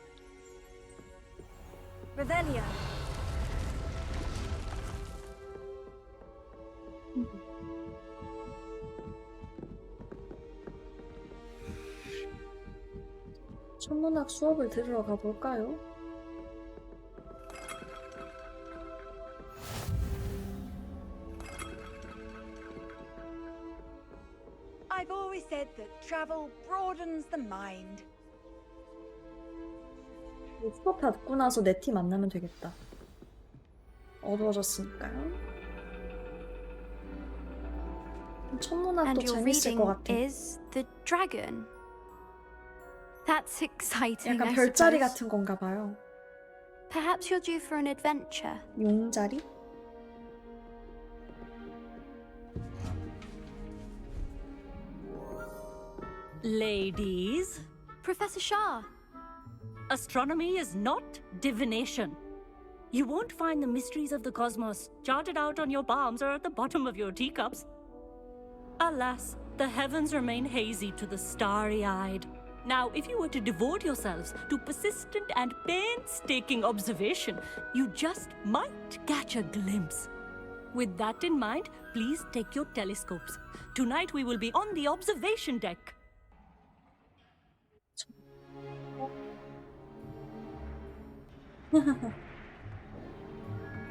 Revelio. 천문학 수업을 들으러 가볼까요? I've always said that travel broadens the mind. 수업 받고 나서 내 팀 만나면 되겠다. 어두워졌으니까요. 천문학도 And your 재밌을 것 reading 같아. is The Dragon. That's exciting, 약간 I 별자리 suppose. 같은 건가 봐요. Perhaps you're due for an adventure. 용자리? Ladies, Professor Shah. astronomy is not divination. You won't find the mysteries of the cosmos charted out on your palms or at the bottom of your teacups. Alas, the heavens remain hazy to the starry-eyed. Now, if you were to devote yourselves to persistent and painstaking observation, you just might catch a glimpse. With that in mind, please take your telescopes. Tonight we will be on the observation deck.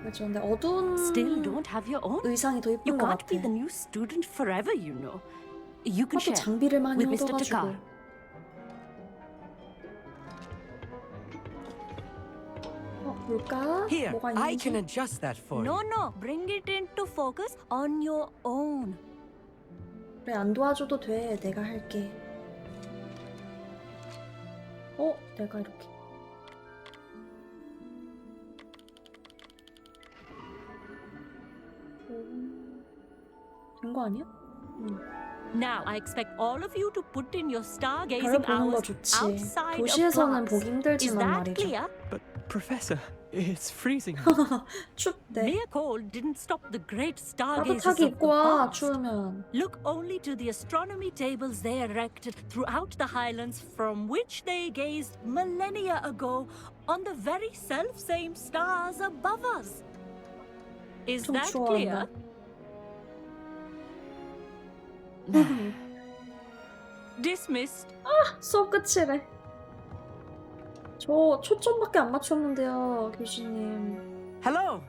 그렇죠. 근데 어두운 Still don't have your own. 의상이 더 You 예쁜 것 can't be 같아. the new student forever, you know. You can 하도 share 장비를 많이 with Mr. 얻어가지고. Takar. 볼까? Here, 뭐가 I 있는지. can adjust that for No, you. no, bring it into focus on your own. 그래, 안 도와줘도 돼. 내가 할게. 내가 이렇게. 된 거 아니야? 응. Now, I expect all of you to put in your 별을 stargazing 보는 거 hours 좋지. outside of 도시에서는 class. 보기 Is 힘들지만 that 말이죠. clear? But, Professor, it's freezing. 춥대. Mere cold didn't stop the great stargazers 따뜻하게 of 입고 the 와, past. 추우면. Look only to the astronomy tables they erected throughout the highlands from which they gazed millennia ago on the very self-same stars above us. Is 좀 that clear? Dismissed. 아, 수업 끝이래. 저 초점밖에 안 맞췄는데요, 교수님. Hello.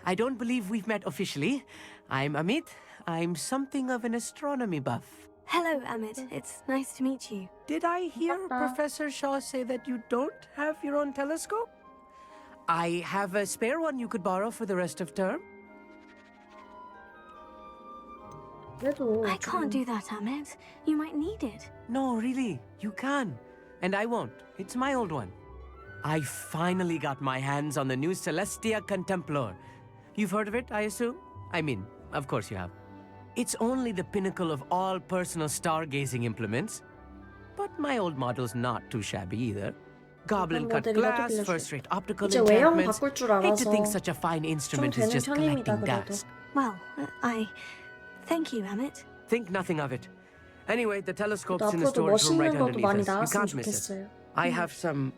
I don't believe we've met officially. I'm Amit. I'm something of an astronomy buff. Hello, Amit. It's nice to meet you. Did I hear Professor Shaw say that you don't have your own telescope? I have a spare one you could borrow for the rest of term. I can't do that, Amit. You might need it. No, really, you can. And I won't. It's my old one. I finally got my hands on the new Celestia Contemplar. You've heard of it, I assume? I mean, of course you have. It's only the pinnacle of all personal stargazing implements. But my old model's not too shabby either. Goblin-cut glass, first-rate optical 이제 외형 enchantments. 바꿀 줄 Hate 알아서 to think such a fine 좀 instrument is 되는 just 편입니다, collecting 그래도. dust. Well, thank you, Amit. Think nothing of it. Anyway, the telescope's in the 앞으로도 storage room right 멋있는 것도 많이 underneath us. You 나왔으면 can't miss it. 좋겠어요. I have some,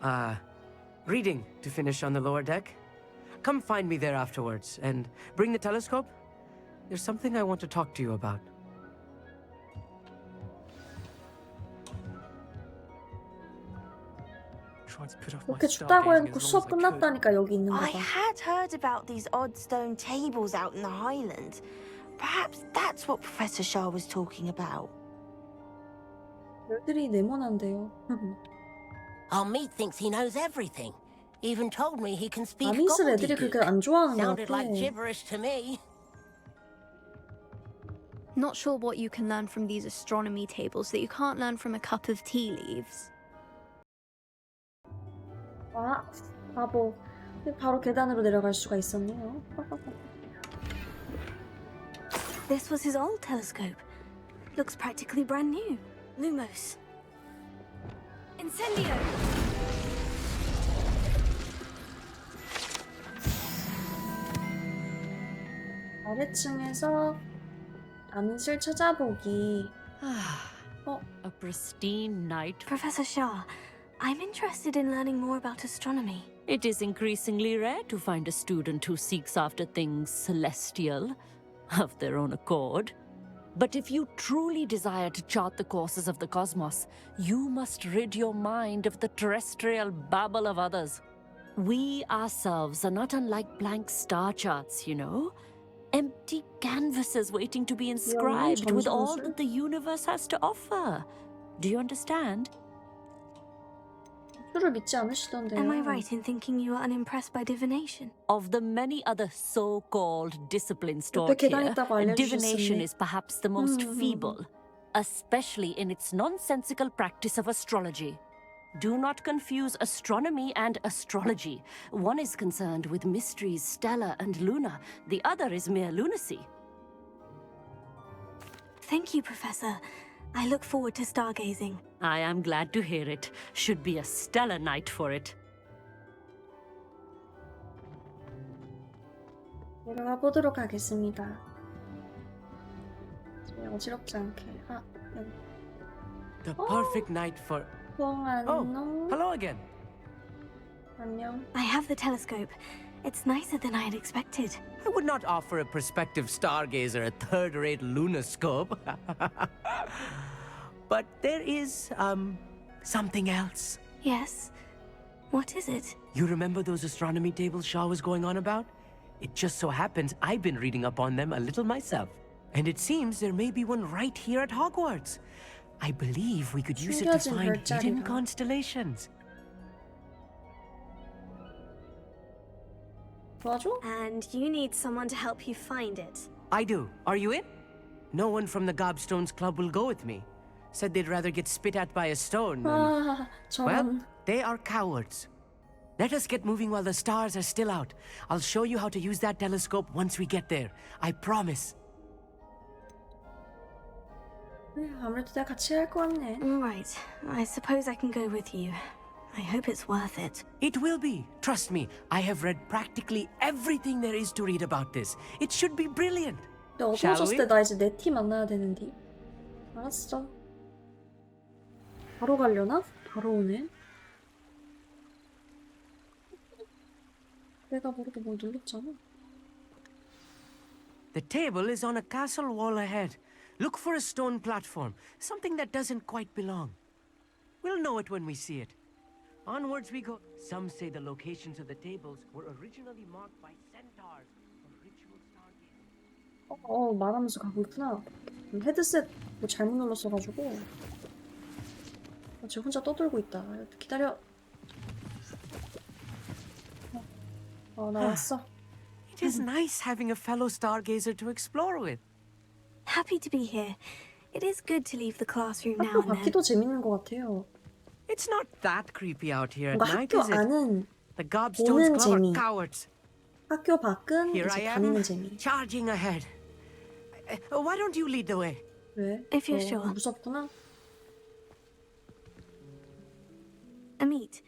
reading to finish on the lower deck. Come find me there afterwards, and bring the telescope. There's something I want to talk to you about. 그렇게 춥다고 해놓고 수업 끝났다니까 여기 있는 I 거다. had heard about these odd stone tables out in the Highlands. Perhaps that's what Professor Shah was talking about. 별들이 네모난데요. Amit thinks he knows everything. Even told me he can speak 아미스 애들이 그렇게 안 좋아하는 것 Sounded 같아. like gibberish to me. Not sure what you can learn from these astronomy tables that you can't learn from a cup of tea leaves. 아, 바보. 바로 계단으로 내려갈 수가 있었네요. This was his old telescope. Looks practically brand new. Lumos. Incendio! 아래층에서 암실 찾아보기. A pristine night. Professor Shah, I'm interested in learning more about astronomy. It is increasingly rare to find a student who seeks after things celestial of their own accord. But if you truly desire to chart the courses of the cosmos, you must rid your mind of the terrestrial babble of others. We ourselves are not unlike blank star charts, you know? Empty canvases waiting to be inscribed with all that the universe has to offer. Do you understand? 술을 믿지 않으시던데요. Am I right in thinking you are unimpressed by divination? Of the many other so-called disciplines taught 옆에 계단 here, 있다고 알려주셨으니. divination is perhaps the most feeble, especially in its nonsensical practice of astrology. Do not confuse astronomy and astrology. One is concerned with mysteries stellar and lunar, the other is mere lunacy. Thank you, Professor. I look forward to stargazing. I am glad to hear it. Should be a stellar night for it. 내려가 보도록 하겠습니다. 어지럽지 않게. 아, 여기. The perfect night for... 안녕. Hello again. 안녕. I have the telescope. It's nicer than I had expected. I would not offer a prospective stargazer a third-rate lunoscope. But there is, something else. Yes? What is it? You remember those astronomy tables Shaw was going on about? It just so happens I've been reading up on them a little myself. And it seems there may be one right here at Hogwarts. I believe we could use it to find hidden constellations. And you need someone to help you find it. I do. Are you in? No one from the Gobstones Club will go with me. Said they'd rather get spit at by a stone than... Well, they are cowards. Let us get moving while the stars are still out. I'll show you how to use that telescope once we get there. I promise. 아무래도 내가 같이 할 것 같네. Right. I suppose I can go with you. I hope it's worth it. It will be. Trust me, I have read practically everything there is to read about this. It should be brilliant. 근데 어두워졌을 때 나 이제 내 티 만나야 되는데. 알았어. 바로 가려나? 바로 오네. 내가 모르게 뭘 눌렀잖아. The table is on a castle wall ahead. Look for a stone platform, something that doesn't quite belong. We'll know it when we see it. Onwards we go. Some say the locations of the tables were originally marked by centaurs for ritual stargazing. 말하면서 가고 있구나. 헤드셋 뭐 잘못 눌렀어가지고. 지금 혼자 떠들고 있다. 기다려. 나왔어. It is nice having a fellow stargazer to explore with. Happy to be here. It is good to leave the classroom now 학교 and then. 밖이도 재밌는 것 같아요. It's not that creepy out here at 뭔가 night, 학교 is it? 안은 The gobstones 보는 club are 재미. cowards. 학교 밖은 Here 이제 I 다니는 am, 재미. charging ahead. Why don't you lead the way? 왜? If you're sure. 무섭구나. Amit,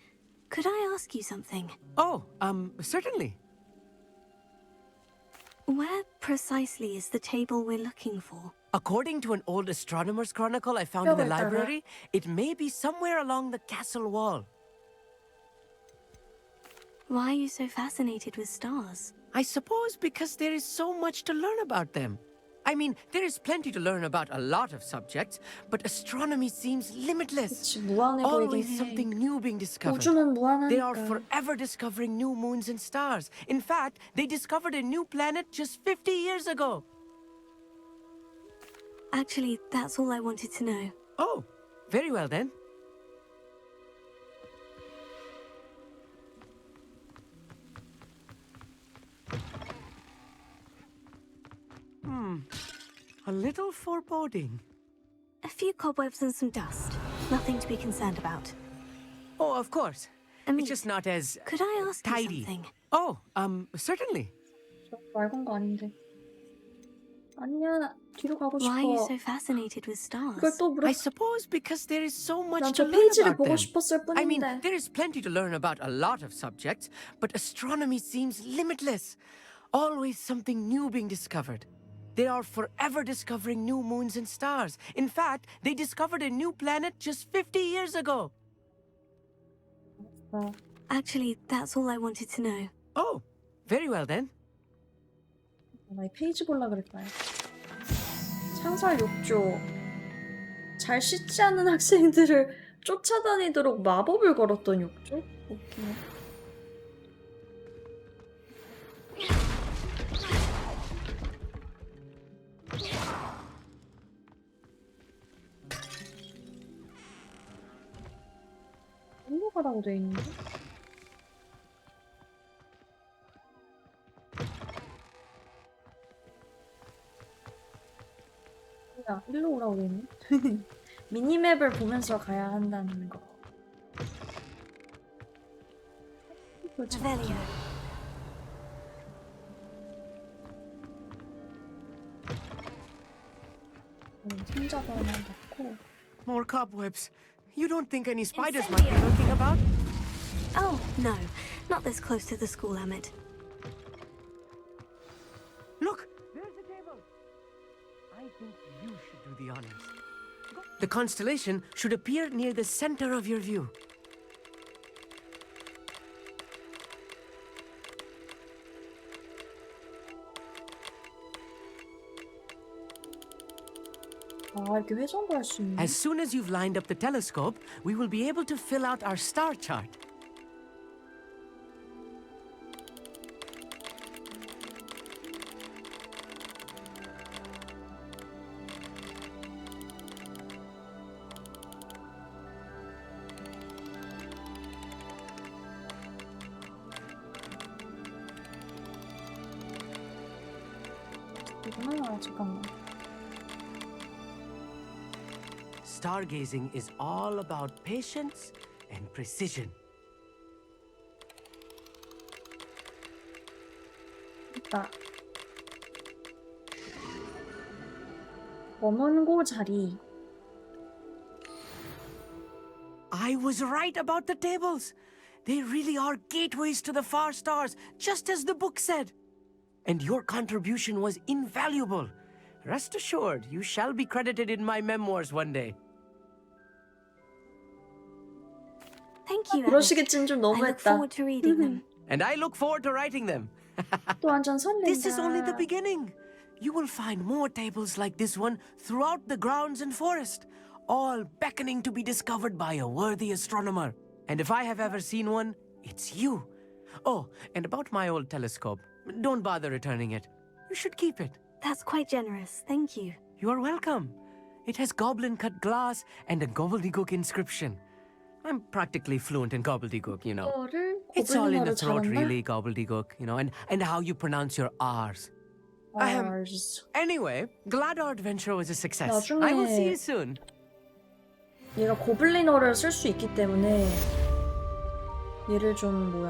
could I ask you something? Oh, certainly. Where precisely is the table we're looking for? According to an old astronomer's chronicle I found in the 뼈가 있다고요? library, it may be somewhere along the castle wall. Why are you so fascinated with stars? I suppose because there is so much to learn about them. I mean, there is plenty to learn about a lot of subjects, but astronomy seems limitless. 그치, 무한해 보이긴 Always 해. something new being discovered. 우주는 They are 무한하니까. forever discovering new moons and stars. In fact, they discovered a new planet just 50 years ago. Actually, that's all I wanted to know. Oh, very well then. A little foreboding. A few cobwebs and some dust. Nothing to be concerned about. Oh, of course. Amit, It's just not as could I ask tidy. you something? Oh, certainly. 말 건 거 아닌데. 아니야, 뒤로 가고 Why are you 싶어. so fascinated with stars? 그걸 또 물어. I suppose because there is so much 난 to 저 learn 페이지를 about 보고 them. 싶었을 I mean, 뿐인데. there is plenty to learn about a lot of subjects, but astronomy seems limitless. Always something new being discovered. They are forever discovering new moons and stars. In fact, they discovered a new planet just 50 years ago. Actually, that's all I wanted to know. Oh, very well then. 나 이 페이지 볼라 그랬다. 창살 욕조. 잘 씻지 않는 학생들을 쫓아다니도록 마법을 걸었던 욕조? 오케이. 일로 가라고 돼 있는데? 뭐야, 일로 오라고 돼 있네? 미니맵을 보면서 가야 한다는 거. Revelio. 상자도 하나 넣고. More cobwebs. You don't think any spiders might be lurking about? Oh, no. Not this close to the school, Amit. Look, there's the table. I think you should do the honors. The constellation should appear near the center of your view. 아, 이렇게 회전도 할 수 있네. As soon as you've lined up the telescope, we will be able to fill out our star chart. 이구나, 잠깐만. Stargazing is all about patience and precision. 있다. 검은고 자리. I was right about the tables. They really are gateways to the far stars, just as the book said. And your contribution was invaluable. Rest assured, you shall be credited in my memoirs one day. Thank you, 그러시겠지는 좀 I look 너무했다. forward to reading them. And I look forward to writing them. 또 완전 설렌다. This is only the beginning. You will find more tables like this one throughout the grounds and forest, all beckoning to be discovered by a worthy astronomer. And if I have ever seen one, it's you. Oh, and about my old telescope, don't bother returning it. You should keep it. That's quite generous, thank you. You're welcome. It has goblin-cut glass and a gobbledygook inscription. I'm practically fluent in gobbledygook, you know. 이거를 It's all in the 고블린어로 throat, 잘한다? really, gobbledygook, you know, and how you pronounce your R's. Anyway, glad our adventure was a success. 나중에 I will see you soon. 얘가 고블린어를 쓸 수 있기 때문에 얘를 좀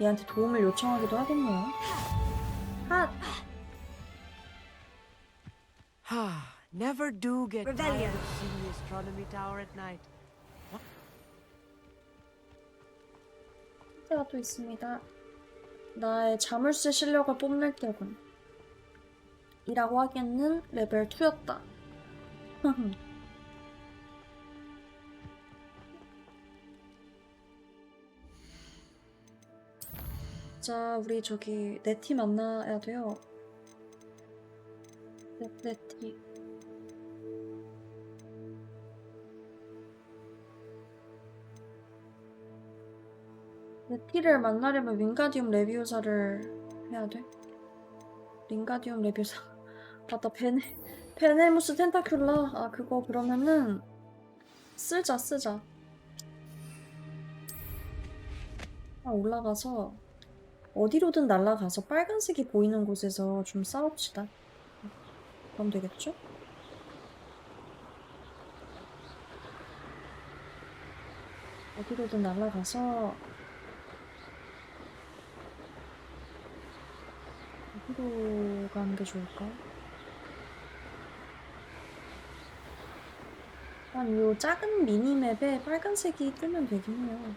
얘한테 도움을 요청하기도 하겠네요. 핫! Never do get Revelio. tired of seeing the astronomy tower at night. 때가 또 있습니다. 나의 자물쇠 실력을 뽐낼 때군. 이라고 하기에는 레벨 2였다. 자, 우리 저기 네티 만나야 돼요. 네티. 네티를 만나려면 윙가디움 레비오사를 해야 돼? 윙가디움 레비오사. 맞다, 베네무스 텐타큘라. 아, 그거 그러면은 쓰자. 올라가서 어디로든 날아가서 빨간색이 보이는 곳에서 좀 싸웁시다. 그럼 되겠죠? 어디로든 날아가서 어디로 가는 게 좋을까? 한 이 작은 미니맵에 빨간색이 뜨면 되긴 해요.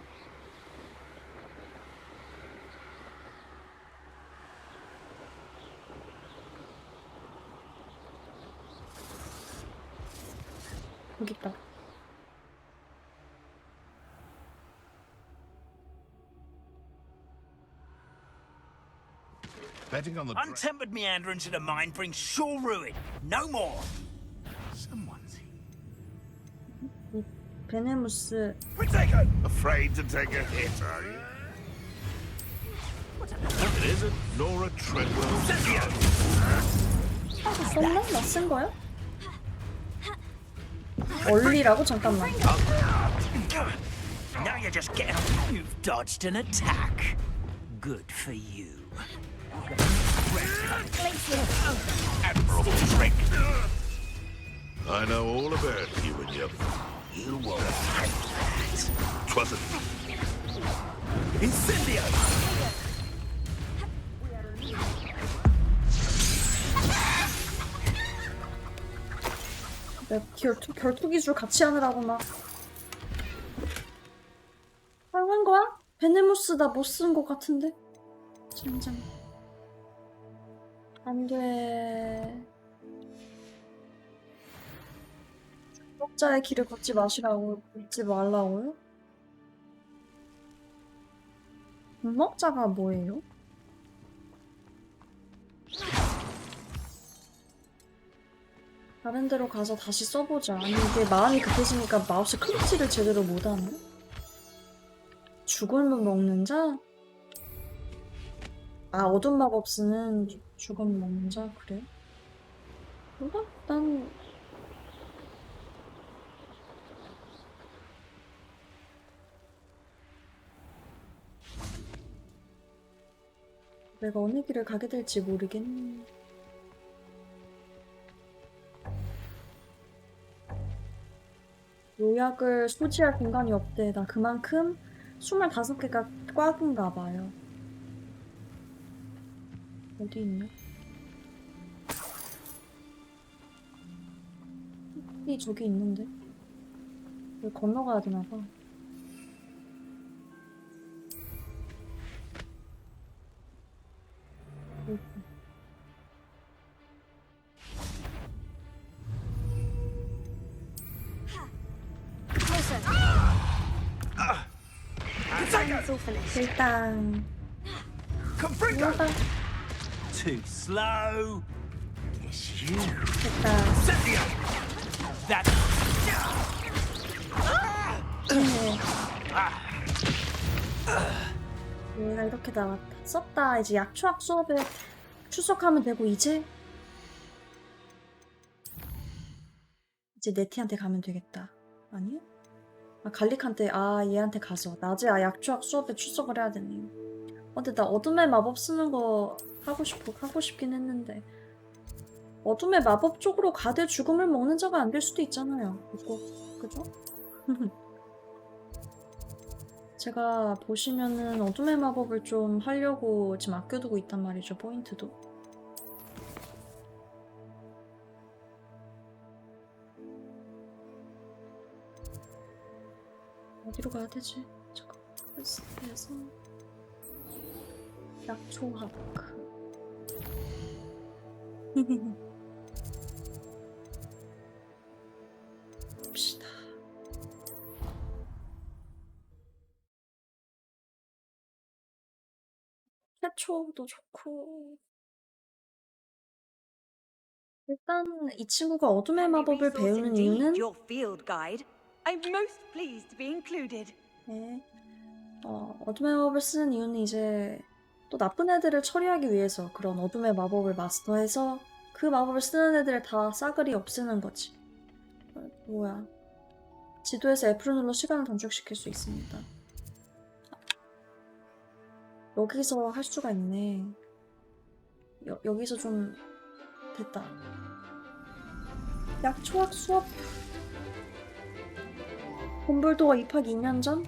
여기 있다. Betting on the Untempered meanderings in a mine brings sure ruin. No more. Someone's 베네무스. Afraid to take a hit, are you? It isn't Nora Treadwell. 썼나? 나 쓴 거야? 얼리라고? 잠깐만. Now you're just getting up. You've dodged an attack. Good for you. Admirable trick. I know all about you and your... You won't fight that. Twasn't. Incendio! 내가 결투 기술 같이 하느라고 막 사용한 거야? 베네무스 나 못 쓴 거 같은데? 젠장. 안 돼. 중독자의 길을 걷지 말라고요? 중독자가 뭐예요? 다른 데로 가서 다시 써보자. 아니 이게 마음이 급해지니까 마우스 클릭질을 제대로 못하네? 죽음을 먹는 자? 아, 어둠 마법 쓰는 죽음을 먹는 자? 그래? 몰라? 난... 내가 어느 길을 가게 될지 모르겠네. 요약을 소지할 공간이 없대. 나 그만큼 25개가 꽉인가 봐요. 어디 있냐? 이 저기 있는데. 여기 건너가야 되나 봐. 일단 Confringo! Too slow. Guess you. 됐다. Setio! That. 얘가 이렇게 나왔다. 썼다. 이제 약초학 수업에 출석하면 되고 이제 네티한테 가면 되겠다. 아니요? 아, 갈릭한테 얘한테 가서 낮에 약초학 수업에 출석을 해야 되네요. 근데 나 어둠의 마법 쓰는 거 하고 싶긴 했는데 어둠의 마법 쪽으로 가되 죽음을 먹는 자가 안 될 수도 있잖아요. 그죠? 제가 보시면은 어둠의 마법을 좀 하려고 지금 아껴두고 있단 말이죠. 포인트도. 어디로 가야 되지? 잠깐. 퀘스트에서 약초학. 봅시다. 최초도 좋고. 일단 이 친구가 어둠의 마법을 배우는 이유는 Your field guide. I'm most pleased to be included. 네. 어둠의 마법을 쓰는 이유는 이제 또 나쁜 애들을 처리하기 위해서 그런 어둠의 마법을 마스터해서 그 마법을 쓰는 애들을 다 싸그리 없애는 거지. 뭐야. 지도에서 F를 눌러 시간을 단축시킬 수 있습니다. 여기서 할 수가 있네. 여기서 좀 됐다. 약초학 수업. 덤블도어 입학 2년 전?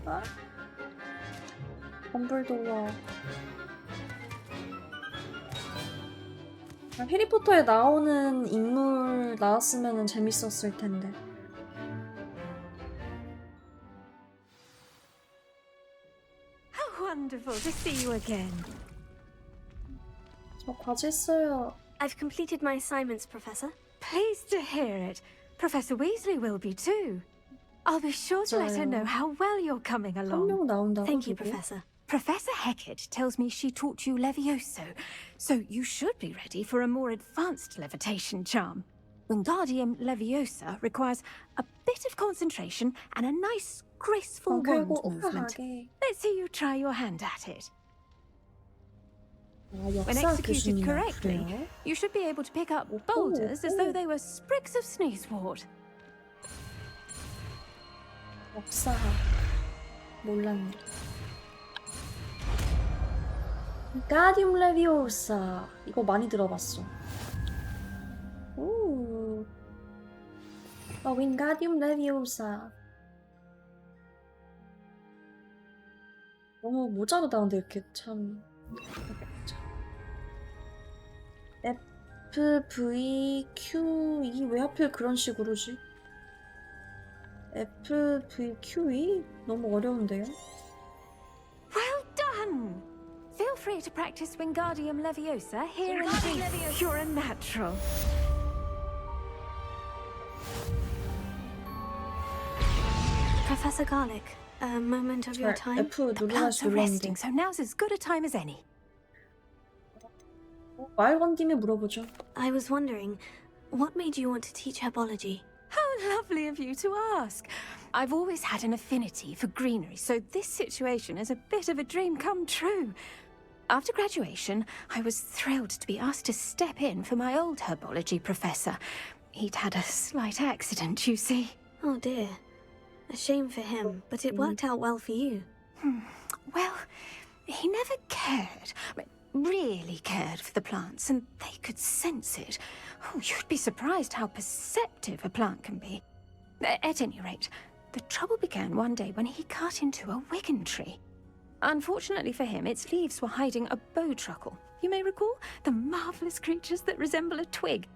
덤블도어. 해리포터에 나오는 인물 나왔으면 재밌었을 텐데. How wonderful to see you again. 저 과제 했어요. I've completed my assignments, Professor. Pleased to hear it. Professor Weasley will be too. I'll be sure to let her know how well you're coming along. Thank you, Professor. Professor Hecat tells me she taught you Levioso, so you should be ready for a more advanced levitation charm. Wingardium Leviosa requires a bit of concentration and a nice, graceful wand movement. Let's see you try your hand at it. When executed correctly, you should be able to pick up boulders as though they were sprigs of sneezewort. 역사학. 몰랐네. 가디움 레비오사. 이거 많이 들어봤어. 오. 윈가디움 레비오사. 너무 모자르다 근데 이렇게 참. F, V, Q, E 왜 하필 그런 식으로지? F, V, Q, E? 너무 어려운데요? Well done! Feel free to practice Wingardium Leviosa here in Greece. You're a natural. Professor Garlick, a moment of your time. The plants are resting, so now's as good a time as any. 말 건 김에 물어보죠. I was wondering, what made you want to teach herbology? How lovely of you to ask. I've always had an affinity for greenery, so this situation is a bit of a dream come true. After graduation, I was thrilled to be asked to step in for my old herbology professor. He'd had a slight accident, you see. Oh dear. A shame for him, but it worked out well for you. Well, he never cared. Really cared for the plants, and they could sense it. Oh, you'd be surprised how perceptive a plant can be. At any rate, the trouble began one day when he cut into a wigan tree. Unfortunately for him, its leaves were hiding a bowtruckle. You may recall the marvelous creatures that resemble a twig.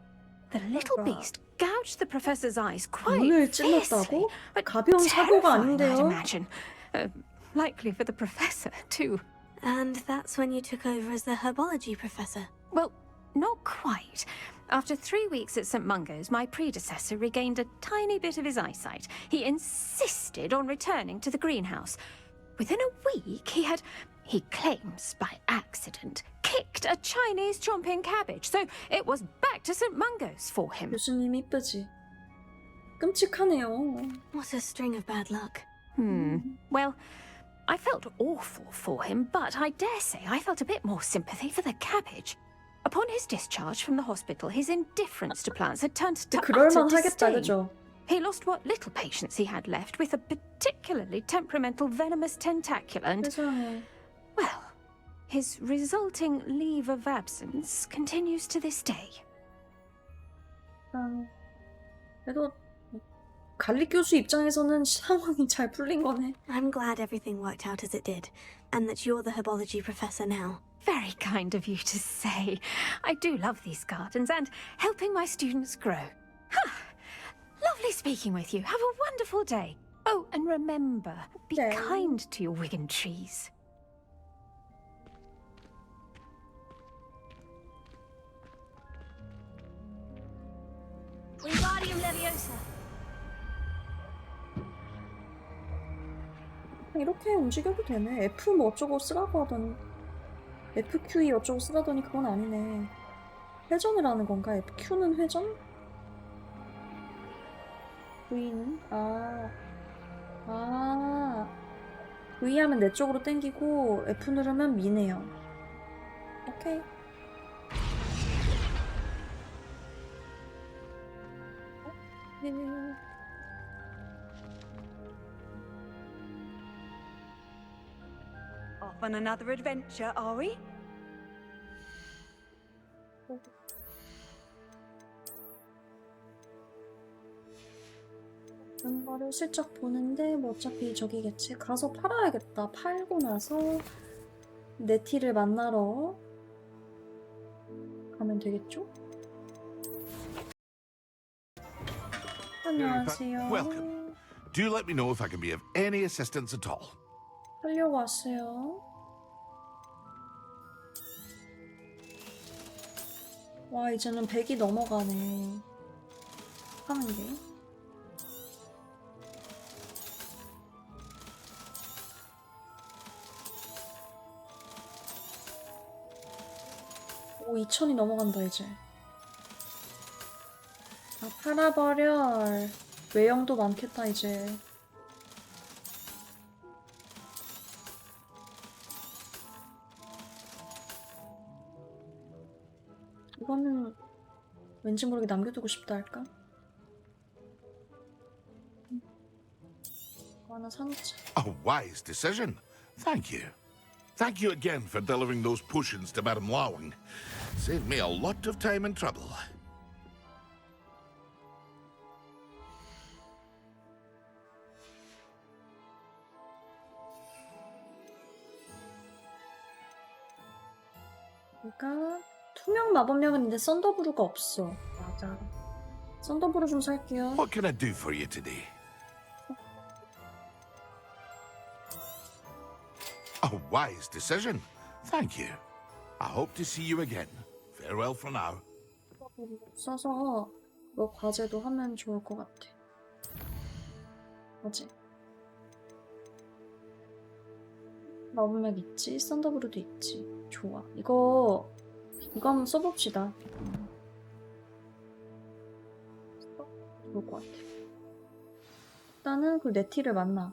The little beast gouged the professor's eyes quite 눈을 fiercely. 찔렀다고? 가벼운 사고가 Terrifying, I'd 아닌데요. imagine. Likely for the professor, too. And that's when you took over as the herbology professor? Well, not quite. After 3 weeks at St. Mungo's, my predecessor regained a tiny bit of his eyesight. He insisted on returning to the greenhouse. Within a week, he claims by accident, kicked a Chinese chomping cabbage. So it was back to St. Mungo's for him. 교수님 이쁘지? 끔찍하네요. What a string of bad luck. Well, I felt awful for him, but I dare say I felt a bit more sympathy for the cabbage. Upon his discharge from the hospital, his indifference to plants had turned to utter 그럴만하겠다, disdain. 그죠? He lost what little patience he had left with a particularly temperamental venomous tentacula and... 세상에. Well, his resulting leave of absence continues to this day. 그래도 갈릭 교수 입장에서는 상황이 잘 풀린 거네. I'm glad everything worked out as it did, and that you're the herbology professor now. Very kind of you to say. I do love these gardens and helping my students grow. Lovely speaking with you. Have a wonderful day. Oh, and remember, be kind to your Wigan trees. Wingardium Leviosa. 이렇게 움직여도 되네. F 뭐 어쩌고 쓰라고 하더니 FQE 어쩌고 쓰라더니 그건 아니네. 회전을 하는 건가? FQ는 회전? V는? V 하면 내 쪽으로 당기고 F 누르면 미네요. 오케이. Off on another adventure, are we? 그런 거를 슬쩍 보는데 뭐 어차피 저기겠지. 가서 팔아야겠다. 팔고 나서 네티를 만나러 가면 되겠죠? 안녕하세요. Welcome. Do let me know if I can be of any assistance at all. 하려고 왔어요. 와, 이제는 100이 넘어가네. 하는 게. 오, 2000이 넘어간다, 이제. 아, 팔아버려. 외형도 많겠다, 이제. 이거는 왠지 모르게 남겨두고 싶다 할까? 이거 하나 사놓자. A wise decision. Thank you. Thank you again for delivering those potions to Madame Lawing. Saved me a lot of time and trouble. 그러니까 투명 마법력은 있는데 썬더브루가 없어. 맞아. 썬더브루 좀 살게요. What can I do for you today? A wise decision. Thank you. I hope to see you again. Farewell for now. 써서 너 과제도 하면 좋을 것 같아. 과제. 마법력 있지, 썬더브루도 있지. 좋아. 이거 한번 써봅시다. 좋을 것 같아. 일단은 그 네티를 만나.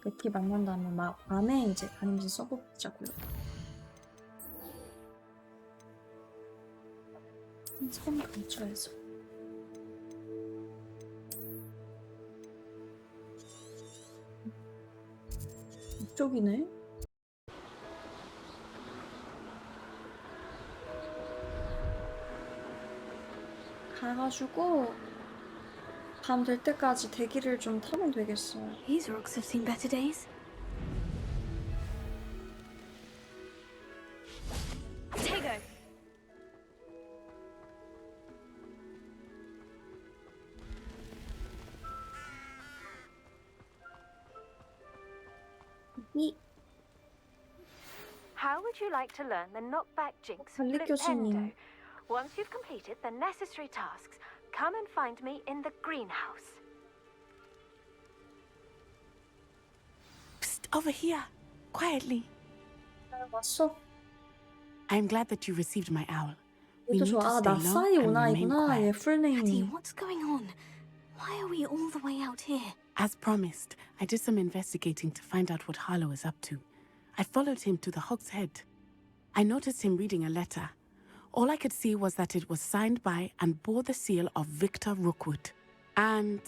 네티 만난 다음에 막 밤에 이제 다니면서 써보자고요. 선 근처에서. 이쪽이네. 가가지고 밤 될 때까지 대기를 좀 타면 되겠어. These rocks have seen better days. Tego. would you like to learn the knockback jinx of 관리 Flipendo? 교수님. Once you've completed the necessary tasks, come and find me in the greenhouse. Psst, over here. Quietly. 왔어. I'm glad that you received my owl. We 이것도 need to 좋아. 아, stay low 나사이 and remain 오나이구나. 얘 quiet. 풀네임이. What's going on? Why are we all the way out here? As promised, I did some investigating to find out what Harlow is up to. I followed him to the Hog's Head. I noticed him reading a letter. All I could see was that it was signed by and bore the seal of Victor Rookwood. And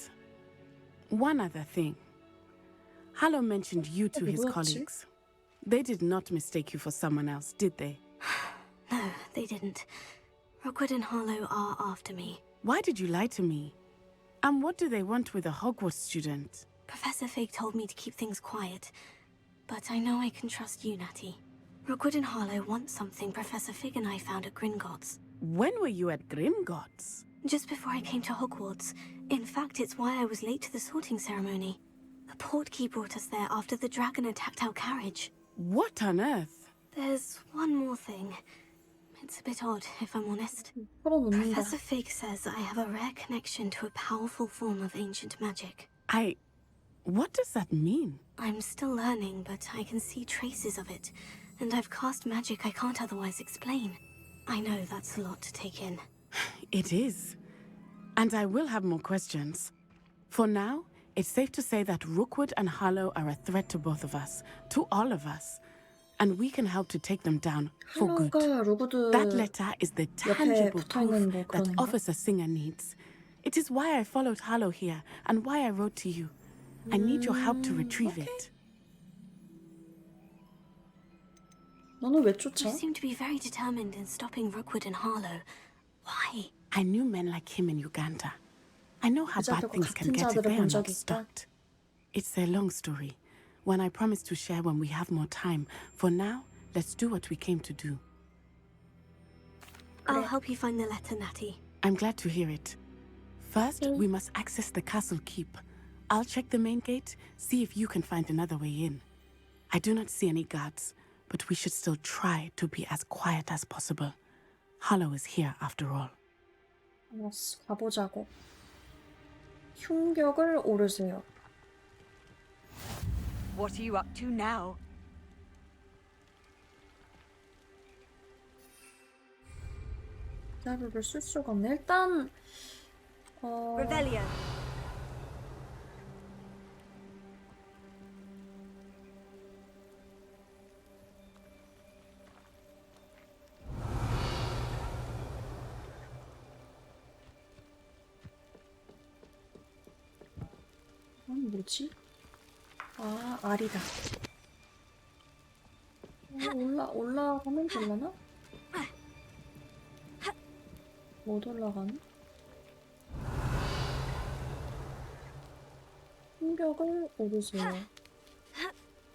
one other thing. Harlow mentioned you to his colleagues. They did not mistake you for someone else, did they? No, they didn't. Rookwood and Harlow are after me. Why did you lie to me? And what do they want with a Hogwarts student? Professor Fig told me to keep things quiet, but I know I can trust you, Natty. Rookwood and Harlow want something Professor Fig and I found at Gringotts. When were you at Gringotts? Just before I came to Hogwarts. In fact, it's why I was late to the sorting ceremony. The portkey brought us there after the dragon attacked our carriage. What on earth? There's one more thing. It's a bit odd, if I'm honest. 풀어놓는다. Professor Fig says I have a rare connection to a powerful form of ancient magic. What does that mean? I'm still learning, but I can see traces of it. And I've cast magic I can't otherwise explain. I know that's a lot to take in. It is. And I will have more questions. For now, it's safe to say that Rookwood and Harlow are a threat to both of us, to all of us. And we can help to take them down for good. That letter is the tangible proof that Officer Singer needs. It is why I followed Harlow here and why I wrote to you. I need your help to retrieve it. 너는 왜 쫓아? You seem to be very determined in stopping Rookwood and Harlow. Why? I knew men like him in Uganda. I know how bad things can get if they are not stopped. It's a long story. One I promise to share when we have more time. For now, let's do what we came to do. I'll help you find the letter, Natty. I'm glad to hear it. First, we must access the castle keep. I'll check the main gate, see if you can find another way in. I do not see any guards, but we should still try to be as quiet as possible. Harlow is here after all. 알았어, 가보자고. 흉격을 오르세요. What are you up to now? 기다려를 쓸 수가 없네. 일단 Revelio. 뭐지? 아, 알이다. 올라가면 되려나? 못 올라가나? 흉격을 오르세요.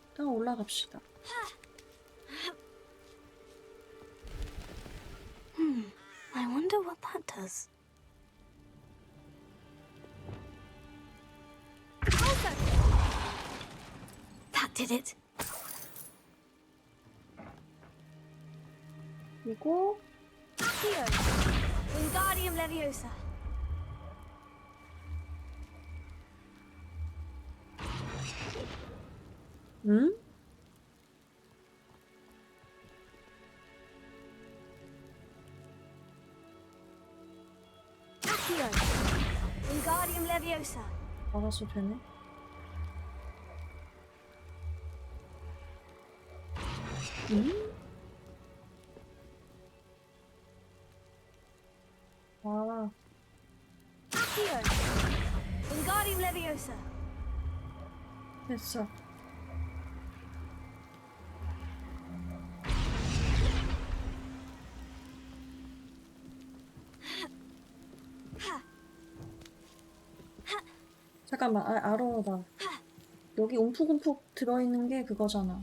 일단 올라갑시다. I wonder what that does. That did it. 그리고 Accio. Wingardium Leviosa. 응? Accio. Wingardium Leviosa. 알아서 되네. 응? 아. Accio. Wingardium Leviosa. 됐어. 잠깐만, 아로다. 여기 움푹움푹 들어있는 게 그거잖아.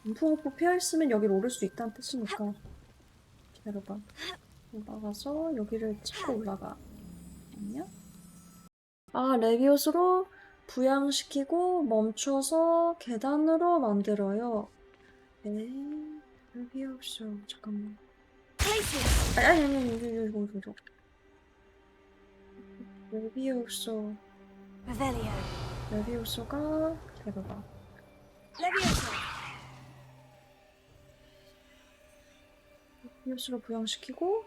움푹움푹 피어있으면 여기를 오를 수 있다는 뜻이니까. 기다려봐. 올라가서 여기를 차고 올라가. 아니야? 아, 레비오스로 부양시키고 멈춰서 계단으로 만들어요. 여기 없어. 잠깐만. 아니, 이거. 여기 없어. 여기 없어가 해봐봐. 레비오스로 부양시키고.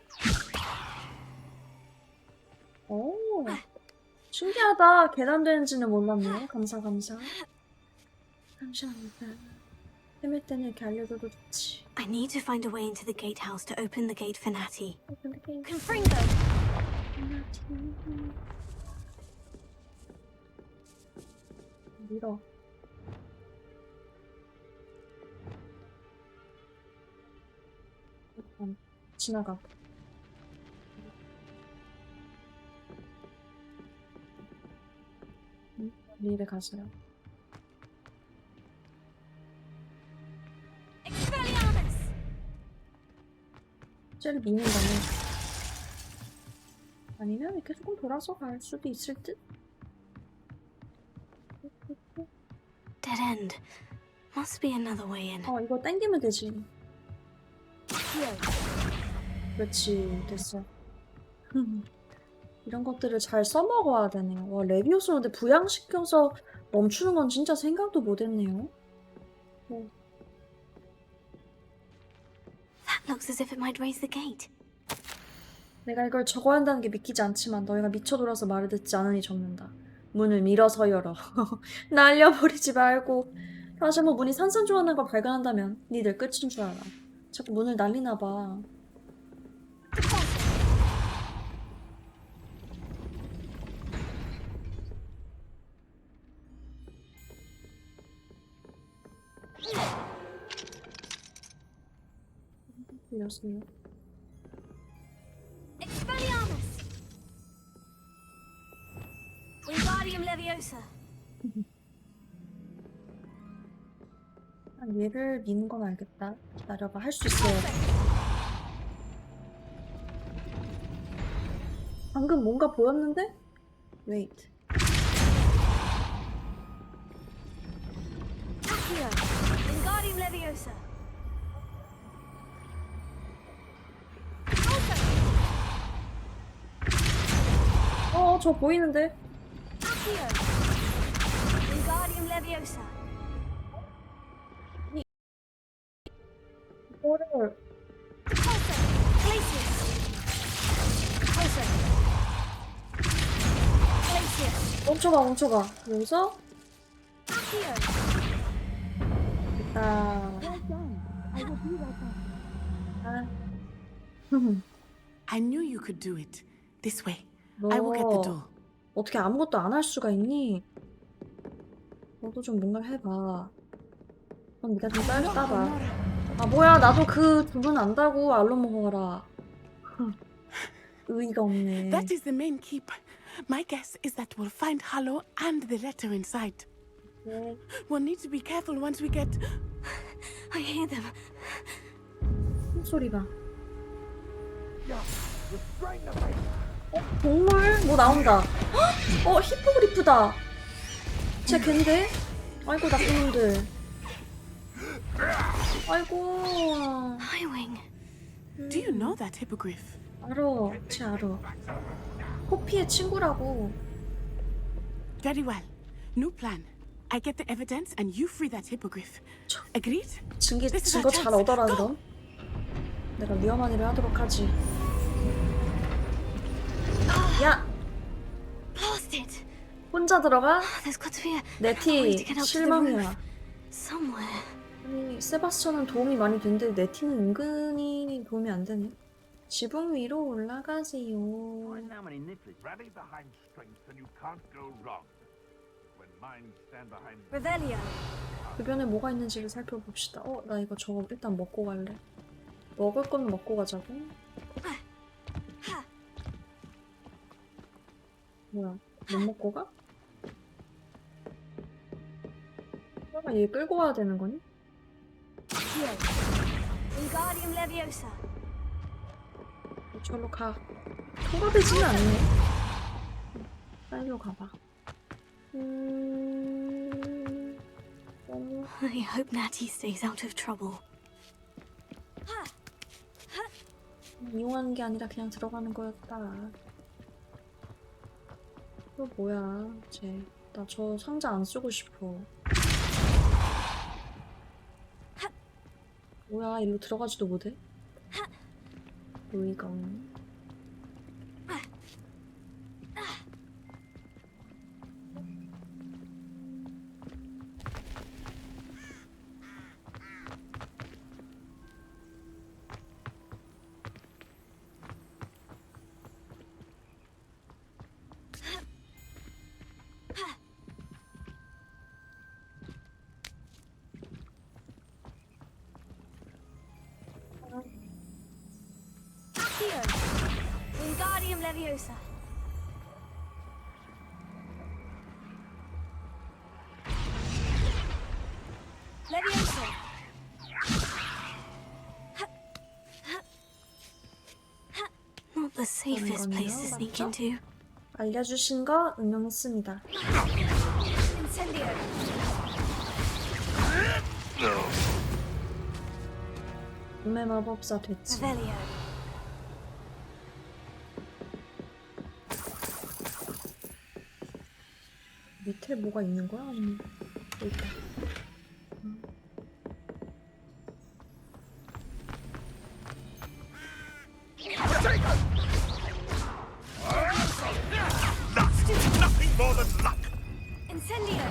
오, 신기하다. 계단되는지는 몰랐네. 감사. 감사합니다. 헤맬 때는 이렇게 알려줘도 좋지. I need to find a way into the gatehouse to open the gate for Natty. Confringo! 밀어. 지나가. 미래 가세요. 쟤를 미는다네. 아니면 이렇게 조금 돌아서 갈 수도 있을 듯? Dead end. Must be another way in. 이거 땡기면 되지. 그렇지, 됐어. 이런 것들을 잘 써먹어야 되네요. 와, 레비오스 근데 부양시켜서 멈추는 건 진짜 생각도 못했네요. That looks as if it might raise the gate. 내가 이걸 적어야 한다는 게 믿기지 않지만 너희가 미쳐돌아서 말을 듣지 않으니 적는다. 문을 밀어서 열어. 날려버리지 말고. 다시 한번 문이 산산조각난 걸 발견한다면 니들 끝인 줄 알아. 자꾸 문을 날리나 봐. 들렸어요. Expelliarmus! Wingardium Leviosa! 얘를 미는 건 알겠다. 기다려봐, 할 수 있어요. 방금 뭔가 보였는데? Wait. Accio! Wingardium Leviosa! 저 보이는데? Accio! Wingardium Leviosa! 이거를 멈춰봐. 여기서 I knew you could do it. This way. 너 I will get the door. 어떻게 아무것도 안 할 수가 있니? 너도 좀 뭔가 해봐. 그럼 네가 좀 빨리 따봐. 아 뭐야, 나도 그 부분 안다고. 알로 먹어라. 의의가 없네. That is the main keep. My guess is that we'll find Hallow and the letter inside. 네. We'll need to be careful once we get... I hear them. 소리 봐. 동물? 뭐 나온다. 히포그리프다. 쟤 걘데? 아이고 나쁜 놈들. 아이고. Highwing. Do you know that hippogriff? 알아. 쟤 알아. 호피의 친구라고. Very well. New plan. I get the evidence and you free that hippogriff. Agreed? 증거 잘 얻어라 그럼. 내가 위험한 일을 하도록 하지. 야! Blasted. 혼자 들어가? There's got to be a 네티 실망이야. somewhere. 아니 세바스찬은 도움이 많이 된데 네티는 은근히 도움이 안 되네. 지붕 위로 올라가세요. Rally behind strength and you can't go wrong. When minds stand behind Revelio! 주변에 뭐가 있는지를 살펴봅시다. 나 이거 저거 일단 먹고 갈래. 먹을 거는 먹고 가자고. 뭐야, 못 먹고 가? 설마 얘 끌고 와야 되는 거니? Wingardium Leviosa! 저로 가. 통과되지는 않네. 빨리로 가봐. I hope Natty stays out of trouble. 이용하는 게 아니라 그냥 들어가는 거였다. 이거 뭐야, 쟤. 나 저 상자 안 쓰고 싶어. 뭐야, 일로 들어가지도 못해? 로이가 없네. Accio! Wingardium Leviosa. Leviosa. Not the safest place to sneak into. 알려주신 거 응용했습니다. Incendio. 꿈의 마법사 됐지. Revelio. 밑에 뭐가 있는 거야? 아니면 여기 있다. Nothing more than luck. Incendio.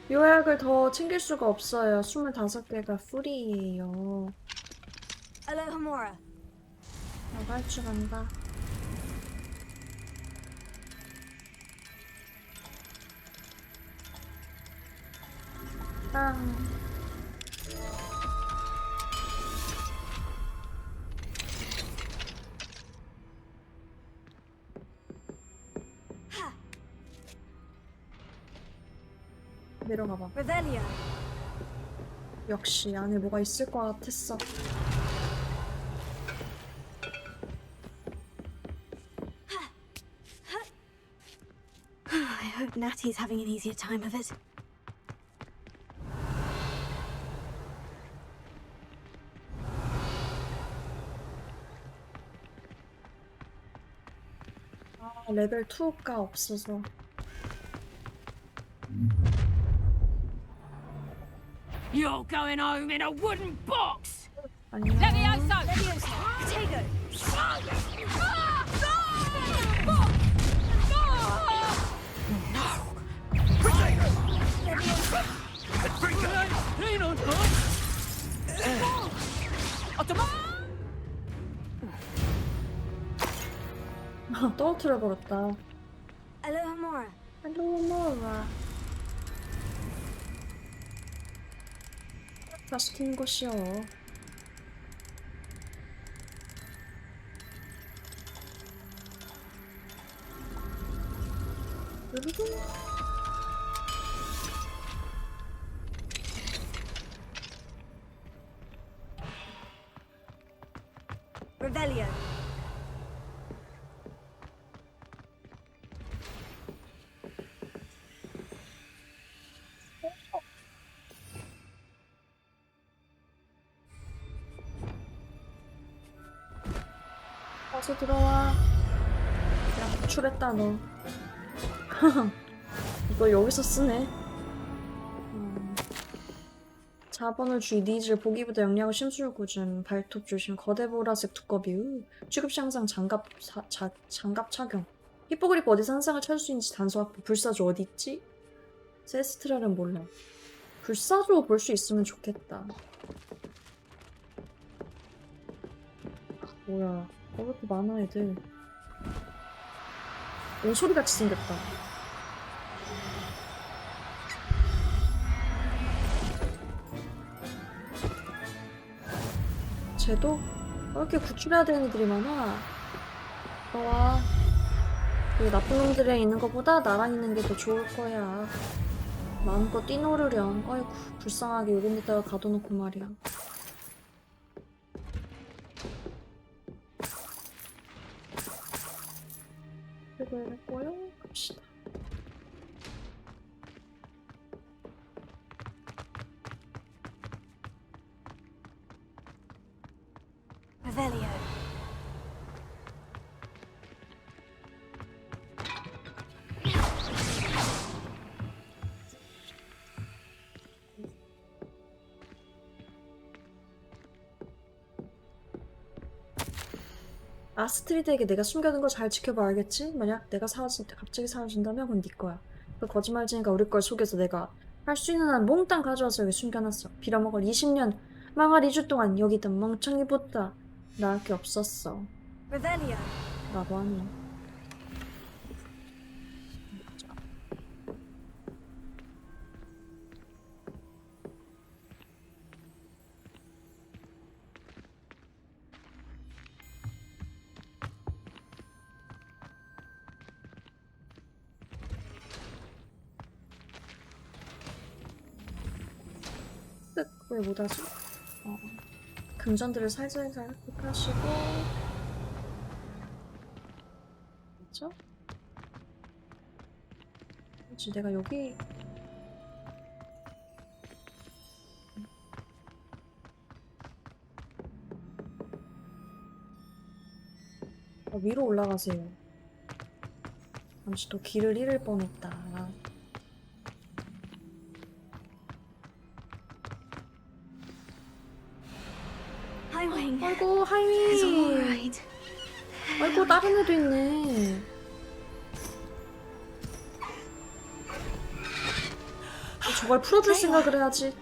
묘약을 더 챙길 수가 없어요. 25개가 프리예요. Alohomora. 나도 할 줄 안다. 빵. 내려가봐. Revelio. 역시 안에 뭐가 있을 것 같았어. I hope Natty's having an easier time of it. 아, 레벨 2가 없어서. You're going home in a wooden box! 안녕. Levioso! Potato. 떨어뜨려버렸다. Alohomora. 알로모라. 다 시킨 것이요. Revelio. 어서 들어와. 야, 구출했다 너. 이거 여기서 쓰네. 자본을 주의 니즈를 보기보다 영리하고 심술궂은 발톱 조심 거대 보라색 두꺼비 취급시 항상 장갑 착용 히포그리프 어디서 한상을 찾을 수 있는지 단서 확보 불사조 어디 있지? 세스트라는 몰라. 불사조 볼 수 있으면 좋겠다. 뭐야 왜 이렇게 많아 애들. 오소리같이 생겼다. 쟤도 왜 이렇게 구출해야 되는 애들이 많아? 들어와. 그 나쁜 놈들에 있는 것보다 나랑 있는 게 더 좋을 거야. 마음껏 뛰노르렴. 어이구 불쌍하게 요런 데다가 가둬놓고 말이야. 그리고요. 갑시다. Revelio. 아스트리드에게 내가 숨겨둔 거 잘 지켜봐 알겠지? 만약 내가 갑자기 사라진다면 그건 네 거야. 그 거짓말쟁이가 우리 걸 속여서 내가 할 수 있는 한 몽땅 가져와서 여기 숨겨놨어. 빌어먹을 20년, 망할 2주 동안 여기 있던 멍청이보다 나을 게 없었어. Revelio. 라고 하네. 왜 못하지? 금전들을 살살살 획하시고 그렇죠? 그렇지 내가 여기 위로 올라가세요. 잠시 또 길을 잃을 뻔했다. 아이고 하이밍. 아이고 다른 애도 있네. 저걸 풀어줄 생각을 해야지.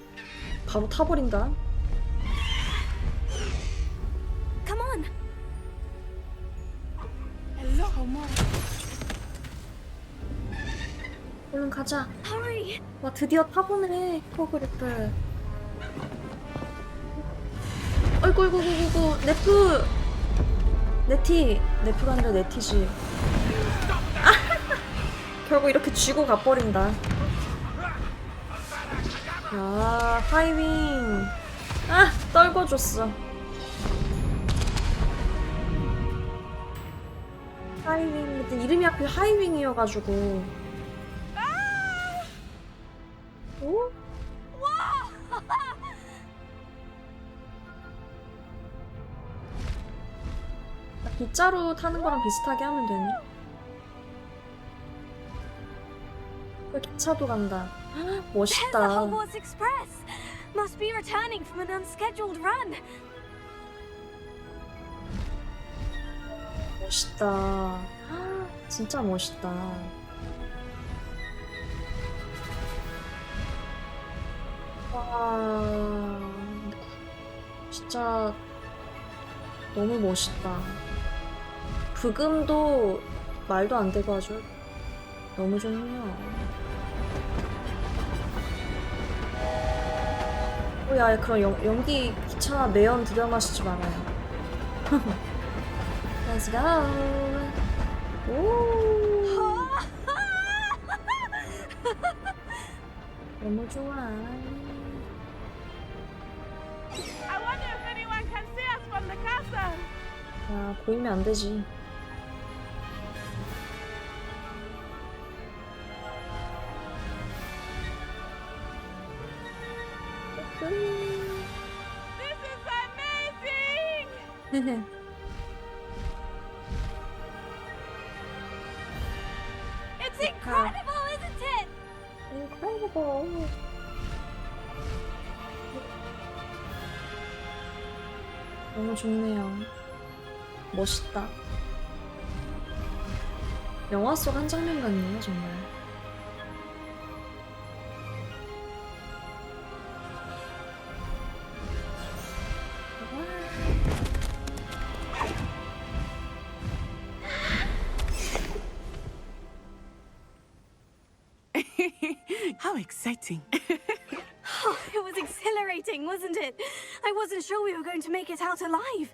바로 타버린다. Come on. 얼른 가자. Hurry. 와 드디어 타보네. 호그와트. 어이구 네프. 네프가 아니라 네티지. 결국 이렇게 쥐고 가버린다. 야 하이윙. 떨궈줬어. 하이윙. 근데 이름이 하필 하이윙이어가지고. 오? 빗자루 타는 거랑 비슷하게 하면 되네. 그 기차도 간다. 멋있다. There's the Hogwarts Express. Must be returning from an unscheduled run. 멋있다. 진짜 멋있다. 와, 진짜 너무 멋있다. 부금도 말도 안 되고 아주 너무 좋네요. 야, 그럼 연기 기차 매연 들여마시지 말아요. Let's go. 오. 너무 좋아. I wonder if anyone can see us from the castle. 야, 보이면 안 되지. This is amazing! It's incredible, isn't it? Incredible. 너무 좋네요. 멋있다. 영화 속 한 장면 같네요, 정말. How exciting. Oh, it was exhilarating, wasn't it? I wasn't sure we were going to make it out alive.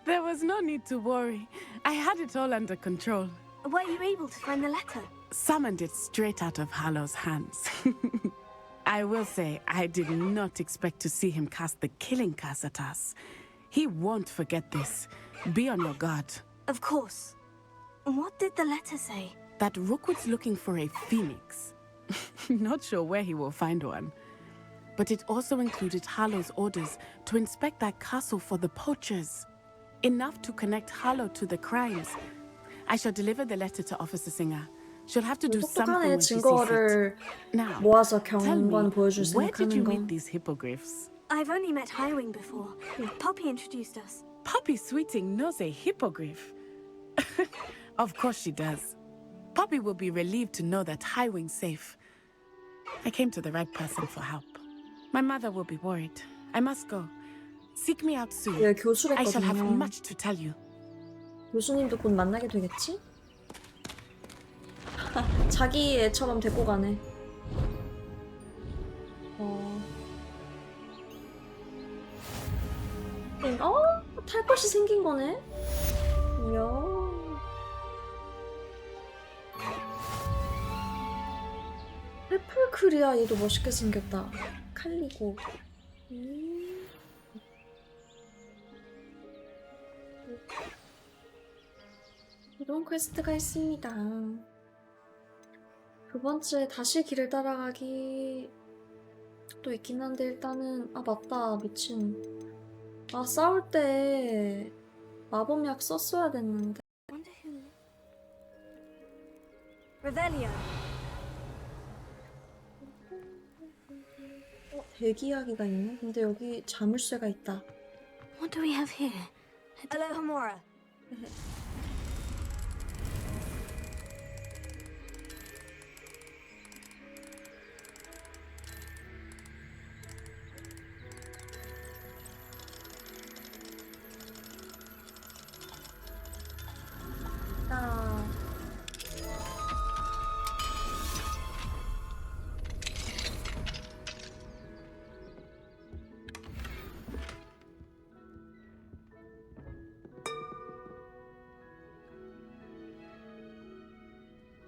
There was no need to worry. I had it all under control. Were you able to find the letter? Summoned it straight out of Hallow's hands. I will say, I did not expect to see him cast the killing curse at us. He won't forget this. Be on your guard. Of course. What did the letter say? That Rookwood's looking for a phoenix. Not sure where he will find one. But it also included Harlow's orders to inspect that castle for the poachers. Enough to connect Harlow to the crimes. I shall deliver the letter to Officer Singer. She'll have to do something 똑똑하네. when she sees it. 증거를 Now, 모아서 tell me, 경관 보여줄 where did you 생각하는 meet 건. these hippogriffs? I've only met Highwing before. Poppy introduced us. Poppy Sweeting knows a hippogriff. Of course she does. Poppy will be relieved to know that Highwing's safe. I came to the right person for help. My mother will be worried. I must go. Seek me out soon. 예, I shall have 교수랬거든요. much to tell you. 교수님도 곧 만나게 되겠지? 자기 애처럼 데리고 가네. 탈 것이 생긴 거네? 이야. 애플크리아 얘도 멋있게 생겼다. 칼리고. 이런 퀘스트가 있습니다. 두 번째 다시 길을 따라가기 또 있긴 한데 일단은 맞다 미친. 싸울 때 마법약 썼어야 됐는데. Revelio. 대기하기가 있네. 근데 여기 자물쇠가 있다. What do we have here? Hello, Hamora.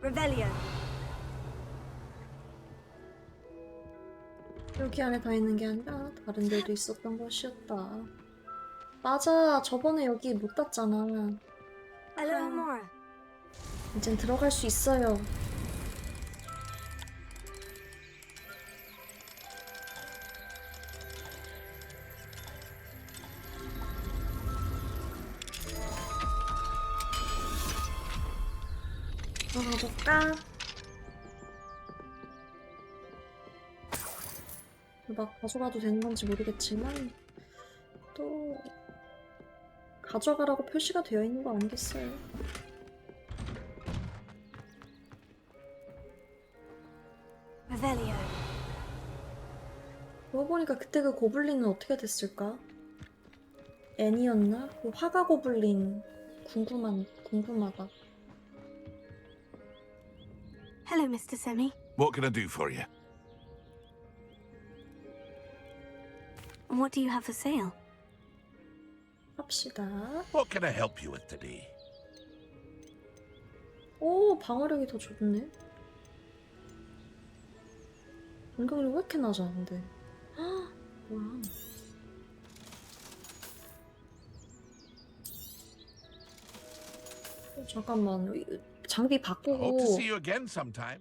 Revelio. 여기 안에 다 있는 게 아니라 다른 데도 있었던 것이었다. 맞아, 저번에 여기 못 땄잖아. Hello, Hamora. 이젠 들어갈 수 있어요. 들어가볼까? 막 가져가도 되는 건지 모르겠지만 또 가져가라고 표시가 되어 있는 거 아니겠어요? Revelio. 그러고 보니까 그때 그 고블린은 어떻게 됐을까? 애니였나? 그 화가 고블린 궁금하다. Hello, Mr. Semi. What can I do for you? What do you have for sale? 합시다. What can I help you with today? 오, 방어력이 더 좋네. 공격력이 왜 이렇게 낮아, 근데. 헉, 뭐야. 잠깐만, 장비 Hope to 바꾸고. see you again sometime.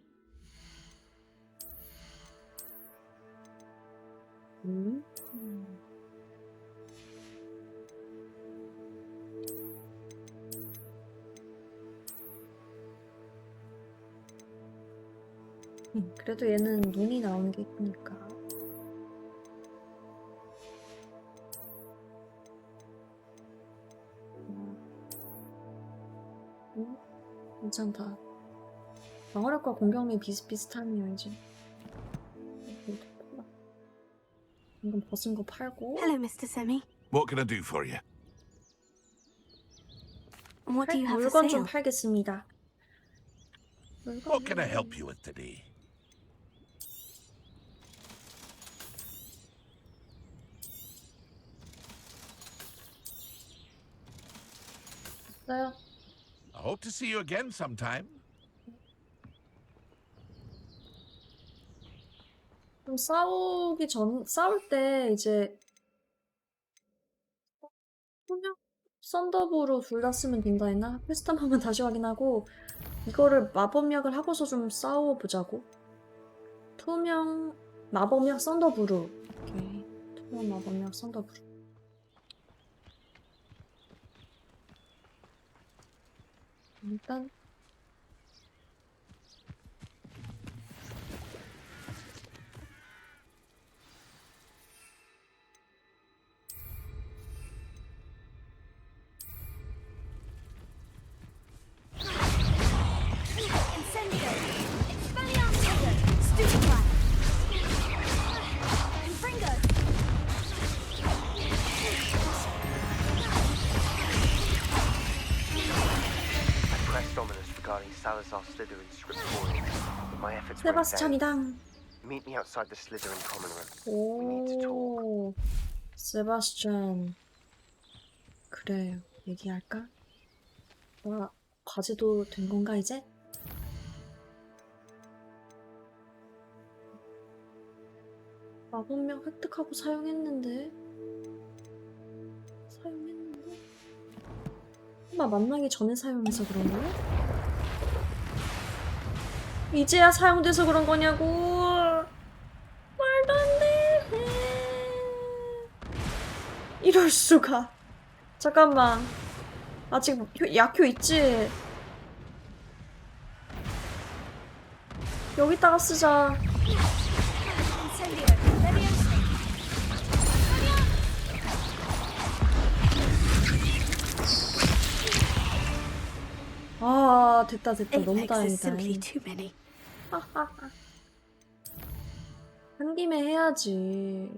그래도 얘는 눈이 나오는 게 이쁘니까. 괜찮다. 방어력과 공격력이 비슷비슷하네요, 이제. 이건 벗은 거 팔고. Hello, Mr. Semi. What can I do for you? What do you have for 물건 sale? 좀 팔겠습니다. What can I help you with today? 있어요. I hope to see you again sometime. 좀 싸울 때 이제 썬더브로 둘 다 쓰면 된다 했나? 퀘스트 한 번만 다시 확인하고 이거를 마법약을 하고서 좀 싸워보자고. 투명 마법약 썬더브루. 오케이. 투명 마법약 썬더브루. 일단 Salazar Slytherin's scriptorium, but my efforts were in vain. 세바스찬이당. Meet me outside the Slytherin common room. We need to talk. 오, 세바스찬. 그래, 얘기할까? 와, 과제도 된 건가 이제? 마법약 획득하고 사용했는데? 설마 만나기 전에 사용해서 그런 거야? 이제야 사용돼서 그런 거냐고. 말도 안 돼. 이럴 수가. 잠깐만. 아직 약효 있지? 여기다가 쓰자. 아, 됐다. 너무 다행이다. 한 김에 해야지.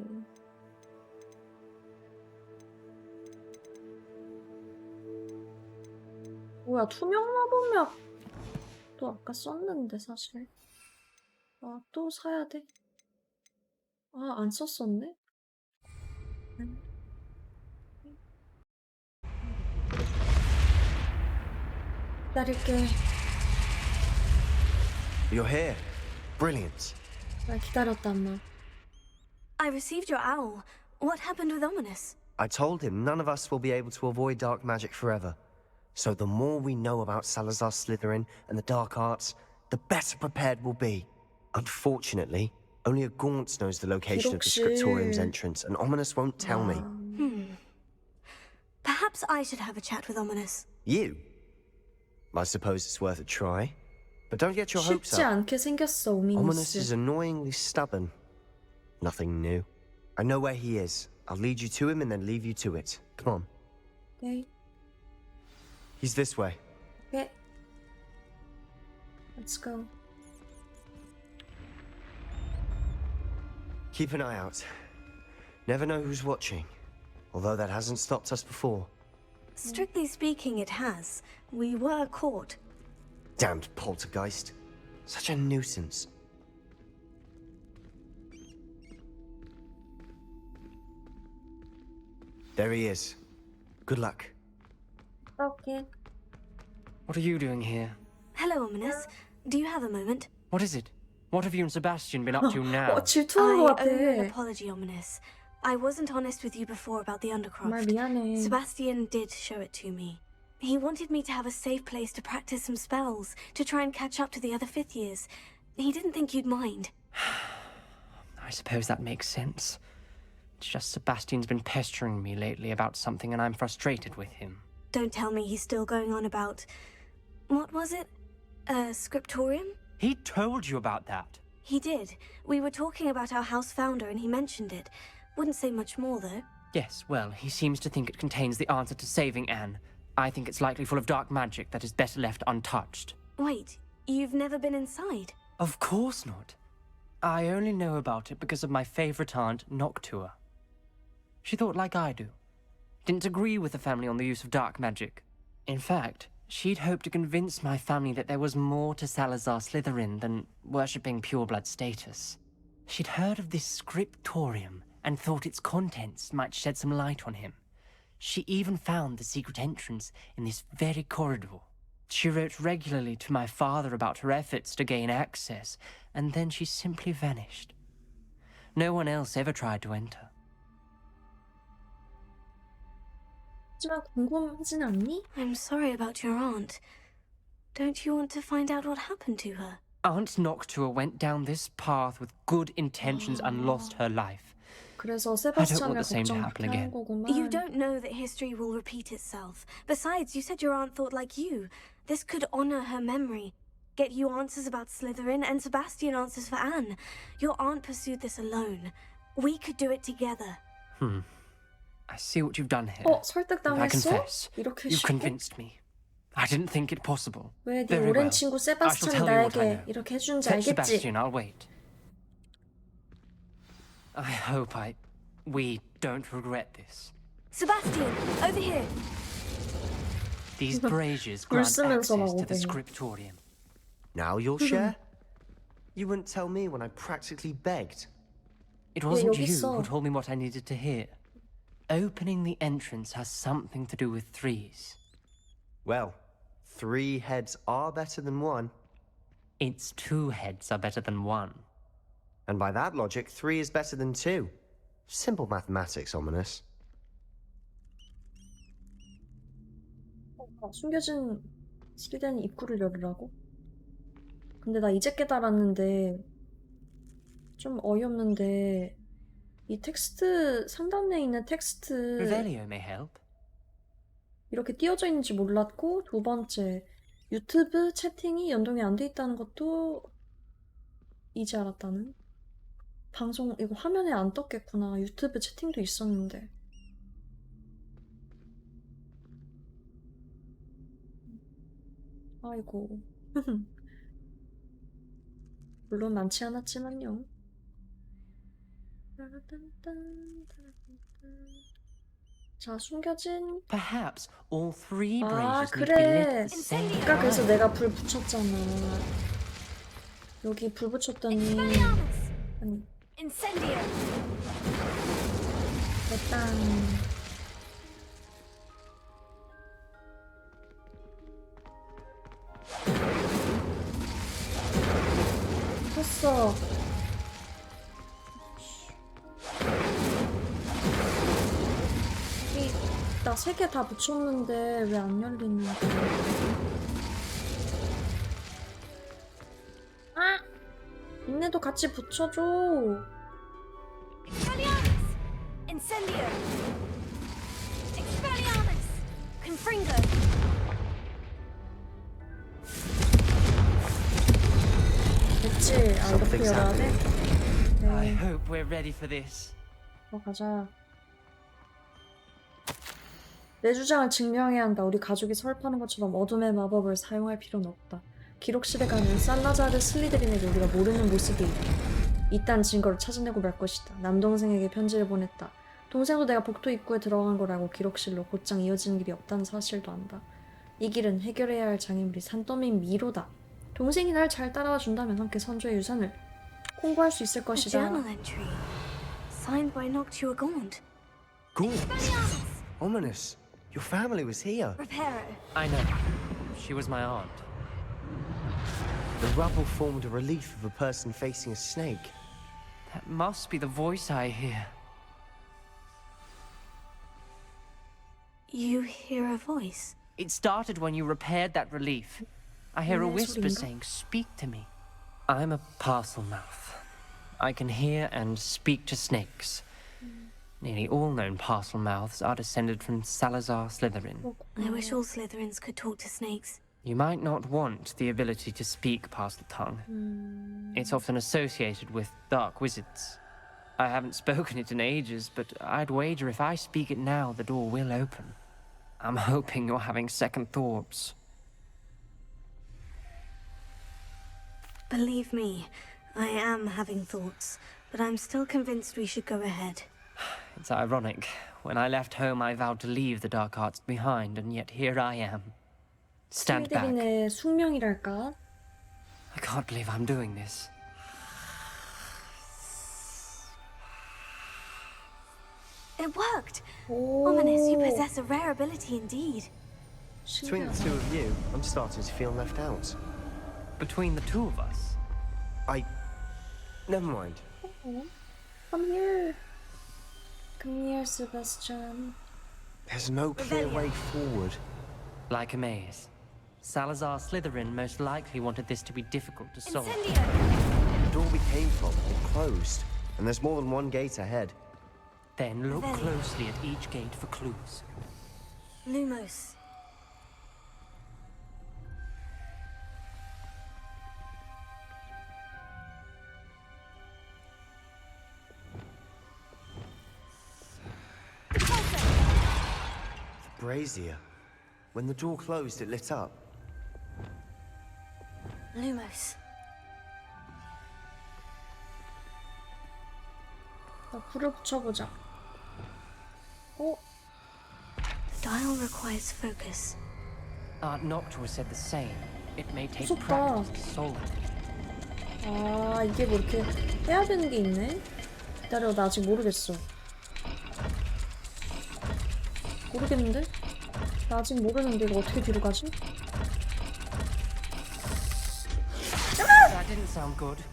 뭐야, 투명 마법약 또 아까 썼는데 사실. 아, 또 사야 돼? 아, 안 썼었네? 기다릴게. You're here. Brilliant. 날 기다렸단 말. I received your owl. What happened with Ominous? I told him none of us will be able to avoid dark magic forever. So the more we know about Salazar Slytherin and the dark arts, the better prepared we'll be. Unfortunately, only a Gaunt knows the location of the scriptorium's entrance, and Ominous won't tell me. Perhaps I should have a chat with Ominous. You? I suppose it's worth a try. But don't get your hopes 쉽지 up. 않게 생겼어, Ominous 오미니스. is annoyingly stubborn. Nothing new. I know where he is. I'll lead you to him and then leave you to it. Come on. Okay. He's this way. Okay. Let's go. Keep an eye out. Never know who's watching. Although that hasn't stopped us before. Strictly speaking, it has. We were caught. Damned poltergeist. Such a nuisance. There he is. Good luck. Okay. What are you doing here? Hello, Ominous. Do you have a moment? What is it? What have you and Sebastian been up to now? 질투하는 것 I owe you an 같아. apology, Ominous. I wasn't honest with you before about the 정말 Undercroft. 미안해. Sebastian did show it to me. He wanted me to have a safe place to practice some spells, to try and catch up to the other fifth years. He didn't think you'd mind. I suppose that makes sense. It's just Sebastian's been pestering me lately about something and I'm frustrated with him. Don't tell me he's still going on about... What was it? A scriptorium? He told you about that. He did. We were talking about our house founder and he mentioned it. Wouldn't say much more, though. Yes, well, he seems to think it contains the answer to saving Anne. I think it's likely full of dark magic that is better left untouched. Wait, you've never been inside? Of course not. I only know about it because of my favorite aunt, Noctua. She thought like I do. Didn't agree with the family on the use of dark magic. In fact, she'd hoped to convince my family that there was more to Salazar Slytherin than worshipping pureblood status. She'd heard of this scriptorium and thought its contents might shed some light on him. She even found the secret entrance in this very corridor. She wrote regularly to my father about her efforts to gain access, and then she simply vanished. No one else ever tried to enter. 하지만 궁금하진 않니? I'm sorry about your aunt. Don't you want to find out what happened to her? Aunt Noctua went down this path with good intentions and lost her life. 그래서 I don't want 세바스찬을 the same to 걱정 happen 그렇게 한 again. 거구만. You don't know that history will repeat itself. Besides, you said your aunt thought like you. This could honor her memory. Get you answers about Slytherin, and Sebastian answers for Anne. Your aunt pursued this alone. We could do it together. I see what you've done here. I 설득당했어? confess. 이렇게 You've 쉽게? convinced me. I didn't think it possible. 왜 네 Very 오랜 well. 친구 I shall 세바스찬이 tell you what I 나에게 know. 이렇게 해주는지 Fetch 알겠지? Sebastian, I'll wait. I hope we don't regret this. Sebastian, over here. These braziers 글 grant 쓰면서 막 access to the 오더니. scriptorium. Now you'll share? You wouldn't tell me when I practically begged. It wasn't 여기 you 있어. who told me what I needed to hear. Opening the entrance has something to do with threes. Well, 3 heads are better than 1. It's 2 heads are better than 1. And by that logic, 3 is better than 2. Simple mathematics, Ominous. 숨겨진 슬리덴 입구를 열으라고? 근데 나 이제 깨달았는데 좀 어이없는데 이 텍스트 상단에 있는 텍스트 Revelio may help. 이렇게 띄어져 있는지 몰랐고, 두 번째 유튜브 채팅이 연동이 안 돼 있다는 것도 이제 알았다는. 방송 이거 화면에 안 떴겠구나. 유튜브 채팅도 있었는데. 아이고. 물론 많지 않았지만요. 자, 숨겨진. Perhaps all 3 아, braziers need to be lit 그래. at the same 아까 time. 그래서 내가 불 붙였잖아. 여기 불 붙였더니. 아니, Incendio. 됐다. 됐어. 나 3개 다 붙였는데 왜 안 열리는 거야? 아! 니네도 같이 붙여줘. Expelliarmus. Incendio. Expelliarmus. Confringo. 됐지? 아, 이렇게 열어야 돼? I 네. hope we're ready for this. 가자. 내 주장을 증명해야 한다. 우리 가족이 설파하는 것처럼 어둠의 마법을 사용할 필요는 없다. 기록실에 가면 살라자르 슬리드린에게 우리가 모르는 모습이 있다는 증거를 찾아내고 말 것이다. 남동생에게 편지를 보냈다. 동생도 내가 복도 입구에 들어간 걸 알고 기록실로 곧장 이어지는 길이 없다는 사실도 안다. 이 길은 해결해야 할 장애물이 산더미인 미로다. 동생이 날 잘 따라와 준다면 함께 선조의 유산을 공부할 수 있을 A 것이다. journal entry. Signed by Noctua Gaunt. Gaunt? Ominous. Your family was here. Reparo. I know. She was my aunt. The rubble formed a relief of a person facing a snake. That must be the voice I hear. You hear a voice. It started when you repaired that relief. I hear a 네, whisper 소리인가? saying, "Speak to me." I'm a parcel mouth. I can hear and speak to snakes. Nearly all known parcel mouths are descended from Salazar Slytherin. I wish all Slytherins could talk to snakes. You might not want the ability to speak parcel tongue. It's often associated with dark wizards. I haven't spoken it in ages, but I'd wager if I speak it now, the door will open. I'm hoping you're having second thoughts. Believe me, I am having thoughts, but I'm still convinced we should go ahead. It's ironic. When I left home, I vowed to leave the dark arts behind, and yet here I am. Stand back. 슬리드린의 숙명이랄까? I can't believe I'm doing this. It worked! Ominous, you possess a rare ability indeed. Between the two of you, I'm starting to feel left out. Between the two of us? Never mind. Come here. Come here, Sebastian. There's no clear way forward. Like a maze. Salazar Slytherin most likely wanted this to be difficult to solve. The door we came from, it closed. And there's more than one gate ahead. Then look closely at each gate for clues. Lumos. The brazier. When the door closed, it lit up. Lumos. 자, 불을 붙여보자. 어? The dial requires focus. Aunt Noctua said the same. It may take 무섭다. practice to solve it. 아, 이게 뭐 이렇게 해야 되는 게 있네? 기다려, 나 아직 모르겠어. 모르겠는데? 나 아직 모르는데 이거 어떻게 뒤로 가지? That didn't sound good.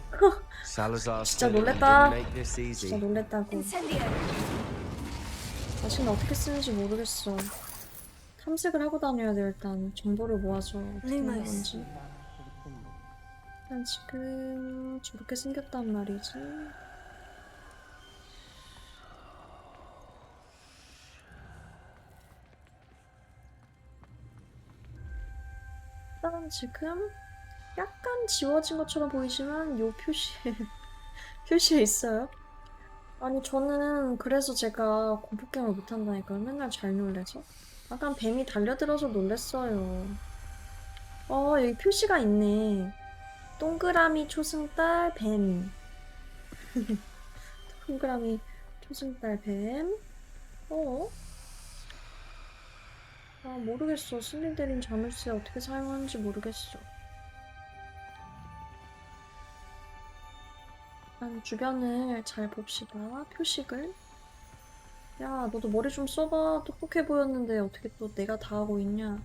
Salazar 진짜 Slytherin 놀랬다. didn't make this easy. 진짜 놀랬다고. 자신은 어떻게 쓰는지 모르겠어. 탐색을 하고 다녀야 돼, 일단. 정보를 모아서 어떻게 하는 건지. 일단 지금 저렇게 생겼단 말이지. 일단 지금 약간 지워진 것처럼 보이지만 요 표시에 있어요. 아니 저는 그래서 제가 공포게임을 못한다니까요. 맨날 잘 놀래서. 약간 뱀이 달려들어서 놀랬어요. 여기 표시가 있네. 동그라미 초승달 뱀. 동그라미 초승달 뱀. 모르겠어. 슬리데린 자물쇠 어떻게 사용하는지 모르겠어. 일단 주변을 잘 봅시다. 표식을. 야, 너도 머리 좀 써봐. 똑똑해 보였는데 어떻게 또 내가 다 하고 있냐.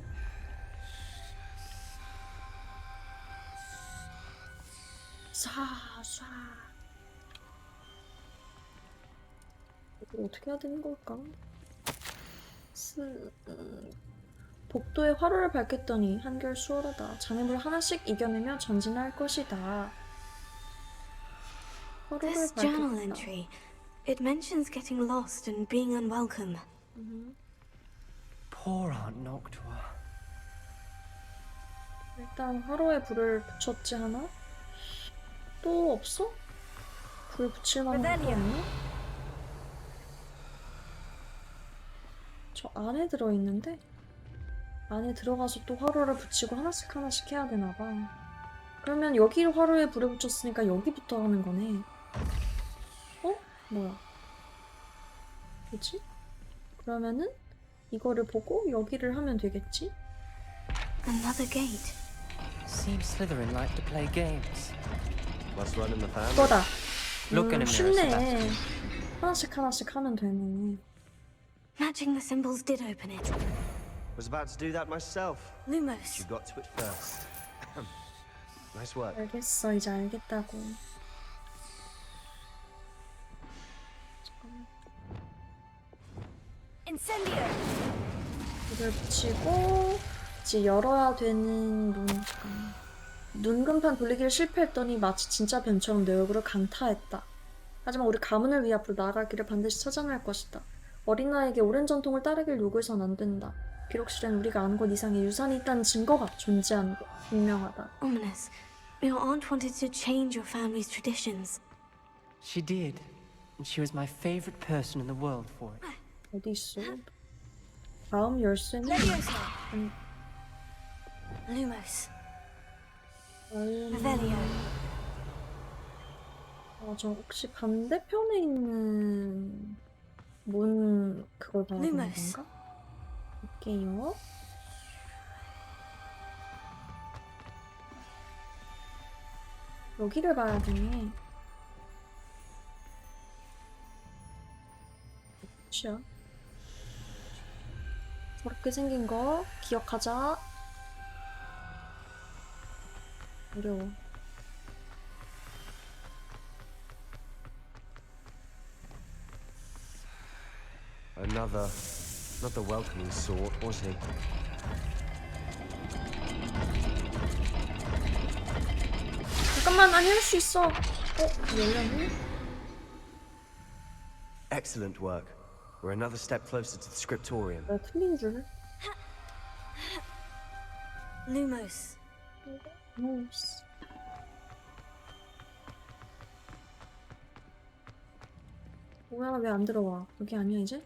쏴. 이거 어떻게 해야 되는 걸까? 복도에 화로를 밝혔더니 한결 수월하다. 장애물 하나씩 이겨내며 전진할 것이다. This journal entry, it mentions getting lost and being unwelcome. Poor Aunt Noctua. 일단 화로에 불을 붙였지 하나? 또 없어? 불 붙일 만한 거 없나? 저 안에 들어있는데? 안에 들어가서 또 화로를 붙이고 하나씩 해야 되나봐. 그러면 여기 화로에 불을 붙였으니까 여기부터 하는 거네. 뭐야? 뭐지? 그러면은 이거를 보고 여기를 하면 되겠지? Another gate. Seems Slytherin like to play games. Must run in the family. 이거다. Look in a mirror, 쉽네. Sebastian. 하나씩 하면 되네. Matching the symbols did open it. Was about to do that myself. Lumos. You got to it first. Nice work. 알겠어. 이제 알겠다고. Incendio. 불을 붙이고 이제 열어야 되는 눈금판 돌리기를 실패했더니 마치 진짜 뱀처럼 내 얼굴을 강타했다. 하지만 우리 가문을 위해 앞으로 나아갈 길을 반드시 찾아낼 것이다. 어린 나에게 오랜 전통을 따르길 요구해서는 안 된다. 기록실엔 우리가 아는 것 이상의 유산이 있다는 증거가 존재하는 것 분명하다. Ominous. Your aunt wanted to change your family's traditions. She did. And she was my favorite person in the world for it. 어디 있어? 다음 열쇠는 Lumos. Revelio. 저 혹시 반대편에 있는 문 그걸 봐야 되는 건가? 볼게요. 여기를 봐야 되네. 그치야. 저렇게 생긴 거 기억하자. 어려워. Another Not the welcoming sort, was he? 잠깐만, 아니 할 수 있어. 열렸네? Excellent work. We're another step closer to the scriptorium. 나 틀린 줄. Lumos. Lumos. 뭐야, 왜 안 들어와? 여기 아니야 이제?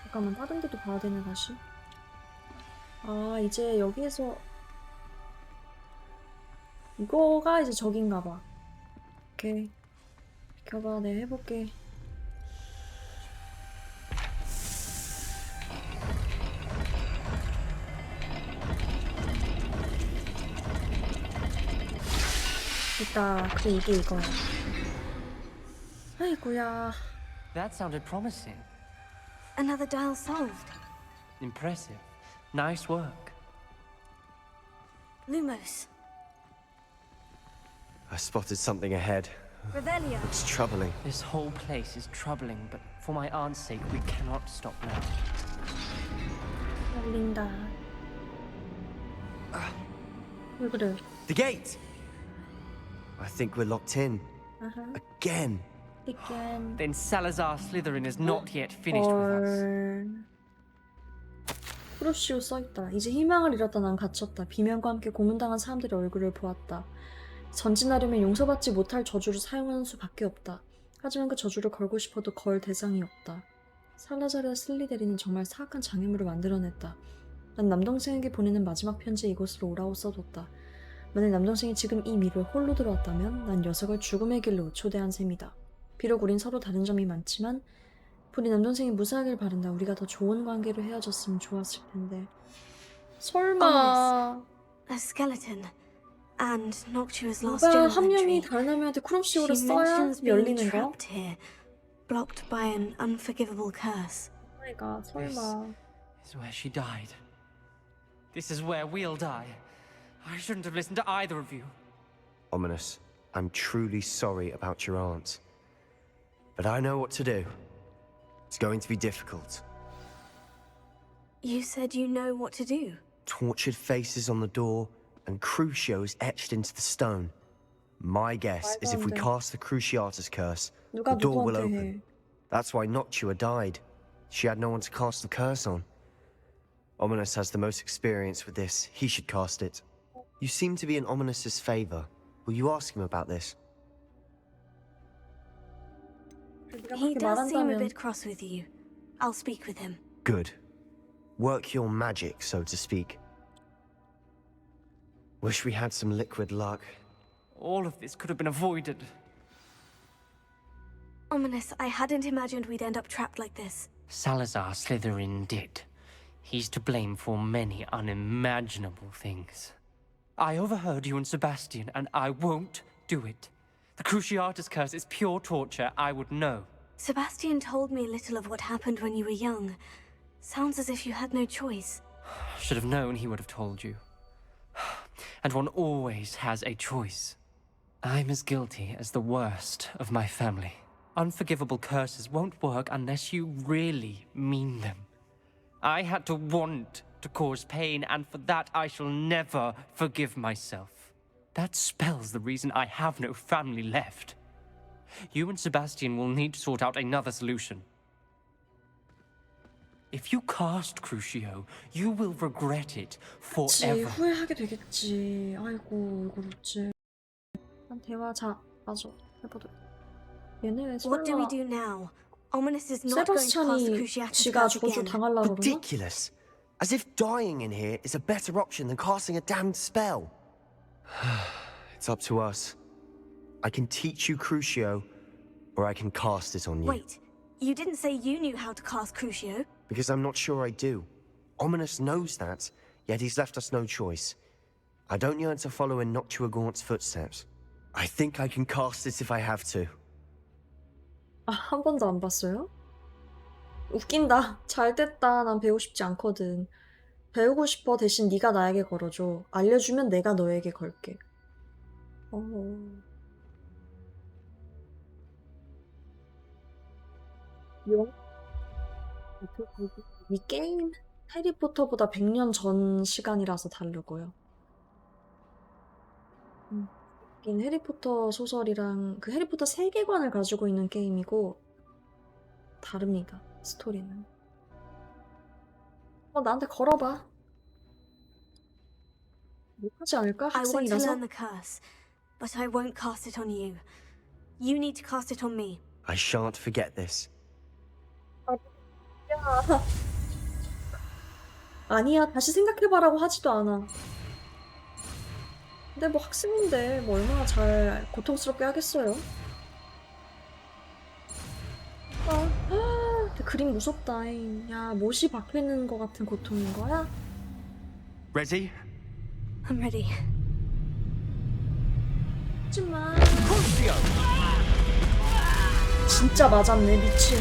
잠깐만, 다른 데도 봐야 되네 다시. 아, 이제 여기에서 이거가 이제 저긴가 봐. 오케이. 비켜봐, 내가 해볼게. 됐다. 그래, 이게 이거야. 아이고야. That sounded promising. Another dial solved. Impressive. Nice work. Lumos. I spotted something ahead. Revelio. It's troubling. This whole place is troubling, but for my aunt's sake, we cannot stop now. 열린다. 왜 그래? The gate! I think we're locked in. Again. Again. Then Salazar Slytherin is not yet finished with us. 프로시오 써있다. 이제 희망을 잃었다. 난 갇혔다. 비명과 함께 고문당한 사람들의 얼굴을 보았다. 전진하려면 용서받지 못할 저주를 사용하는 수밖에 없다. 하지만 그 저주를 걸고 싶어도 걸 대상이 없다. 살라자르와 슬리데린은 정말 사악한 장애물을 만들어냈다. 난 남동생에게 보내는 마지막 편지에 이곳으로 오라고 써뒀다. 만약 남동생이 지금 이 미로에 홀로 들어왔다면 난 녀석을 죽음의 길로 초대한 셈이다. 비록 우린 서로 다른 점이 많지만 우리 남동생이 무사하길 바란다. 우리가 더 좋은 관계로 헤어졌으면 좋았을 텐데. 설마. A skeleton. And Noctua's last 누가 journal 한 명이 entry. 다른 사람한테 크롭시오를 She 써야 mentions being 열리는 거? trapped here, blocked by an unforgivable curse. Oh my god, 설마. This is where she died. This is where we'll die. I shouldn't have listened to either of you. Ominous. I'm truly sorry about your aunt. But I know what to do. It's going to be difficult. You said you know what to do. Tortured faces on the door, and Crucios etched into the stone. My guess is if we cast the Cruciatus curse, the door will open. That's why Noctua died. She had no one to cast the curse on. Ominous has the most experience with this. He should cast it. You seem to be in Ominous's favor. Will you ask him about this? He does seem a bit cross with you. I'll speak with him. Good. Work your magic, so to speak. Wish we had some liquid luck. All of this could have been avoided. Ominous, I hadn't imagined we'd end up trapped like this. Salazar Slytherin did. He's to blame for many unimaginable things. I overheard you and Sebastian, and I won't do it. The Cruciatus curse is pure torture. I would know. Sebastian told me little of what happened when you were young. Sounds as if you had no choice. Should have known he would have told you. And one always has a choice. I'm as guilty as the worst of my family. Unforgivable curses won't work unless you really mean them. I had to want to cause pain, and for that I shall never forgive myself. That spells the reason I have no family left. You and Sebastian will need to sort out another solution. If you cast Crucio, you will regret it forever. 후회하게 되겠지. 아이고, 이거 어째. 난 대화 맞아. 해보도록. 얘네 왜 What do we 설마 do now? Ominous is not going to cast the 세바스찬이 Cruciatus 지가 curse 저주 again. 당하려고 그러나? Ridiculous. As if dying in here is a better option than casting a damned spell. It's up to us. I can teach you Crucio, or I can cast it on you. Wait, you didn't say you knew how to cast Crucio? Because I'm not sure I do. Ominous knows that, yet he's left us no choice. I don't yearn to follow in Noctua Gaunt's footsteps. I think I can cast it if I have to. 아, 한 번도 안 봤어요? 웃긴다. 잘 됐다. 난 배우고 싶지 않거든. 배우고 싶어. 대신 네가 나에게 걸어줘. 알려주면 내가 너에게 걸게. 용? 이 게임 해리포터보다 100년 전 시간이라서 다르고요. 이긴 해리포터 소설이랑 그 해리포터 세계관을 가지고 있는 게임이고 다릅니다. 스토리는. 나한테 걸어봐. 못하지 않을까? I want to 학생이라서? learn the curse, but I won't cast it on you. You need to cast it on me. I shan't forget this. 야. 아니야, 다시 생각해봐라고 하지도 않아. 근데 뭐 학생인데 뭐 얼마나 잘 고통스럽게 하겠어요? 근데 그림 무섭다. 야, 못이 박히는 것 같은 고통인 거야? Ready? I'm ready. 하지마. 진짜 맞았네, 미친.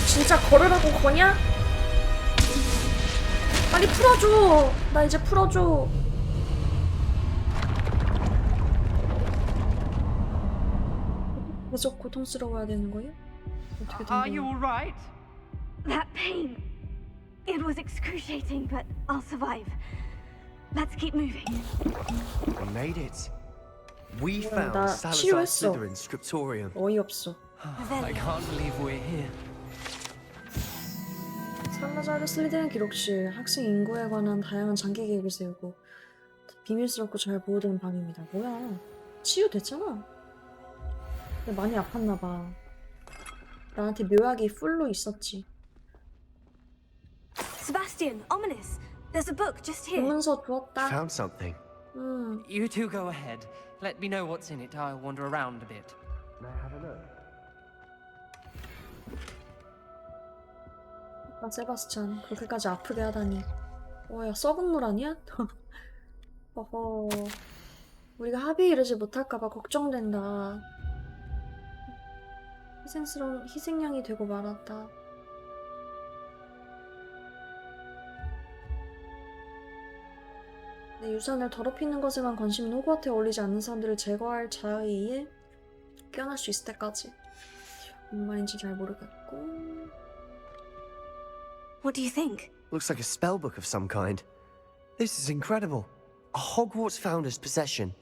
진짜 걸으라고 거냐? 빨리 풀어줘. 나 이제 풀어줘. 계속 고통스러워야 되는 거예요? 어떻게 된 거야? Are you alright? That pain. It was excruciating, but I'll survive. Let's keep moving. We made it. We found 나 Salazar 치유했어. Slytherin's scriptorium. 어이없어. I can't believe we're here. 살라자르 슬리데린 기록실. 학생 인구에 관한 다양한 장기 계획을 세우고 비밀스럽고 잘 보호되는 방입니다. 뭐야? 치유됐잖아. 근데 많이 아팠나봐. 나한테 묘약이 풀로 있었지. Sebastian, ominous. There's a book just here. 보문서 주었다. Found something. You two go ahead. Let me know what's in it. I'll wander around a bit. May I have a look? 세바스찬, 그렇게까지 아프게 하다니. 야, 썩은 물 아니야? 어허. 우리가 합의에 이르지 못할까봐 걱정된다. 희생스러운 희생양이 되고 말았다. 내 유산을 더럽히는 것에만 관심인 호그와트에 어울리지 않는 사람들을 제거할 자에 의해 깨어날 수 있을 때까지. 무슨 말인지 잘 모르겠고. What do you think? Looks like a spell book of some kind. This is incredible. A Hogwarts founder's possession.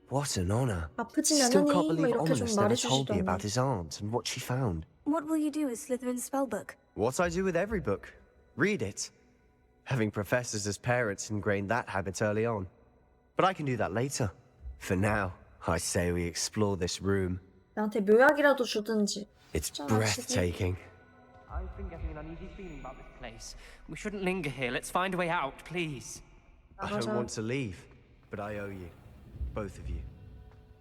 What an honor. 아프진 Still 않으니 can't 뭐 believe 이렇게 좀 Ominous never told me 말해주시던데. about his aunt and what she found. What will you do with Slytherin's spellbook? What I do with every book. Read it. Having professors as parents ingrained that habit early on. But I can do that later. For now, I say we explore this room. 나한테 묘약이라도 주든지. It's 진짜 breathtaking. I've been getting an uneasy feeling about this place. We shouldn't linger here. Let's find a way out, please. I don't want to leave, but I owe you. Both of you.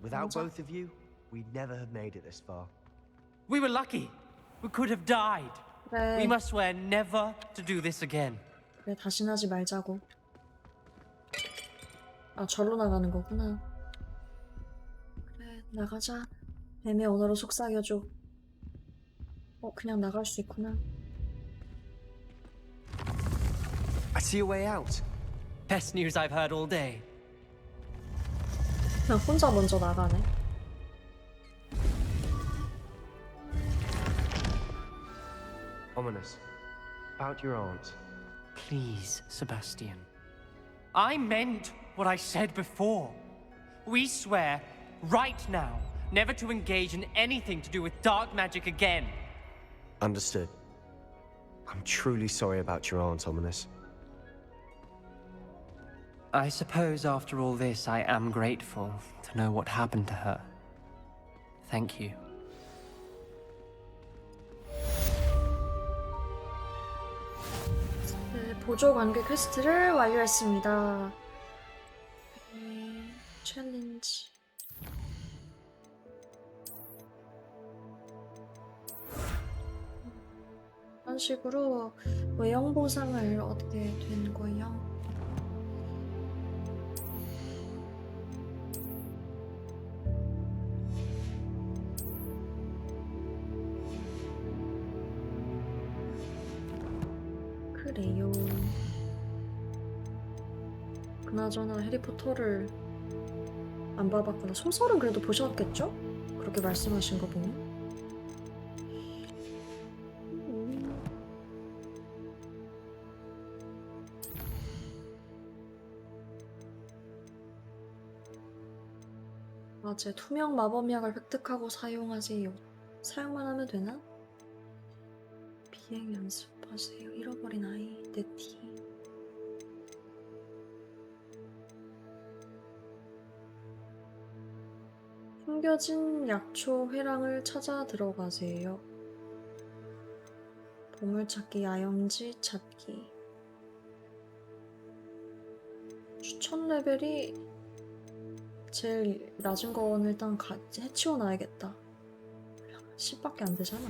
Without both of you, we'd never have made it this far. We were lucky. We could have died. 그래. We must swear never to do this again. 그래, 다신 하지 말자고. 아, 절로 나가는 거구나. 그래, 나가자. 뱀의 언어로 속삭여줘. 그냥 나갈 수 있구나. I see a way out. Best news I've heard all day. 그냥 혼자 먼저 나가네. Ominous. About your aunt. Please, Sebastian. I meant what I said before. We swear, right now, never to engage in anything to do with dark magic again. Understood. I'm truly sorry about your aunt, Ominous. I suppose after all this, I am grateful to know what happened to her. Thank you. 네, 보조 관계 퀘스트를 완료했습니다. 챌린지. 이런 식으로 외형 보상을 얻게 된 거예요. 그래요. 그나저나 해리포터를 안 봐봤구나. 소설은 그래도 보셨겠죠? 그렇게 말씀하신 거 보면. 맞아. 투명 마법약을 획득하고 사용하세요. 사용만 하면 되나? 비행 연습하세요. 잃어버린 아이. 네티. 숨겨진 약초 회랑을 찾아 들어가세요. 보물찾기, 야영지 찾기. 추천 레벨이 제일 낮은 거는 일단 해치워 놔야겠다. 10밖에 안 되잖아.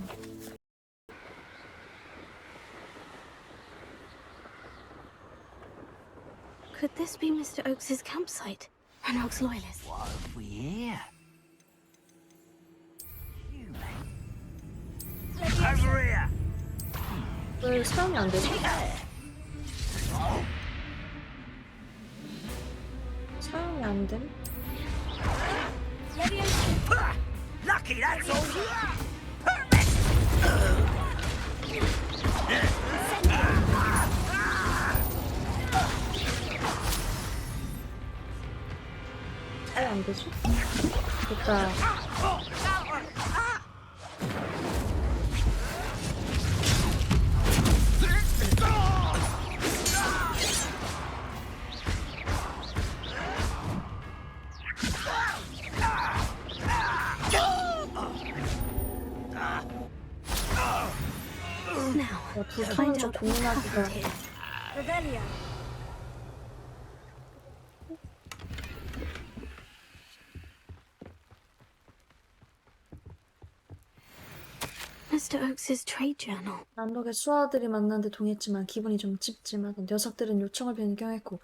Could this be Mr. Oakes's campsite? Ranrock's loyalists. What have we here? Over here! 왜 사용이 안 되지? 사용이 안 됨? Lucky, that's all! 왜 안 되지? 됐다. 야, 불타는 쪽 고민하기가. Mr. Oakes's trade journal. 남덕의 수하들이 만난 데 동했지만 기분이 좀 찝찝하던 녀석들은 요청을 변경했고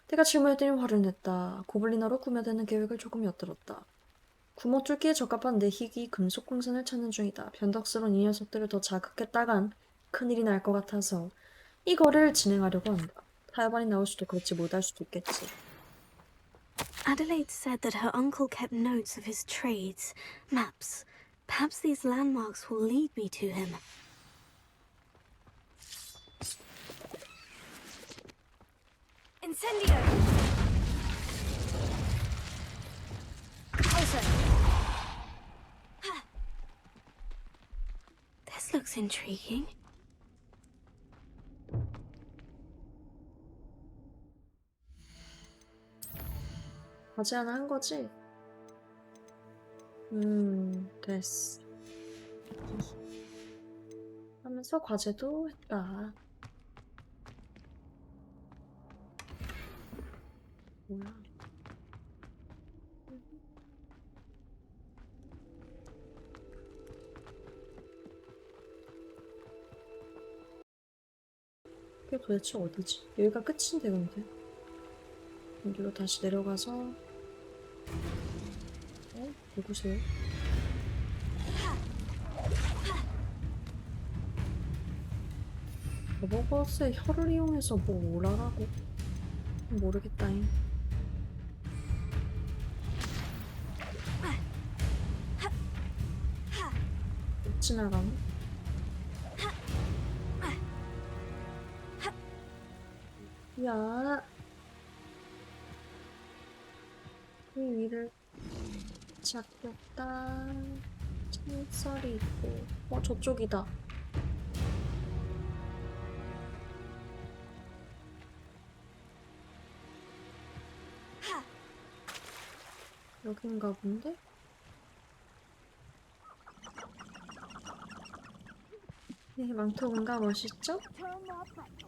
내가 질문했더니 화를 냈다. 고블린어로 꾸며대는 계획을 조금 엿들었다. 구멍뚫기에 적합한 내희귀 금속 광선을 찾는 중이다. 변덕스러운 이 녀석들을 더 자극했다간 큰일이 날 것 같아서 이거를 진행하려고 한다. 타협안이 나올 수도 그렇지 못할 수도 있겠지. Adelaide said that her uncle kept notes of his trades, maps. Perhaps these landmarks will lead me to him. Incendio! This looks intriguing. 과제 하나 한 거지? 됐어. 하면서 과제도 했다. 뭐야? 이게 도대체 어디지? 여기가 끝인데 근데 여기로 다시 내려가서 누구세요? 버버버스의 혀를 이용해서 뭐 오라라고? 모르겠다잉. 못 지나가네? 야, 이 위를 잡겠다. 창살이 있고, 저쪽이다. 여긴가 본데? 네, 망토군가 멋있죠?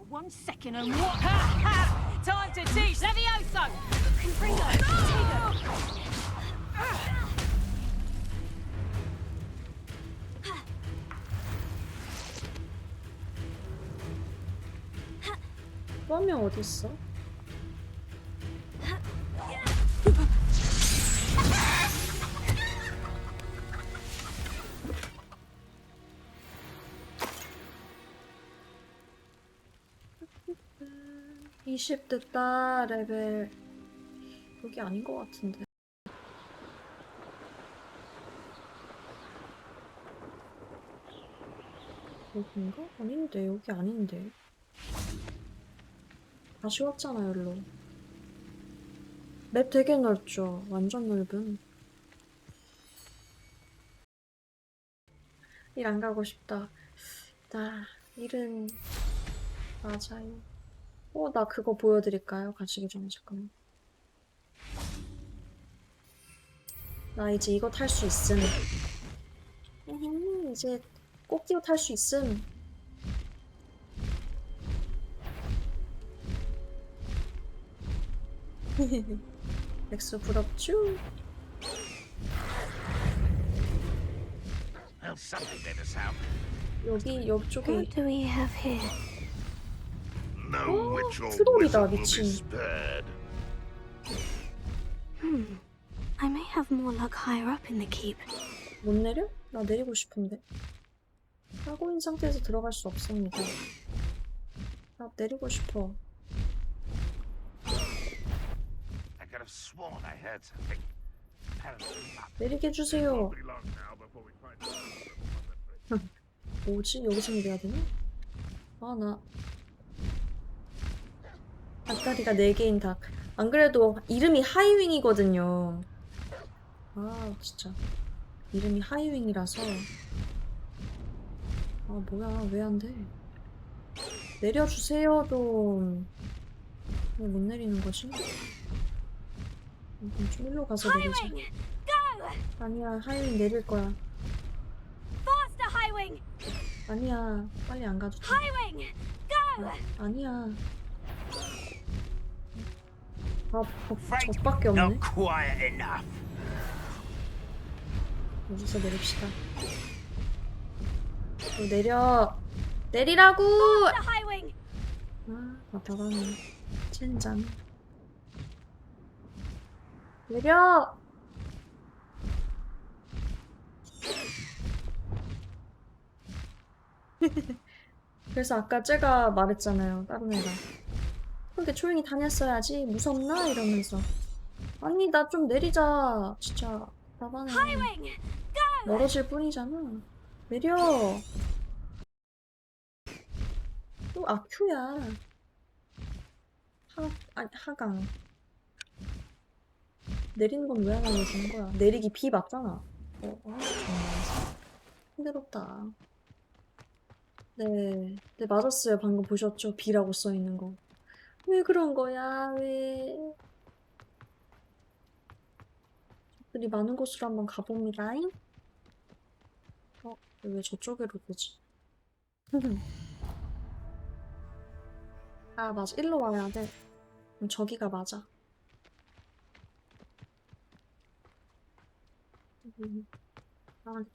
One second and what? Time to teach Levioso! 뻔명 어딨어? (20) 됐다 레벨. 여기 아닌 것 같은데. 여긴가? 아닌데, 여기 아닌데. 다시 왔잖아요, 일로. 맵 되게 넓죠? 완전 넓은. 일 안 가고 싶다. 일은 맞아요. 나 그거 보여드릴까요? 가시기 전에 잠깐만. 나 이제 이거 탈 수 있음. 이제 꼭지고 탈 수 있음. 렉스 부럽죠? Well, something let us out. 여기 옆쪽에. What do we have here? No witch or 트롤이다, wizard will be 미친. spared. I may have more luck higher up in the keep. 못 내려? 나 내리고 싶은데. 하고 있는 상태에서 들어갈 수 없습니다. 나 내리고 싶어. I could have sworn I heard something. Apparently not. 내리게 해주세요. 뭐지? 여기서 내려야 되나? 나 닭다리가 4개인 닭. 안 그래도 이름이 하이윙이거든요. 진짜 이름이 하이윙이라서. 뭐야, 왜 안 돼? 내려주세요 좀. 왜 못 내리는 거지? 좀 일로 가서 내리자. 아니야, 하이윙 내릴 거야. Faster, Highwing! 아니야, 빨리 안 가도 돼. Highwing! Go! 아니야. 저밖에 없네. Not quiet enough. 여기서 내립시다. 내리라고! Faster, Highwing! 답답하네. 젠장. 내려! 그래서 아까 제가 말했잖아요, 다른 애가. 그렇게 조용히 다녔어야지, 무섭나? 이러면서. 아니, 나 좀 내리자. 진짜 답답하네. 멀어질 뿐이잖아. 내려! 또 아큐야. 하강. 내리는 건 왜 안 알려주는 거야? 내리기 B 맞잖아. 정말 힘들었다. 네, 맞았어요. 방금 보셨죠? B라고 써있는 거. 왜 그런 거야? 왜? 적들이 많은 곳으로 한번 가봅니다. 왜 저쪽으로 되지? 맞아. 일로 와야 돼. 그럼 저기가 맞아.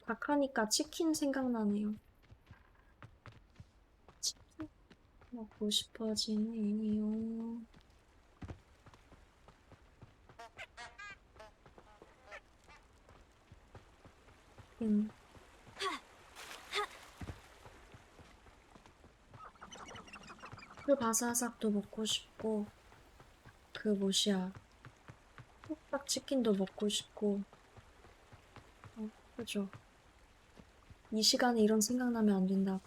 닭하니까 치킨 생각나네요. 치킨 먹고 싶어지네요. 그 바사삭도 먹고 싶고, 그 뭐시야, 호박 치킨도 먹고 싶고. 그죠? 이 시간에 이런 생각나면 안 된다.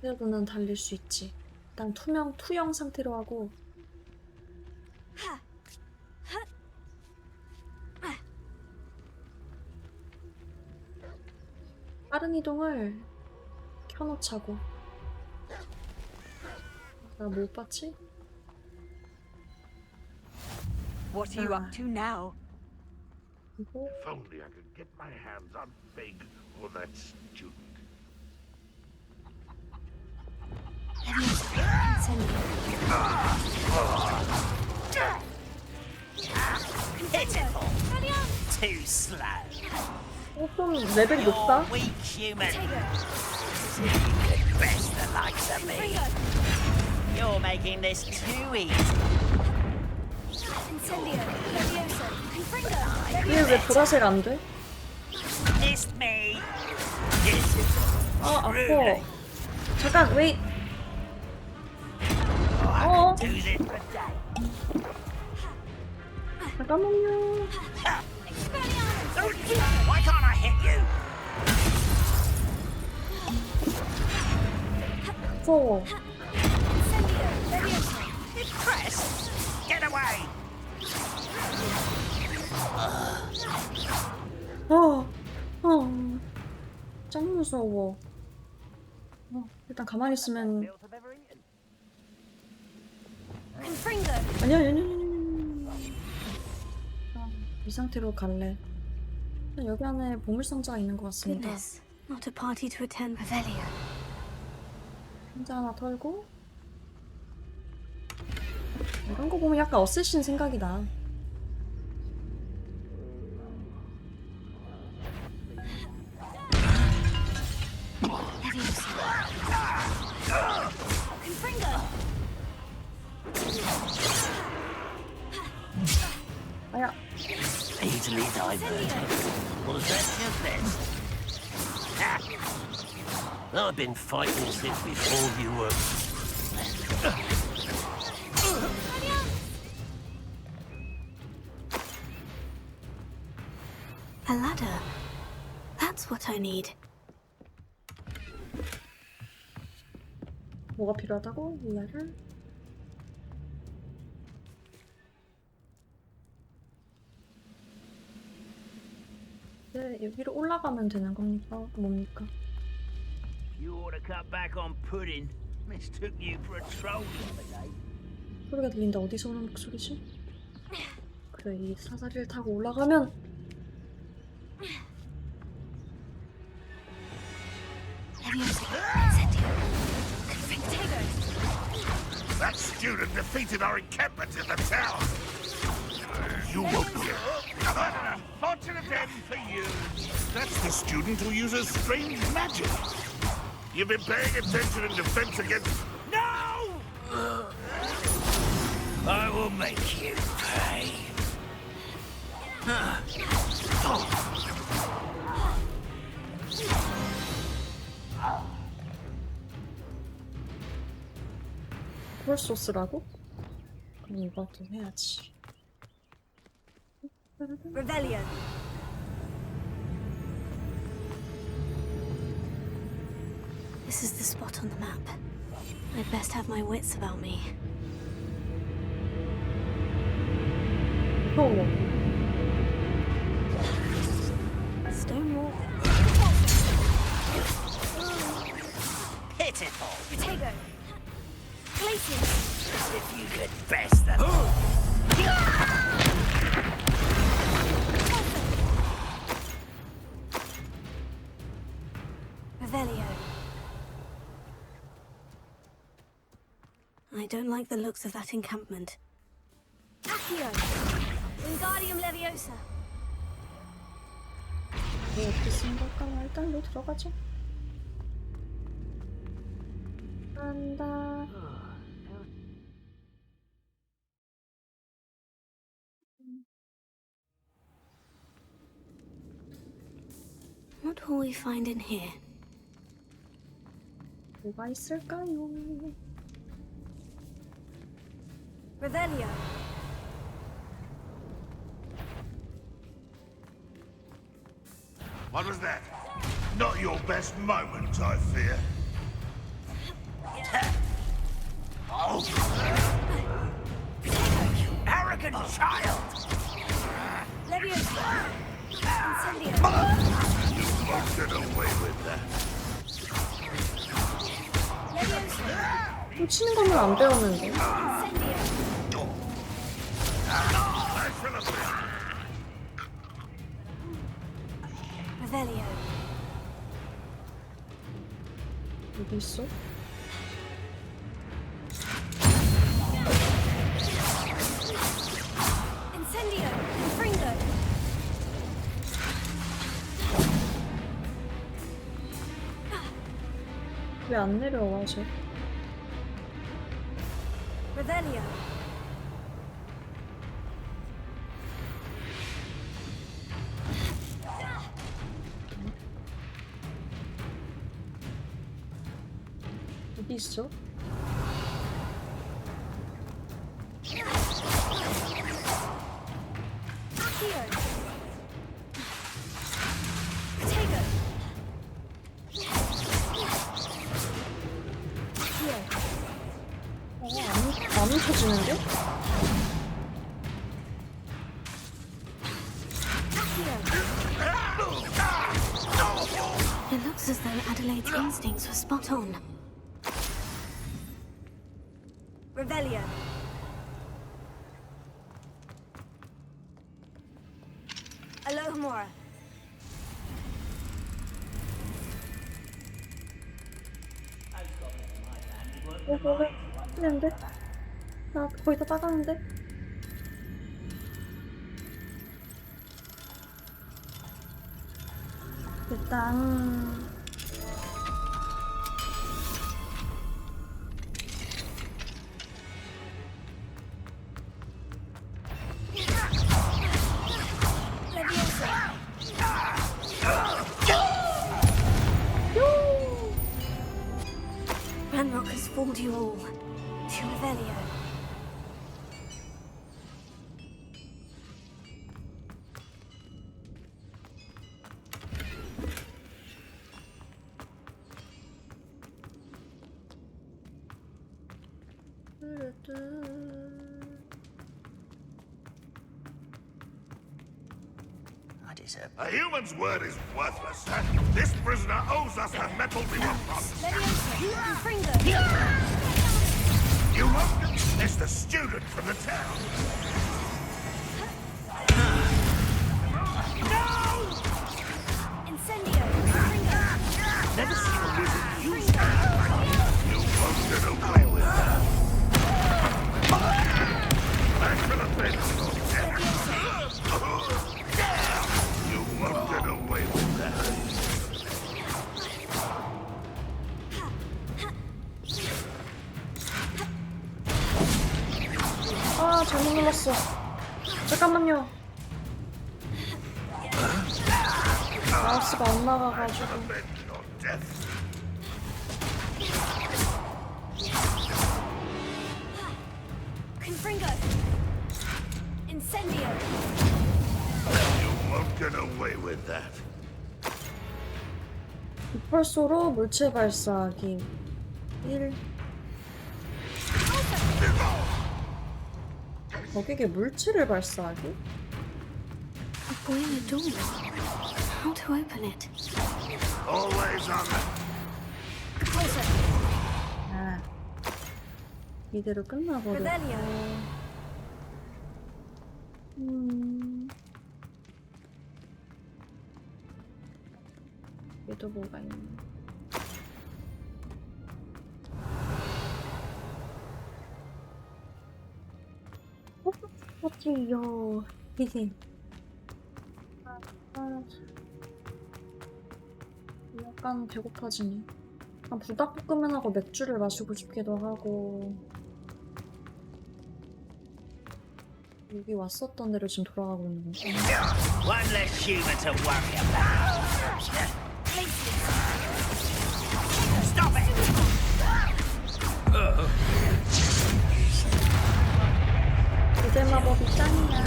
그래도 난 달릴 수 있지. 일단 투영 상태로 하고. 빠른 이동을 켜놓자고. 나 못 봤지? What are you up to now? If only I could get my hands on Big or that student. Pitiful. Too slow. 좀 레벨이 높다? Weak human. You could best the likes of me. You're making this too easy. 얘 왜 보라색 안 돼? Missed me. 아파. 잠깐, 웨이. do this for days. 잠깐만요. Why can't I hit you? 무서워. Press! Get away! 짱 무서워. 일단 가만히 있으면 아니야. 이 상태로 갈래. 여기 안에 보물상자가 있는 것 같습니다. Goodness, not a party to attend. Revelio. 상자 하나 털고. 이런 거 보면 약간 어쌔신 생각이 나. 아야. Easily diverted. Was that your best? I've been fighting since before you were. A ladder. That's what I need. 뭐가 필요하다고? 얘를? 네, 여기로 올라가면 되는 겁니까? 뭡니까? You ought to cut back on pudding. Mistook you for a troll the other day. 소리가 들린다. 어디서 오는 목소리지? 그래, 이 사다리를 타고 올라가면 That student defeated our encampment in the tower. You won't get a fortunate end for you. That's the student who uses strange magic. You've been paying attention in defense against... No! I will make you pay. 볼 소스라고? 그럼 이것도 해야지. Revelio. This is the spot on the map. I'd best have my wits about me. 무서워. Stonewall. Pitiful. Protego. Glacier. As if you could best them. Revelio. I don't like the looks of that encampment. Accio. Wingardium Leviosa. 뭐 어떻게 쓰는 걸까? 일단 여기 들어가자. 간다. What will we find in here? 뭐가 있을까요? Revelio. What was that? Not your best moment, I fear. Oh! You arrogant child! Leviosa. Incendio. You won't get away with that. Leviosa. 좀 치는 것만 안 배웠는데. Revelio. 여기 있어? Incendio. Fringo. 왜 안 내려와, 쟤? Revelio. 어디 있어? 가는데? It looks as though Adelaide's instincts were spot on. Revelio. Alohomora. 틀렸는데? 나 거의 다 따가는데? 일단 Ranrock has fooled you all. To Revelio. I deserve. A human's word is worthless, sir. This prisoner owes us the metal we were promised. You won't dismiss the student from the town. Incendio. Never seen a wizard use that. You won't get away with that. Back to the bench. You won't get away with that. 아 잘못 눌렀어. 잠깐만요. 마우스가 안 나가가지고. Confringo. Incendio. You won't get away with that. 이펄소로 물체 발사하기 1. 거기에 물체를 발사하기? A boy in a door. How to open it? Always on 아, 이대로 끝나버렸고. 얘도 뭐가 있나? 어때요, 희생? 약간 배고파지네. 불닭볶음면하고 맥주를 마시고 싶기도 하고. 여기 왔었던 데로 지금 돌아가고 있는 거지. One less human to worry about. Stop it! 이제 마법이 짱이야.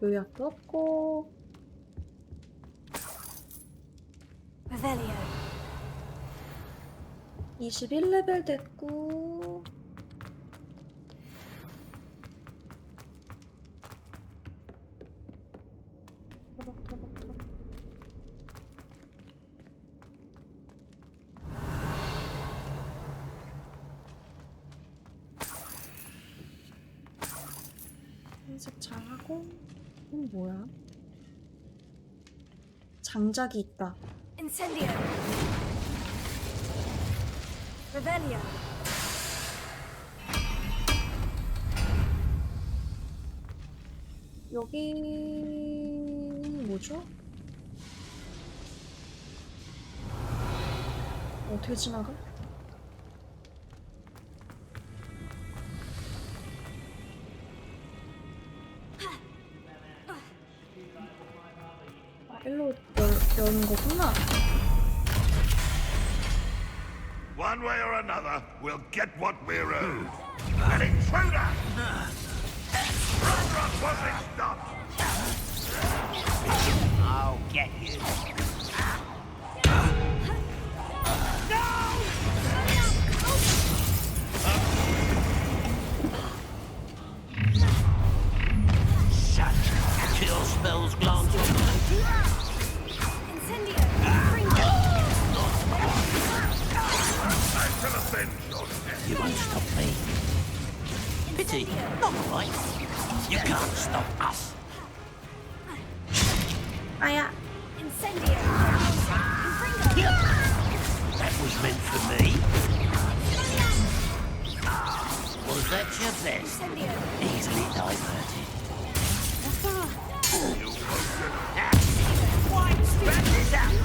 요약 떴고. Revelio. 21레벨 됐고. 흰색 잘하고. 이건 뭐야? 장작이 있다. Incendio. Revelio. 여기 뭐죠? 어떻게 지나가? 일로 여는 거구나. One way or another, we'll get what we're owed. An intruder! Ranrock wasn't stopped! I'll get you. Such a bliss. Easily diverted. Wrap this up!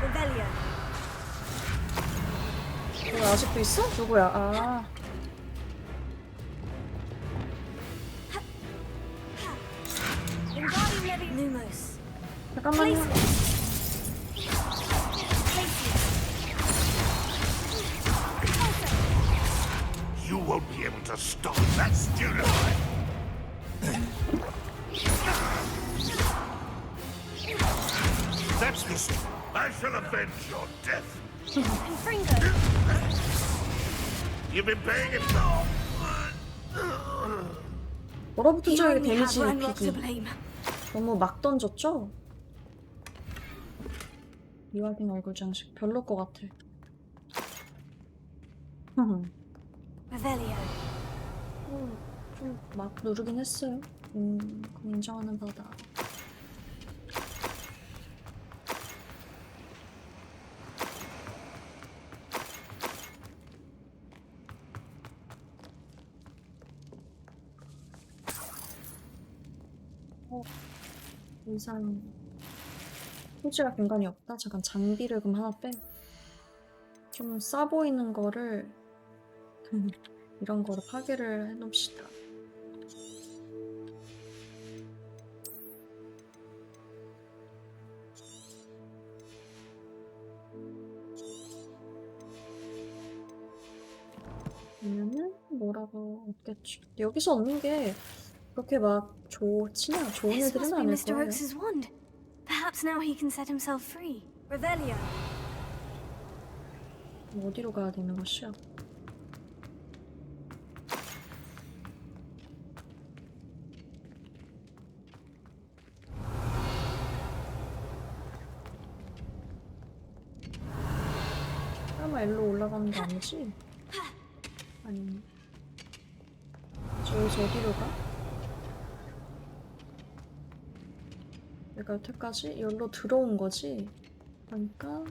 Revelio. 왜 아직도 있어? 누구야? 아. Lumos. 잠깐만요. You won't be able to stop that student. That's this. I shall avenge your death. Confringo. You've been paying it. 얼어붙은 적에 You only 데미지 have Ranrock to 입히기. blame. 너무 막 던졌죠? 이와긴 얼굴 장식 별로 것 같아. Revelio. 좀 막 누르긴 했어요. 그럼 인정하는 바다. 이상 소지가 공간이 없다. 잠깐 장비를 그럼 하나 빼. 좀 싸 보이는 거를 이런 거로 파괴를 해놓읍시다. 그러면은 뭐라고 없겠지. 근데 여기서 얻는 게 그렇게 막 좋지나 좋은 This 애들은 must be 아닐 Mr. 거예요. Rooks's wand. Perhaps now he can set himself free. Revelio. 어디로 가야 되는 것이야? 설마 일로 올라가는 거 아니지? 아니. 저 어디로 가? 내가 여태까지 여기로 들어온 거지? 그러니까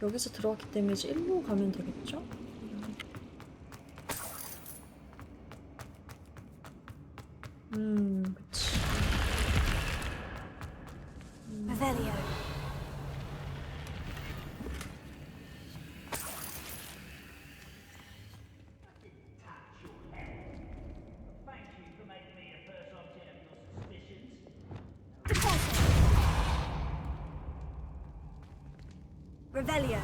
여기서 들어왔기 때문에 이제 일로 가면 되겠죠? 그치. Revelio. Revelio.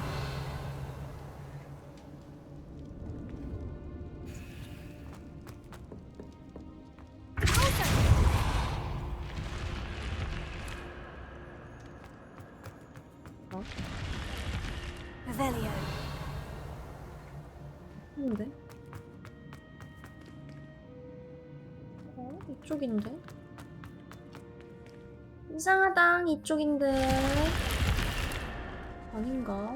Revelio. 있는데? 이쪽인데? 이상하다. 이쪽인데. 아닌가?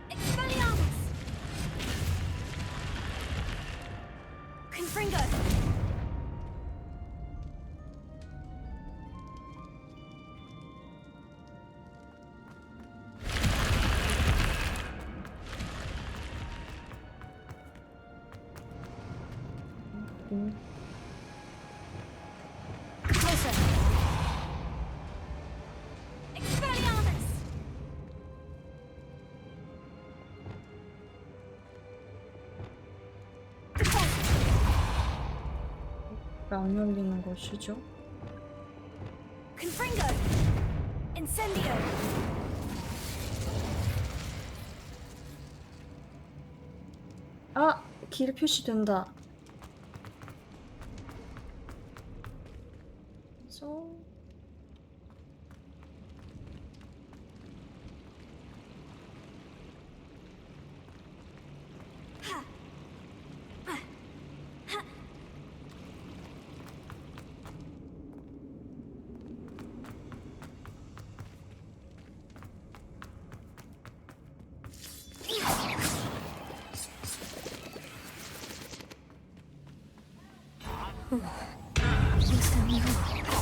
Expelliarmus. Confringo. Closer. Expelliarmus. 왜 안 열리는 것이죠? Confringo. Incendio. 아! 길 표시된다. 그래서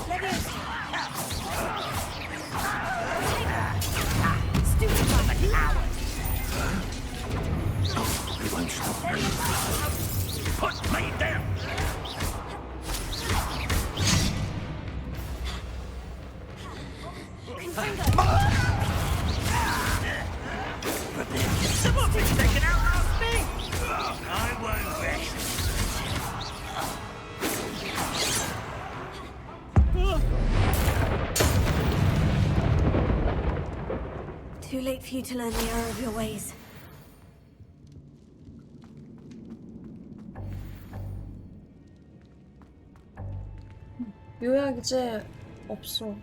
Leviosa. Someone's been taken out last thing! I won't rest. Too late for you to learn the error of your ways. 요약 이제 없어.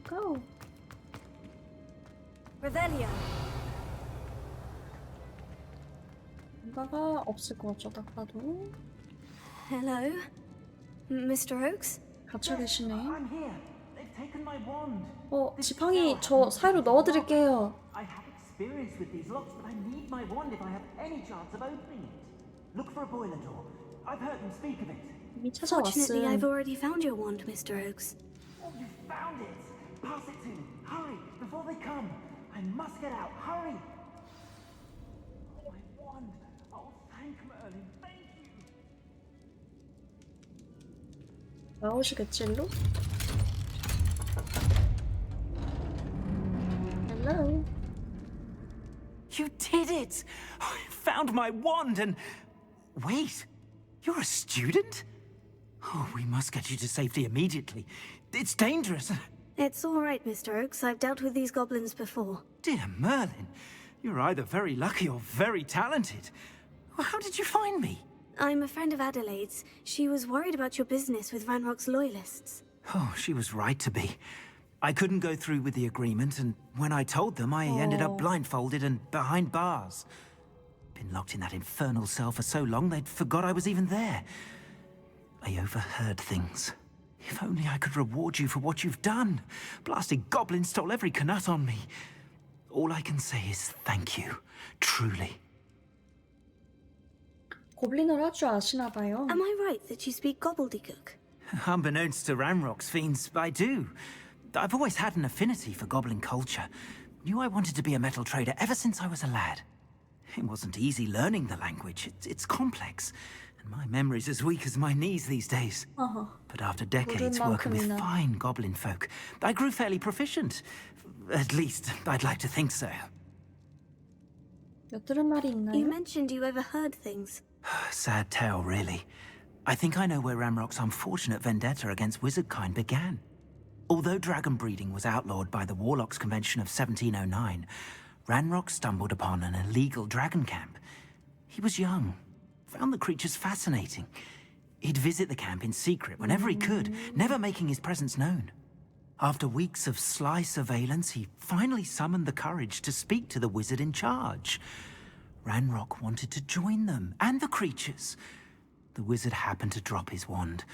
Go. Revelio. 뭔가가 없을 것 같죠, 딱 봐도. Hello, Mr. Oakes? 갇혀 계시네. I'm here. They've taken my wand. 지팡이 저 사이로 넣어드릴게요. I have experience with these locks, but I need my wand if I have any chance of opening it. Look for a boiler door. I've heard them speak of it. 이미 Fortunately, I've 찾아왔음. already found your wand, Mr. Oakes. Oh, you found it! Pass it to me. Hurry, before they come. I must get out. Hurry! Oh, my wand. Oh, thank Merlin. Thank you. 나오시겠지, 일로? Hello. You did it! I found my wand and... Wait, you're a student? Oh, we must get you to safety immediately. It's dangerous. It's all right, Mr. Oakes. I've dealt with these goblins before. Dear Merlin, you're either very lucky or very talented. Well, how did you find me? I'm a friend of Adelaide's. She was worried about your business with Ranrock's loyalists. Oh, she was right to be. I couldn't go through with the agreement, and when I told them, I ended up blindfolded and behind bars. Been locked in that infernal cell for so long, they'd forgot I was even there. I overheard things. If only I could reward you for what you've done. Blasted goblins stole every canut on me. All I can say is thank you, truly. 고블린어를 할 줄 아시나 봐요. Am I right that you speak gobbledygook? Unbeknownst to Ranrock's fiends, I do. I've always had an affinity for goblin culture. Knew I wanted to be a metal trader ever since I was a lad. It wasn't easy learning the language. It's complex. And my memory's as weak as my knees these days. But after decades working with fine goblin folk, I grew fairly proficient. At least, I'd like to think so. 엿들은 말이 있나요? You mentioned you overheard things. Sad tale, really. I think I know where Ramrock's unfortunate vendetta against wizardkind began. Although dragon breeding was outlawed by the Warlocks Convention of 1709, Ranrock stumbled upon an illegal dragon camp. He was young, found the creatures fascinating. He'd visit the camp in secret whenever he could, never making his presence known. After weeks of sly surveillance, he finally summoned the courage to speak to the wizard in charge. Ranrock wanted to join them, and the creatures. The wizard happened to drop his wand.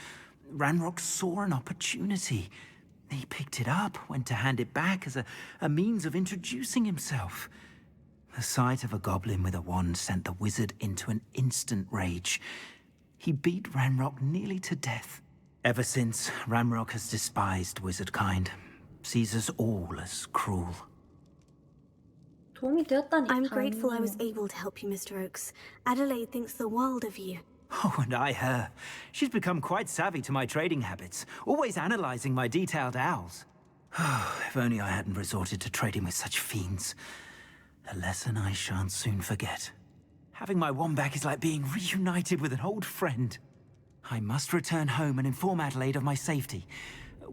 Ranrock saw an opportunity. He picked it up, went to hand it back as a means of introducing himself. The sight of a goblin with a wand sent the wizard into an instant rage. He beat Ranrock nearly to death. Ever since, Ranrock has despised wizardkind, sees us all as cruel. 도움이 되었다니까요. I'm grateful I was able to help you, Mr. Oakes. Adelaide thinks the world of you. Oh, and I her. She's become quite savvy to my trading habits, always analyzing my detailed owls. If only I hadn't resorted to trading with such fiends. A lesson I shan't soon forget. Having my wand back is like being reunited with an old friend. I must return home and inform Adelaide of my safety.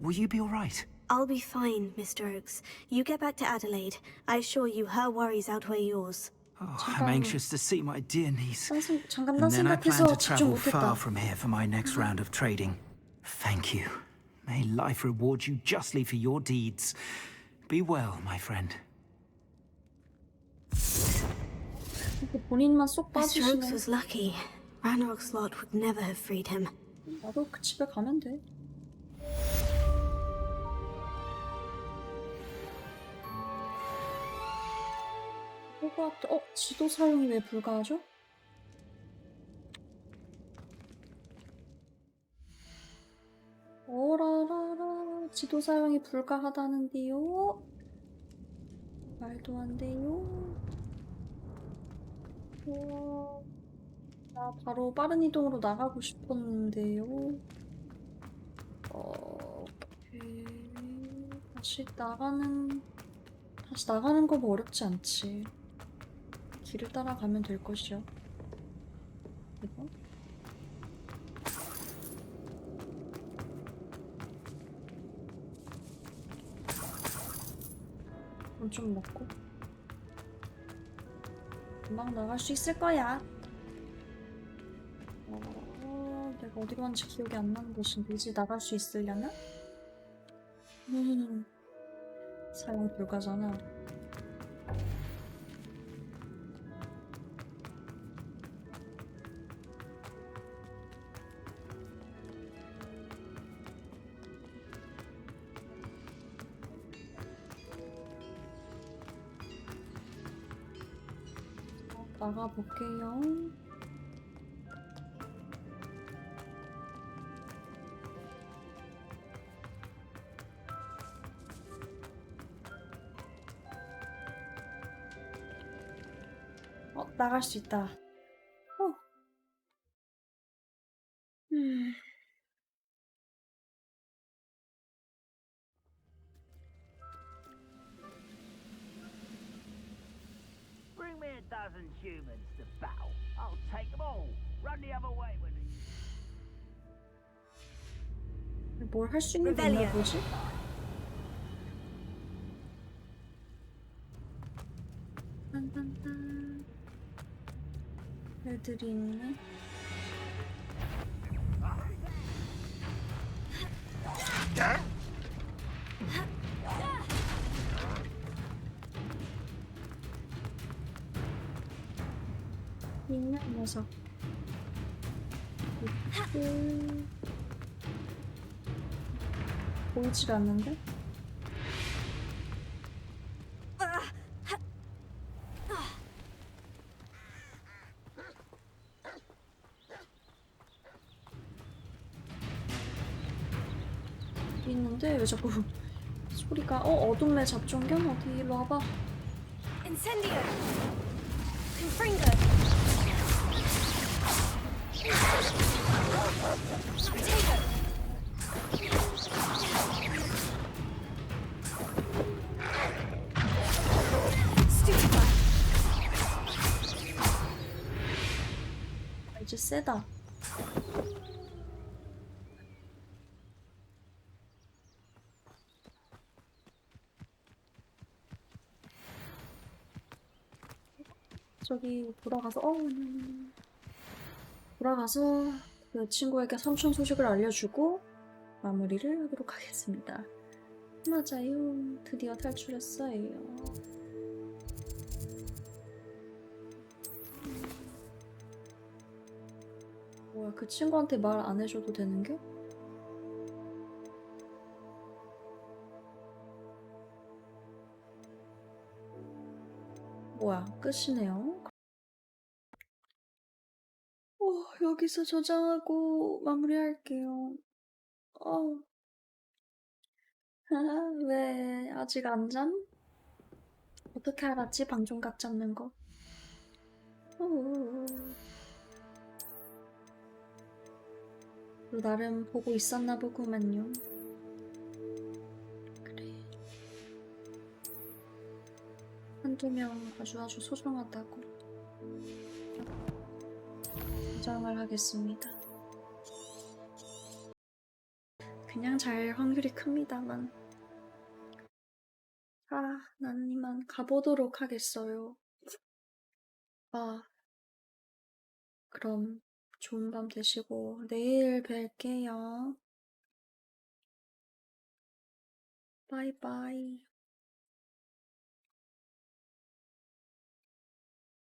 Will you be all right? I'll be fine, Mr. Oakes. You get back to Adelaide. I assure you her worries outweigh yours. Oh, I'm anxious to see my dear niece. 잠깐 난 And then I plan 생각해서 to 집중 travel far 못했다. from here for my next round of trading. Thank you. May life reward you justly for your deeds. Be well, my friend. 본인만 쏙 Mr. Oakes 빠지시네. was lucky. Ranrock's lot would never have freed him. 나도 그 집에 가면 돼. 호그와트, 지도 사용이 왜 불가하죠? 어라라라, 지도 사용이 불가하다는데요? 말도 안 돼요. 나 바로 빠른 이동으로 나가고 싶었는데요. 오케이. 다시 나가는 거 뭐 어렵지 않지. 길을 따라가면 될 것이요. 이거? 돈 좀 먹고 금방 나갈 수 있을 거야. 내가 어디로 왔는지 기억이 안 나는 곳인데 이제 나갈 수 있으려나? 사용 불가잖아. 나가볼게요. 나갈 수 있다. Bring me a dozen humans to battle. I'll take them all. Run the other way when 뭘 할 수 있는 게 있나 보지? 딴딴딴. 애들이 있네. 있는 녀석. 보이질 않는데? 있는데 왜 자꾸 소리가 어둠의 잡종견 어디 일로 와봐. Incendio! Confringo! 이제 세다. 저기 돌아가서 그 친구에게 삼촌 소식을 알려주고 마무리를 하도록 하겠습니다. 맞아요. 드디어 탈출했어요. 뭐야, 그 친구한테 말 안 해줘도 되는 게? 뭐야, 끝이네요. 여기서 저장하고 마무리할게요. 왜 아직 안 잠? 어떻게 알았지? 방종각 잡는 거. 너 나름 보고 있었나 보구만요. 그래. 한두 명 아주 소중하다고. 저장을 하겠습니다. 그냥 잘 확률이 큽니다만. 나는 이만 가보도록 하겠어요. 그럼 좋은 밤 되시고 내일 뵐게요. 바이바이.